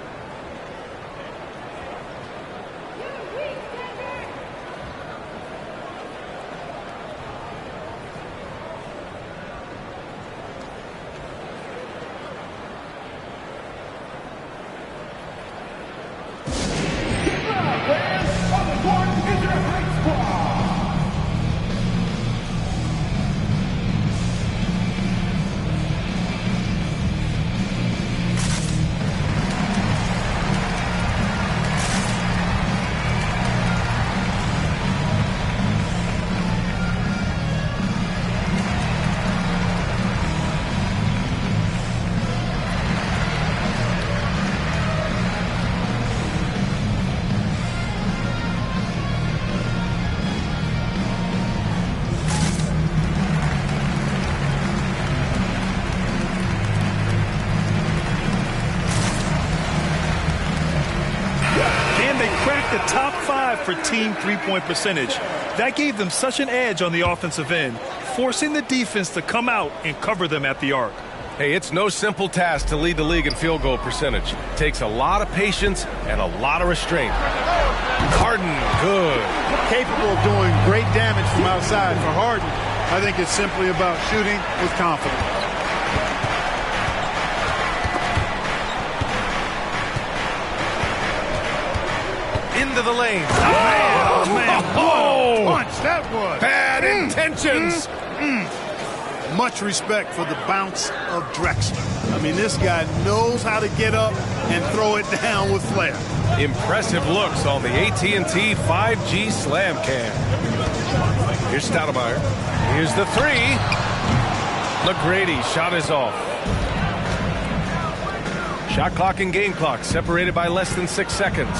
For team three-point percentage. That gave them such an edge on the offensive end, forcing the defense to come out and cover them at the arc. Hey, it's no simple task to lead the league in field goal percentage. It takes a lot of patience and a lot of restraint. Harden, good. Capable of doing great damage from outside. For Harden, I think it's simply about shooting with confidence. Into the lane. Oh, man. What a punch that was. Bad intentions. Much respect for the bounce of Drexler. I mean, this guy knows how to get up and throw it down with flair. Impressive looks on the AT&T 5G Slam Cam. Here's Stoudemire. Here's the three. McGrady shot is off. Shot clock and game clock separated by less than 6 seconds.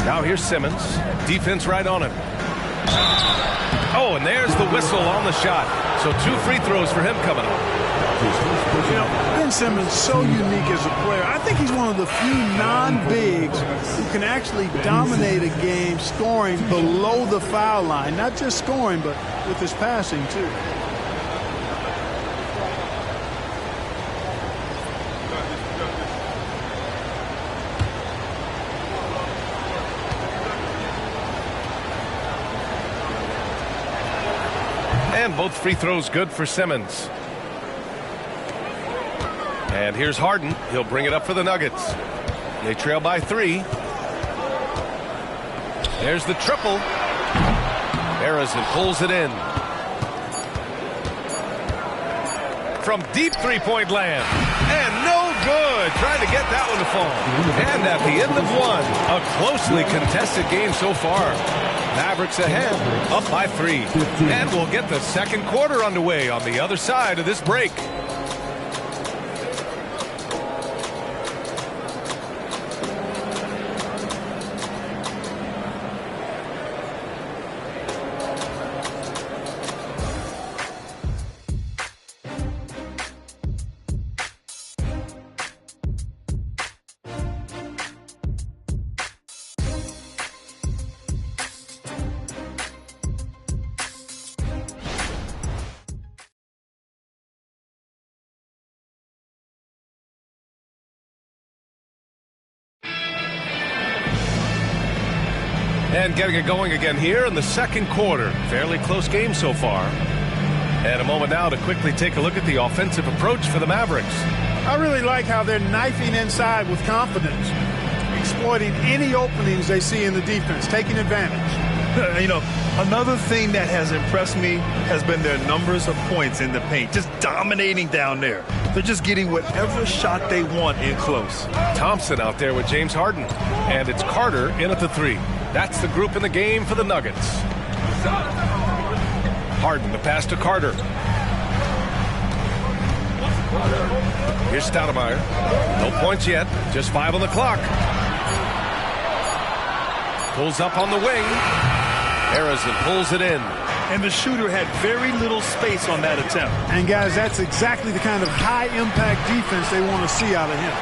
Now here's Simmons. Defense right on him. Oh, and there's the whistle on the shot. So 2 free throws for him coming up. You know, Ben Simmons so unique as a player. I think he's one of the few non-bigs who can actually dominate a game scoring below the foul line. Not just scoring, but with his passing, too. And both free throws good for Simmons. And here's Harden. He'll bring it up for the Nuggets. They trail by 3. There's the triple. Harrison pulls it in. From deep three-point land. And no good. Trying to get that one to fall. And at the end of one, a closely contested game so far. Mavericks ahead, up by 3. And we'll get the second quarter underway on the other side of this break. And getting it going again here in the second quarter. Fairly close game so far. And a moment now to quickly take a look at the offensive approach for the Mavericks. I really like how they're knifing inside with confidence, exploiting any openings they see in the defense, taking advantage. You know, another thing that has impressed me has been their numbers of points in the paint, just dominating down there. They're just getting whatever shot they want in close. Thompson out there with James Harden. And it's Carter in at the 3. That's the group in the game for the Nuggets. Harden, the pass to Carter. Here's Stoudemire. No points yet. Just 5 on the clock. Pulls up on the wing. Harrison pulls it in. And the shooter had very little space on that attempt. And, guys, that's exactly the kind of high-impact defense they want to see out of him.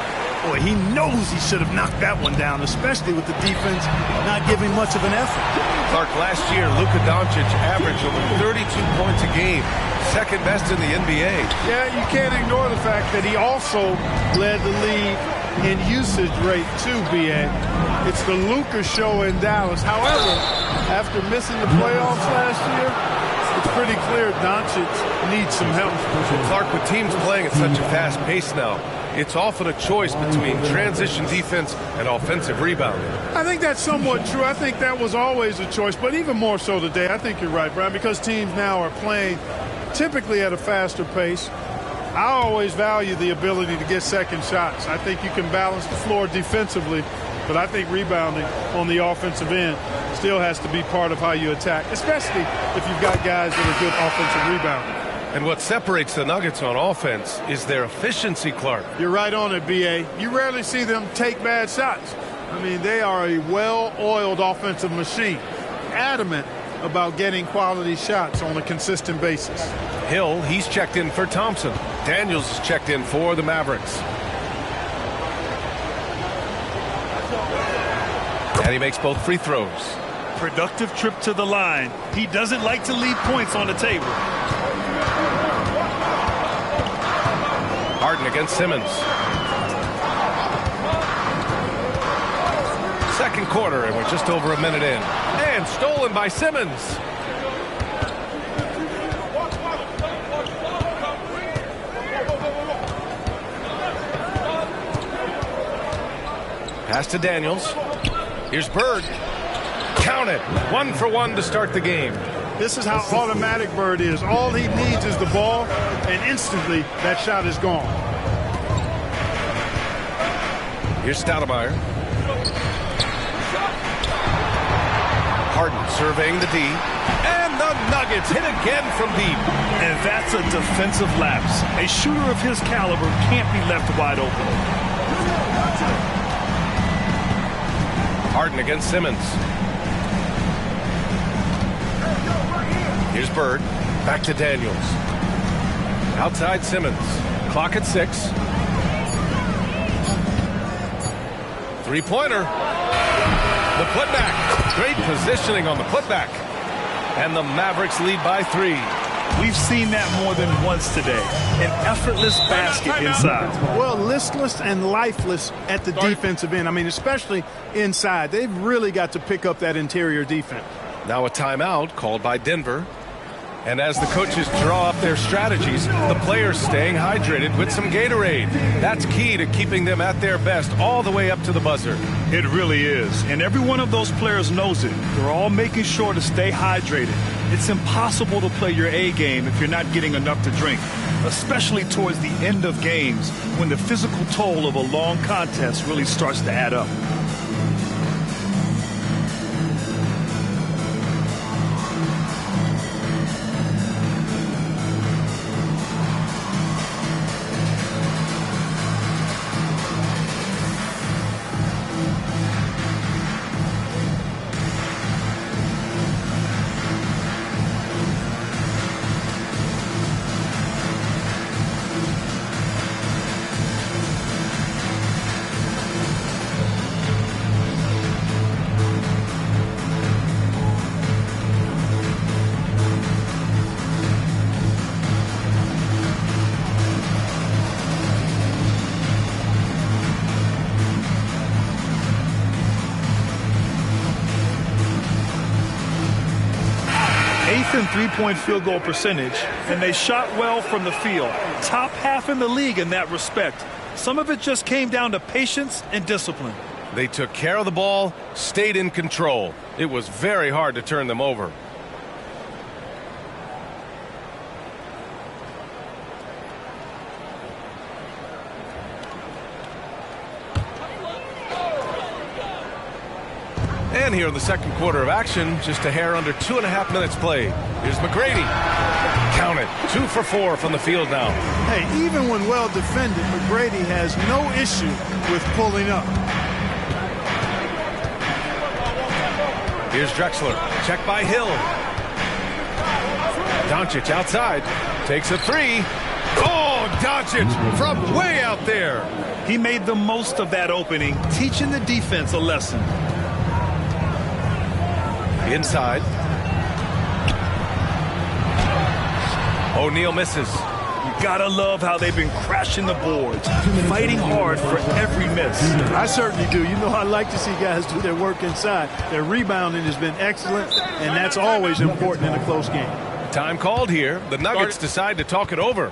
Boy, he knows he should have knocked that one down, especially with the defense not giving much of an effort. Clark, last year, Luka Doncic averaged over 32 points a game. Second best in the NBA. Yeah, you can't ignore the fact that he also led the league in usage rate too, B.A. It's the Luka show in Dallas. However, after missing the playoffs last year, it's pretty clear Doncic needs some help. Clark, with teams playing at such a fast pace now, it's often a choice between transition defense and offensive rebounding. I think that's somewhat true. I think that was always a choice, but even more so today. I think you're right, Brian, because teams now are playing typically at a faster pace. I always value the ability to get second shots. I think you can balance the floor defensively, but I think rebounding on the offensive end still has to be part of how you attack, especially if you've got guys that are good offensive rebounders. And what separates the Nuggets on offense is their efficiency, Clark. You're right on it, B.A. You rarely see them take bad shots. I mean, they are a well-oiled offensive machine, adamant about getting quality shots on a consistent basis. Hill, he's checked in for Thompson. Daniels is checked in for the Mavericks. And he makes both free throws. Productive trip to the line. He doesn't like to leave points on the table. Harden against Simmons. Second quarter, and we're just over a minute in. And stolen by Simmons. Pass to Daniels. Here's Bird. Count it. 1 for 1 to start the game. This is how automatic Bird is. All he needs is the ball, and instantly that shot is gone. Here's Stoudemire. Harden surveying the D. And the Nuggets hit again from deep. And that's a defensive lapse. A shooter of his caliber can't be left wide open. Harden against Simmons. Here's Bird. Back to Daniels. Outside Simmons. Clock at 6. Three-pointer. The putback. Great positioning on the putback. And the Mavericks lead by 3. We've seen that more than once today. An effortless basket inside. Well, listless and lifeless at the defensive end. I mean, especially inside. They've really got to pick up that interior defense. Now a timeout called by Denver. And as the coaches draw up their strategies, the players staying hydrated with some Gatorade. That's key to keeping them at their best all the way up to the buzzer. It really is. And every one of those players knows it. They're all making sure to stay hydrated. It's impossible to play your A game if you're not getting enough to drink, especially towards the end of games when the physical toll of a long contest really starts to add up. three-point field goal percentage, and they shot well from the field. Top half in the league in that respect. Some of it just came down to patience and discipline. They took care of the ball, stayed in control. It was very hard to turn them over. And here in the second quarter of action, just a hair under 2.5 minutes played. Here's McGrady. Count it. 2 for 4 from the field now. Hey, even when well defended, McGrady has no issue with pulling up. Here's Drexler. Check by Hill. Doncic outside. Takes a three. Oh, Doncic from way out there. He made the most of that opening, teaching the defense a lesson. Inside. O'Neal misses. You gotta love how they've been crashing the boards, fighting hard for every miss. I certainly do. You know, I like to see guys do their work inside. Their rebounding has been excellent, and that's always important in a close game. Time called here. The Nuggets decide to talk it over.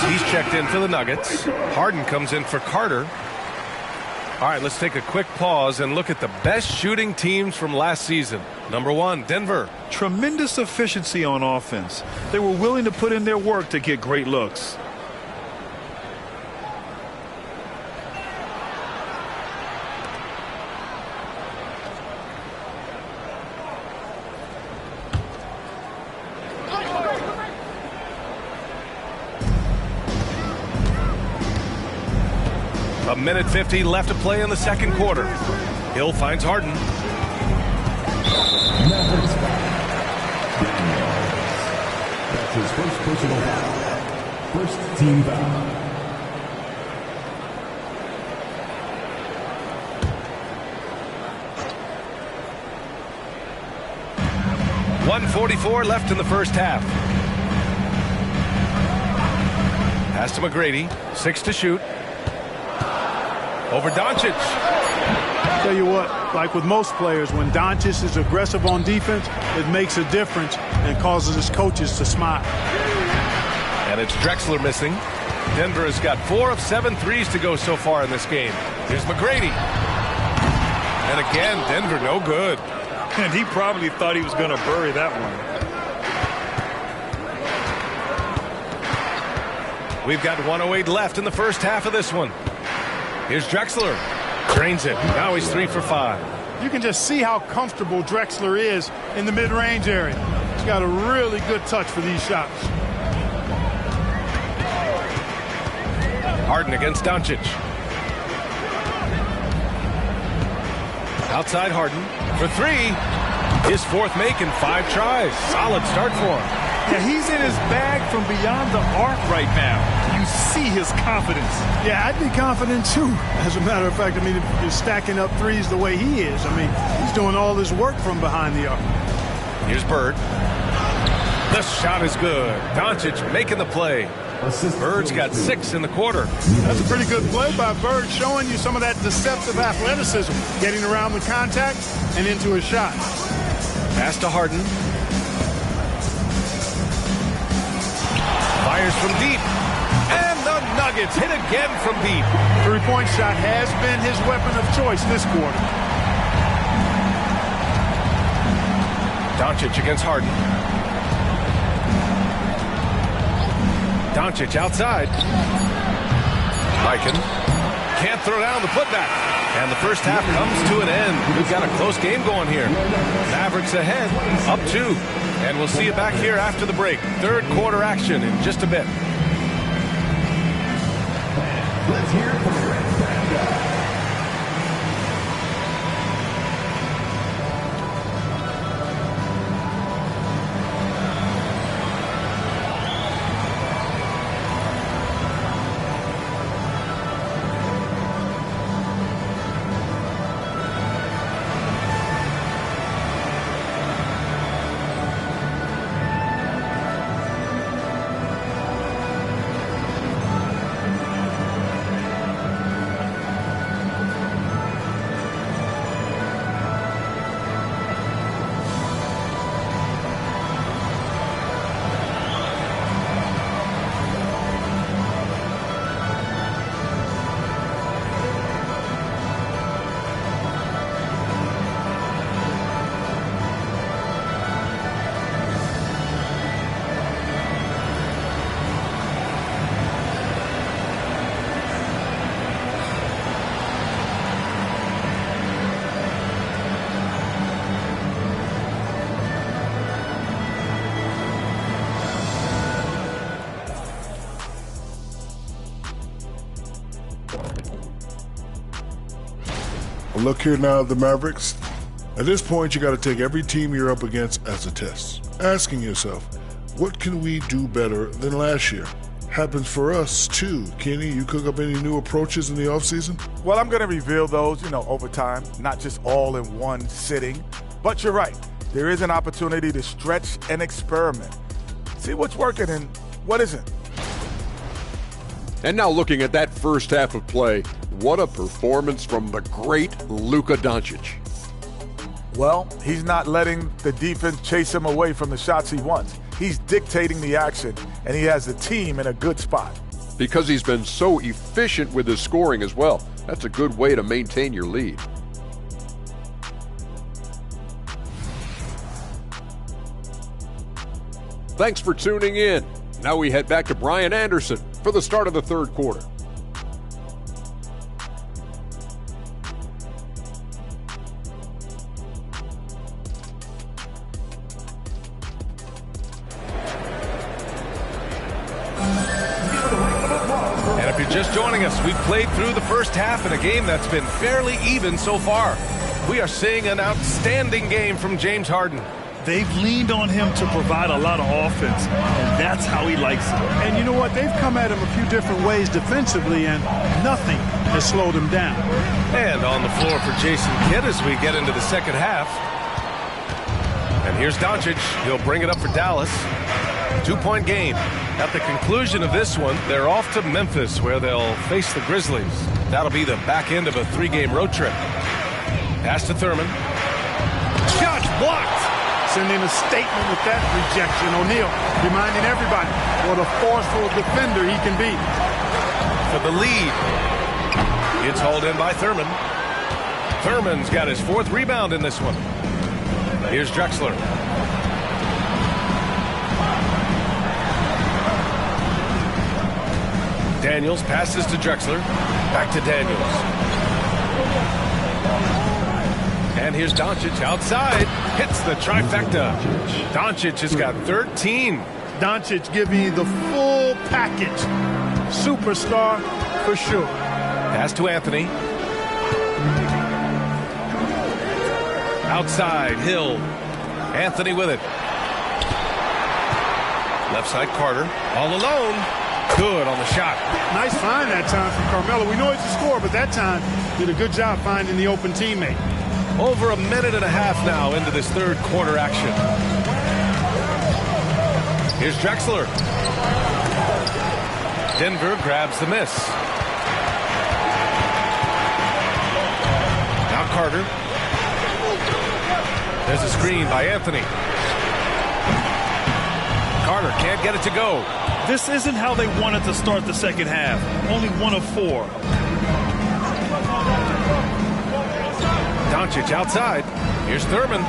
He's checked in for the Nuggets. Harden comes in for Carter. All right, let's take a quick pause and look at the best shooting teams from last season. Number 1, Denver. Tremendous efficiency on offense. They were willing to put in their work to get great looks. A minute 50 left to play in the second quarter. Hill finds Harden. That's his first personal foul. First team foul. .144 left in the first half. Pass to McGrady. 6 to shoot. Over Doncic. Tell you what, like with most players, when Doncic is aggressive on defense, it makes a difference and causes his coaches to smile. And it's Drexler missing. Denver has got 4 of 7 threes to go so far in this game. Here's McGrady. And again, Denver no good. And he probably thought he was going to bury that one. We've got 1:08 left in the first half of this one. Here's Drexler. Drains it. Now he's 3 for 5. You can just see how comfortable Drexler is in the mid-range area. He's got a really good touch for these shots. Harden against Doncic. Outside Harden for 3. His 4th make in 5 tries. Solid start for him. Yeah, he's in his bag from beyond the arc right now. You see his confidence. Yeah, I'd be confident too. As a matter of fact, I mean, if you're stacking up threes the way he is, I mean, he's doing all his work from behind the arc. Here's Bird. The shot is good. Doncic making the play. Bird's got 6 in the quarter. That's a pretty good play by Bird, showing you some of that deceptive athleticism, getting around the contact and into a shot. Pass to Harden. Fires from deep. And the Nuggets hit again from deep. Three-point shot has been his weapon of choice this quarter. Doncic against Harden. Doncic outside. Mikan can't throw down the putback. And the first half comes to an end. We've got a close game going here. Mavericks ahead, up 2. And we'll see you back here after the break. Third quarter action in just a bit. Let's hear it from Red Panda. Look here now at the Mavericks. At this point, you got to take every team you're up against as a test. Asking yourself, what can we do better than last year? Happens for us too. Kenny, you cook up any new approaches in the offseason? Well, I'm going to reveal those, over time, not just all in one sitting. But you're right. There is an opportunity to stretch and experiment. See what's working and what isn't. And now looking at that first half of play, what a performance from the great Luka Doncic. Well, he's not letting the defense chase him away from the shots he wants. He's dictating the action, and he has the team in a good spot. Because he's been so efficient with his scoring as well. That's a good way to maintain your lead. Thanks for tuning in. Now we head back to Brian Anderson for the start of the third quarter. And if you're just joining us, we've played through the first half in a game that's been fairly even so far. We are seeing an outstanding game from James Harden. They've leaned on him to provide a lot of offense, and that's how he likes it. And you know what? They've come at him a few different ways defensively, and nothing has slowed him down. And on the floor for Jason Kidd as we get into the second half. And here's Doncic. He'll bring it up for Dallas. 2-point game. At the conclusion of this one, they're off to Memphis, where they'll face the Grizzlies. That'll be the back end of a 3-game road trip. Pass to Thurman. Shot blocked. Sending a statement with that rejection. O'Neal reminding everybody what a forceful defender he can be. For the lead. It's hauled in by Thurman. Thurman's got his 4th rebound in this one. Here's Drexler. Daniels passes to Drexler. Back to Daniels. And here's Doncic outside. Hits the trifecta. Doncic has got 13. Doncic giving you the full package. Superstar for sure. Pass to Anthony. Outside, Hill. Anthony with it. Left side, Carter. All alone. Good on the shot. Nice find that time from Carmelo. We know he's a scorer, but that time did a good job finding the open teammate. Over a minute and a half now into this third quarter action. Here's Drexler. Denver grabs the miss. Now Carter. There's a screen by Anthony. Carter can't get it to go. This isn't how they wanted to start the second half. Only 1 of 4. Doncic outside. Here's Thurman.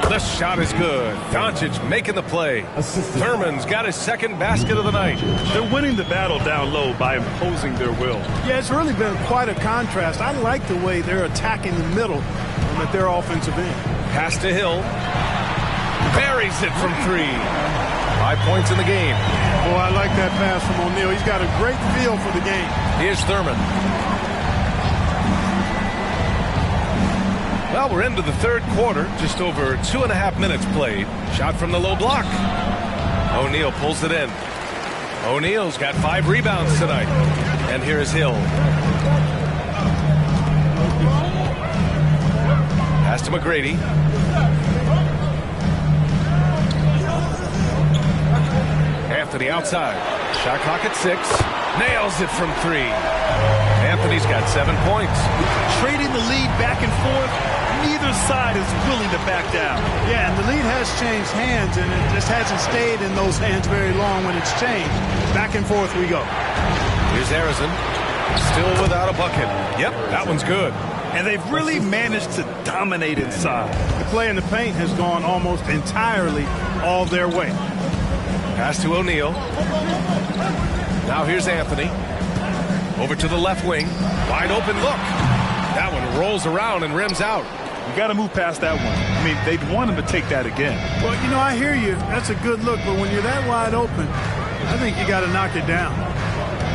The shot is good. Doncic making the play. Thurman's got his second basket of the night. They're winning the battle down low by imposing their will. Yeah, it's really been quite a contrast. I like the way they're attacking the middle at their offensive end. Pass to Hill. Buries it from 3. 5 points in the game. Well, I like that pass from O'Neal. He's got a great feel for the game. Here's Thurman. Well, we're into the third quarter. Just over 2.5 minutes played. Shot from the low block. O'Neal pulls it in. O'Neal's got 5 rebounds tonight. And here's Hill. Pass to McGrady. Anthony outside. Shot clock at 6. Nails it from 3. Anthony's got 7 points. Trading the lead back and forth. Neither side is willing to back down. Yeah, and the lead has changed hands, and it just hasn't stayed in those hands very long when it's changed. Back and forth we go. Here's Harrison. Still without a bucket. Yep, that one's good. And they've really managed to dominate inside. The play in the paint has gone almost entirely all their way. Pass to O'Neal. Now here's Anthony. Over to the left wing. Wide open look. That one rolls around and rims out. You got to move past that one. I mean, they'd want him to take that again. Well, you know, I hear you. That's a good look, but when you're that wide open, I think you got to knock it down.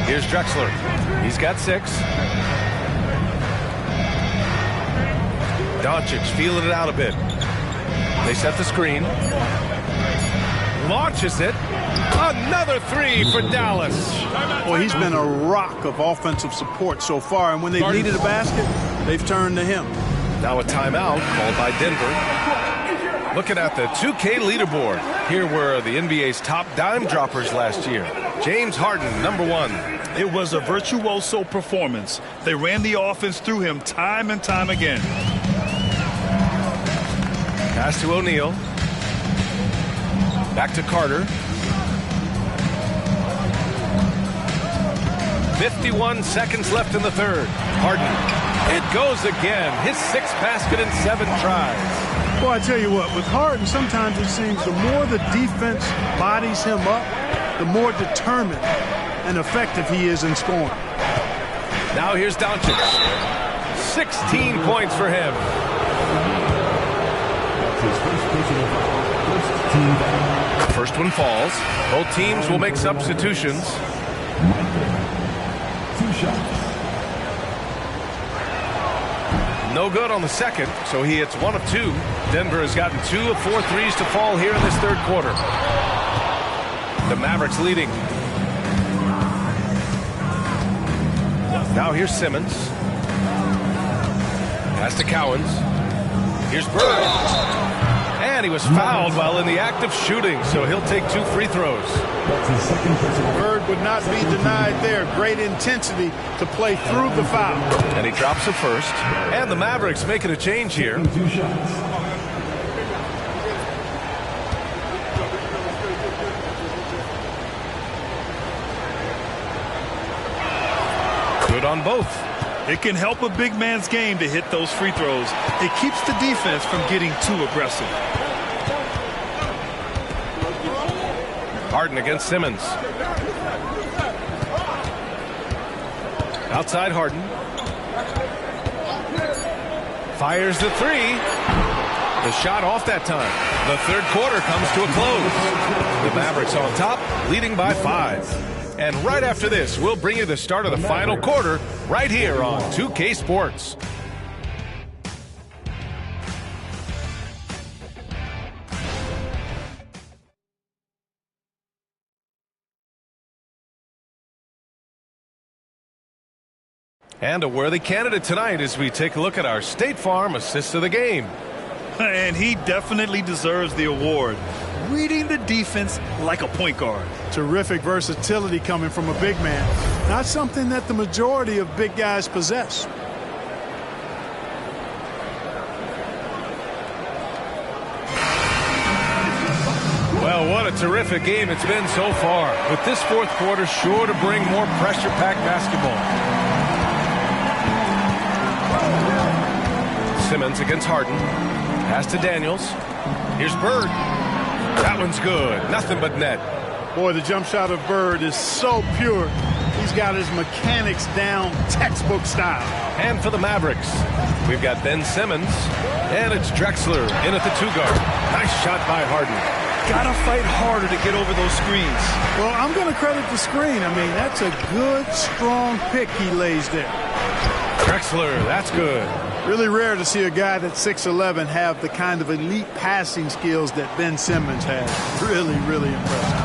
Here's Drexler. He's got 6. Doncic feeling it out a bit. They set the screen. Launches it. Another 3 for Dallas. Well, he's been a rock of offensive support so far, and when they've needed a basket, they've turned to him. Now a timeout called by Denver. Looking at the 2K leaderboard. Here were the NBA's top dime droppers last year. James Harden, number 1. It was a virtuoso performance. They ran the offense through him time and time again. Pass to O'Neal. Back to Carter. 51 seconds left in the third. Harden. It goes again. His 6th basket in 7 tries. Well, I tell you what, with Harden, sometimes it seems the more the defense bodies him up, the more determined and effective he is in scoring. Now here's Doncic. 16 points for him. First one falls. Both teams will make substitutions. 2 shots. No good on the second, so he hits 1 of 2. Denver has gotten 2 of 4 threes to fall here in this third quarter. The Mavericks leading. Now here's Simmons. Pass to Cowens. Here's Bird. And he was fouled while in the act of shooting, so he'll take 2 free throws. Bird would not be denied there. Great intensity to play through the foul. And he drops the first. And the Mavericks making a change here. 2 shots. Good on both. It can help a big man's game to hit those free throws. It keeps the defense from getting too aggressive. Harden against Simmons. Outside Harden. Fires the 3. The shot off that time. The third quarter comes to a close. The Mavericks on top, leading by 5. And right after this, we'll bring you the start of the final quarter right here on 2K Sports. And a worthy candidate tonight as we take a look at our State Farm Assist of the Game. And he definitely deserves the award. reading the defense like a point guard. Terrific versatility coming from a big man. Not something that the majority of big guys possess. Well, what a terrific game it's been so far. With this fourth quarter sure to bring more pressure-packed basketball. Simmons against Harden. Pass to Daniels. Here's Bird. That one's good. Nothing but net. Boy, the jump shot of Bird is so pure. He's got his mechanics down textbook style. And for the Mavericks, we've got Ben Simmons. And it's Drexler in at the 2-guard. Nice shot by Harden. Gotta fight harder to get over those screens. Well, I'm going to credit the screen. I mean, that's a good, strong pick he lays there. Drexler, that's good. Really rare to see a guy that's 6'11" have the kind of elite passing skills that Ben Simmons has. Really, really impressive.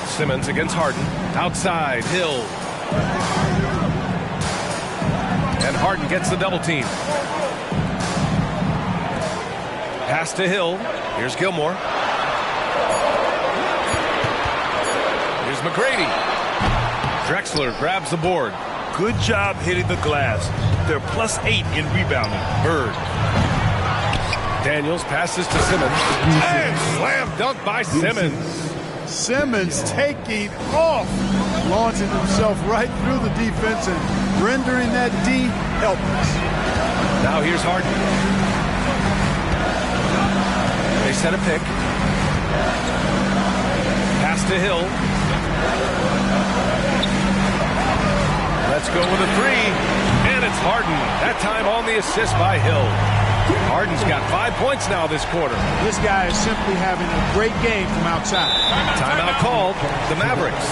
Simmons against Harden. Outside, Hill. And Harden gets the double team. Pass to Hill. Here's Gilmore. Here's McGrady. Drexler grabs the board. Good job hitting the glass. They're +8 in rebounding. Bird. Daniels passes to Simmons. And slam dunk by Simmons. Simmons taking off. Launching himself right through the defense and rendering that D helpless. Now here's Harden. They set a pick. Pass to Hill. Let's go with a 3. And it's Harden. That time on the assist by Hill. Harden's got 5 points now this quarter. This guy is simply having a great game from outside. Timeout called. The Mavericks.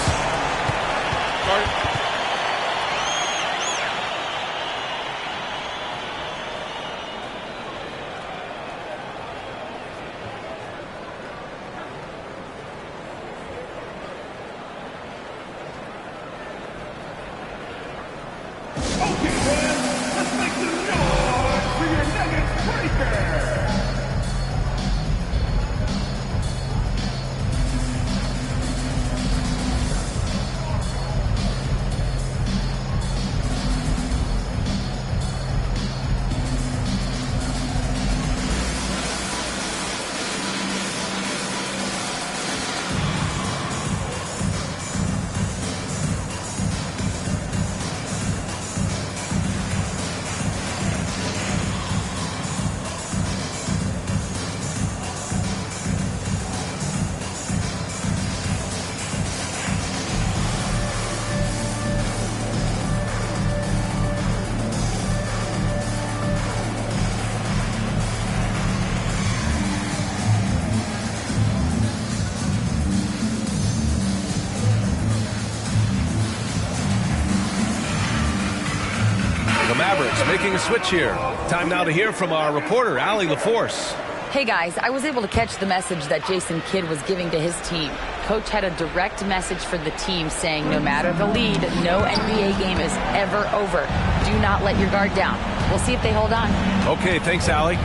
Mavericks making a switch here. Time now to hear from our reporter, Allie LaForce. Hey guys, I was able to catch the message that Jason Kidd was giving to his team. Coach had a direct message for the team saying no matter the lead, no NBA game is ever over. Do not let your guard down. We'll see if they hold on. Okay, thanks, Allie.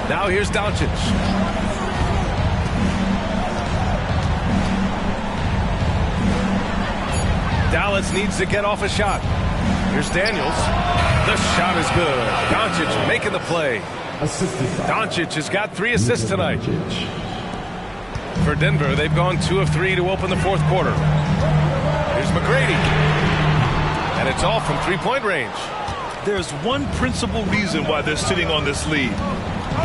Now here's Doncic. Dallas needs to get off a shot. Here's Daniels. The shot is good. Doncic making the play. Doncic has got 3 assists tonight. For Denver, they've gone 2 of 3 to open the fourth quarter. Here's McGrady. And it's all from 3-point range. There's one principal reason why they're sitting on this lead.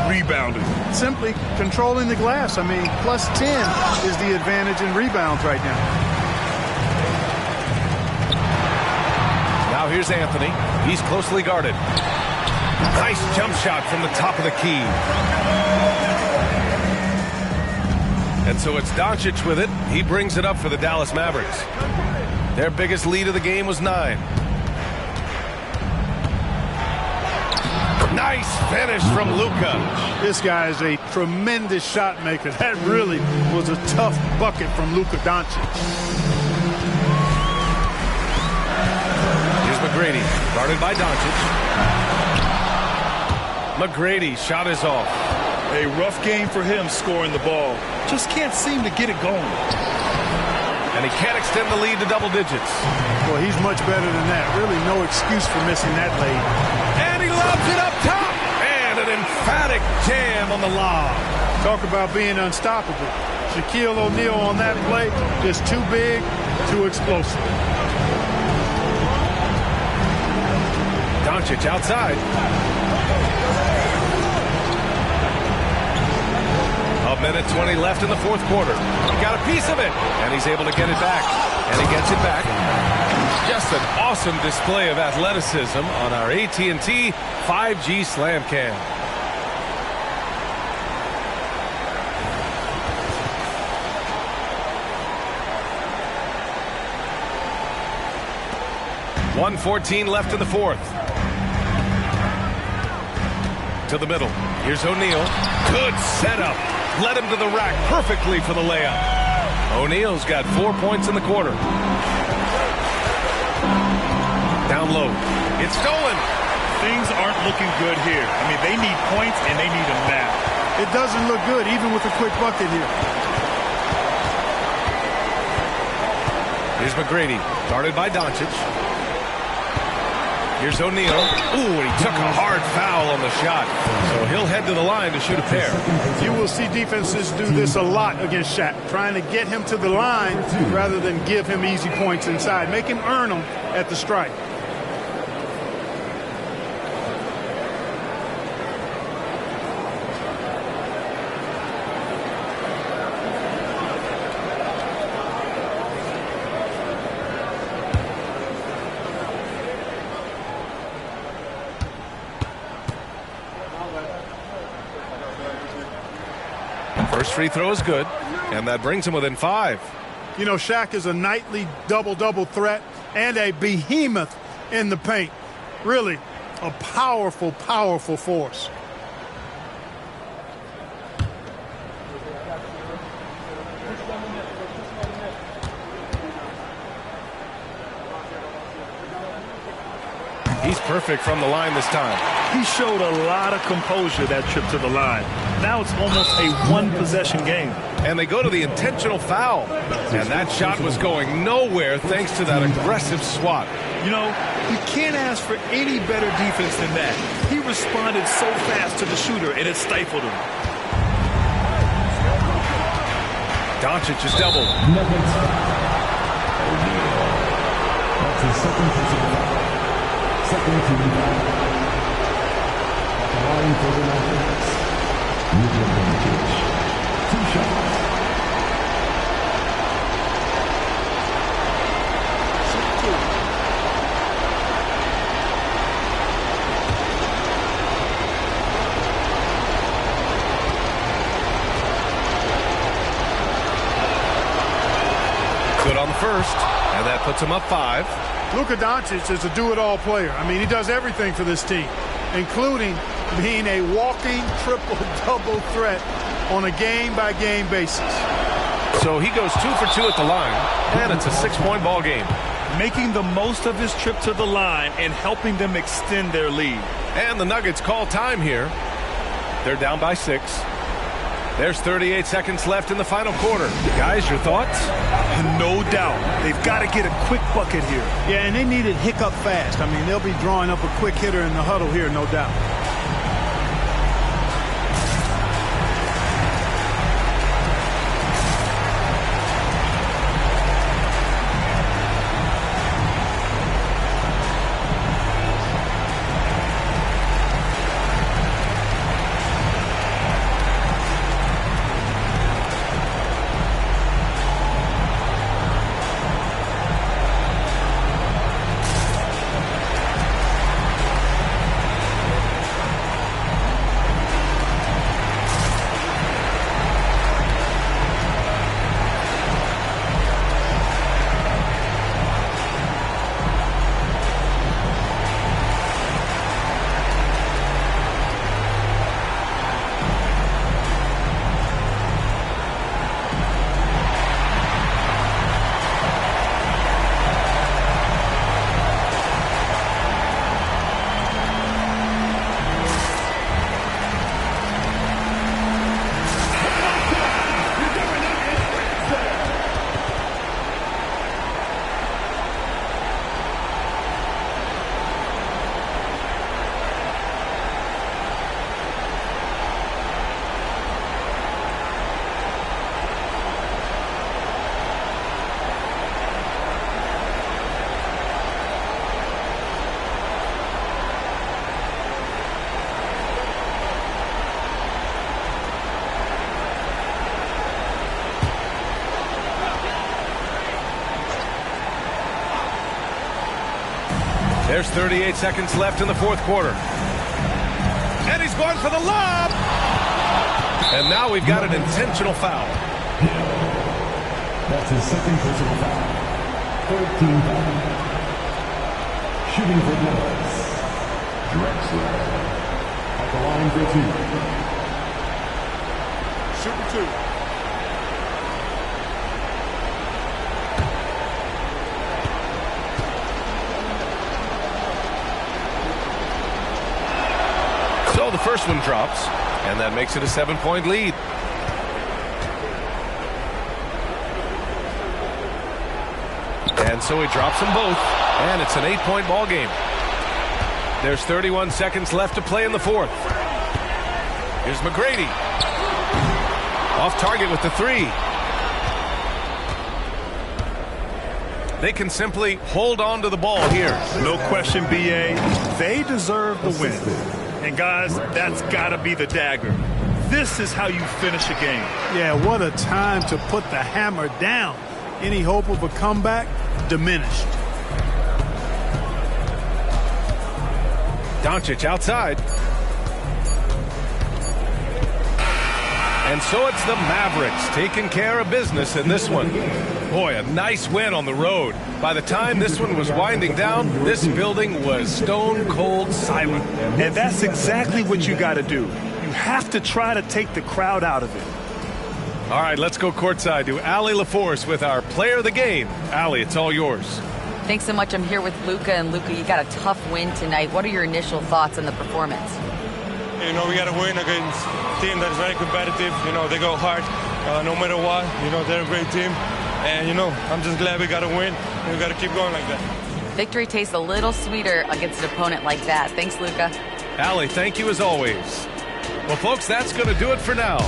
Rebounding. Simply controlling the glass. I mean, plus 10 is the advantage in rebounds right now. Now here's Anthony. He's closely guarded. Nice jump shot from the top of the key. And so it's Doncic with it. He brings it up for the Dallas Mavericks. Their biggest lead of the game was 9. Nice finish from Luka. This guy is a tremendous shot maker. That really was a tough bucket from Luka Doncic. McGrady, guarded by Doncic. McGrady, shot is off. A rough game for him scoring the ball. Just can't seem to get it going. And he can't extend the lead to double digits. Well, he's much better than that. Really no excuse for missing that lead. And he lobs it up top. And an emphatic jam on the lob. Talk about being unstoppable. Shaquille O'Neal on that play, just too big, too explosive. Doncic outside. A minute 20 left in the fourth quarter. He got a piece of it, and he's able to get it back. And he gets it back. Just an awesome display of athleticism on our AT&T 5G Slam Cam. .114 left in the fourth. To the middle. Here's O'Neal. Good setup. Led him to the rack perfectly for the layup. O'Neal's got 4 points in the quarter. Down low. It's stolen. Things aren't looking good here. I mean, they need points and they need them now. It doesn't look good even with a quick bucket here. Here's McGrady. Guarded by Doncic. Here's O'Neal. Ooh, and he took a hard foul on the shot. So he'll head to the line to shoot a pair. You will see defenses do this a lot against Shaq, trying to get him to the line rather than give him easy points inside. Make him earn them at the strike. First free throw is good, and that brings him within 5. You know, Shaq is a nightly double-double threat and a behemoth in the paint. Really a powerful, powerful force. He's perfect from the line this time. He showed a lot of composure that trip to the line. Now it's almost a one-possession game. And they go to the intentional foul. And that shot was going nowhere thanks to that aggressive swat. You know, you can't ask for any better defense than that. He responded so fast to the shooter, and it stifled him. Doncic is doubled. That's his second team. At the line for the Mavericks. Luka Doncic. 2 shots. Good on the first, and that puts him up 5. Luka Doncic is a do-it-all player. I mean, he does everything for this team, including being a walking triple-double threat on a game-by-game basis. So he goes 2 for 2 at the line, and it's a 6-point ball game. Making the most of his trip to the line and helping them extend their lead. And the Nuggets call time here. They're down by 6. There's 38 seconds left in the final quarter. Guys, your thoughts? No doubt. They've got to get a quick bucket here. Yeah, and they need it hiccup fast. I mean, they'll be drawing up a quick hitter in the huddle here, no doubt. There's 38 seconds left in the fourth quarter. And he's going for the lob. And now we've got an intentional foul. That's his second personal foul. 13 foul. Shooting for Dallas. Drexler. At the line for 2. Shooting 2. So the first one drops, and that makes it a 7-point lead. And so he drops them both, and it's an 8-point ball game. There's 31 seconds left to play in the fourth. Here's McGrady. Off target with the 3. They can simply hold on to the ball here. No question, B.A. They deserve the win. And, guys, that's got to be the dagger. This is how you finish a game. Yeah, what a time to put the hammer down. Any hope of a comeback diminished. Doncic outside. And so it's the Mavericks taking care of business in this one. Boy, a nice win on the road. By the time this one was winding down, this building was stone cold silent. And that's exactly what you got to do. You have to try to take the crowd out of it. All right, let's go courtside to Allie LaForce with our player of the game. Allie, it's all yours. Thanks so much. I'm here with Luka. And Luka, you got a tough win tonight. What are your initial thoughts on the performance? You know, we got to win against a team that is very competitive. You know, they go hard no matter what. You know, they're a great team. And, you know, I'm just glad we got to win. And we got to keep going like that. Victory tastes a little sweeter against an opponent like that. Thanks, Luka. Allie, thank you as always. Well, folks, that's going to do it for now.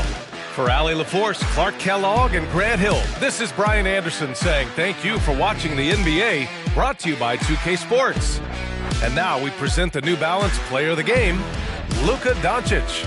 For Allie LaForce, Clark Kellogg, and Grant Hill, this is Brian Anderson saying thank you for watching the NBA, brought to you by 2K Sports. And now we present the New Balance Player of the Game, Luka Doncic.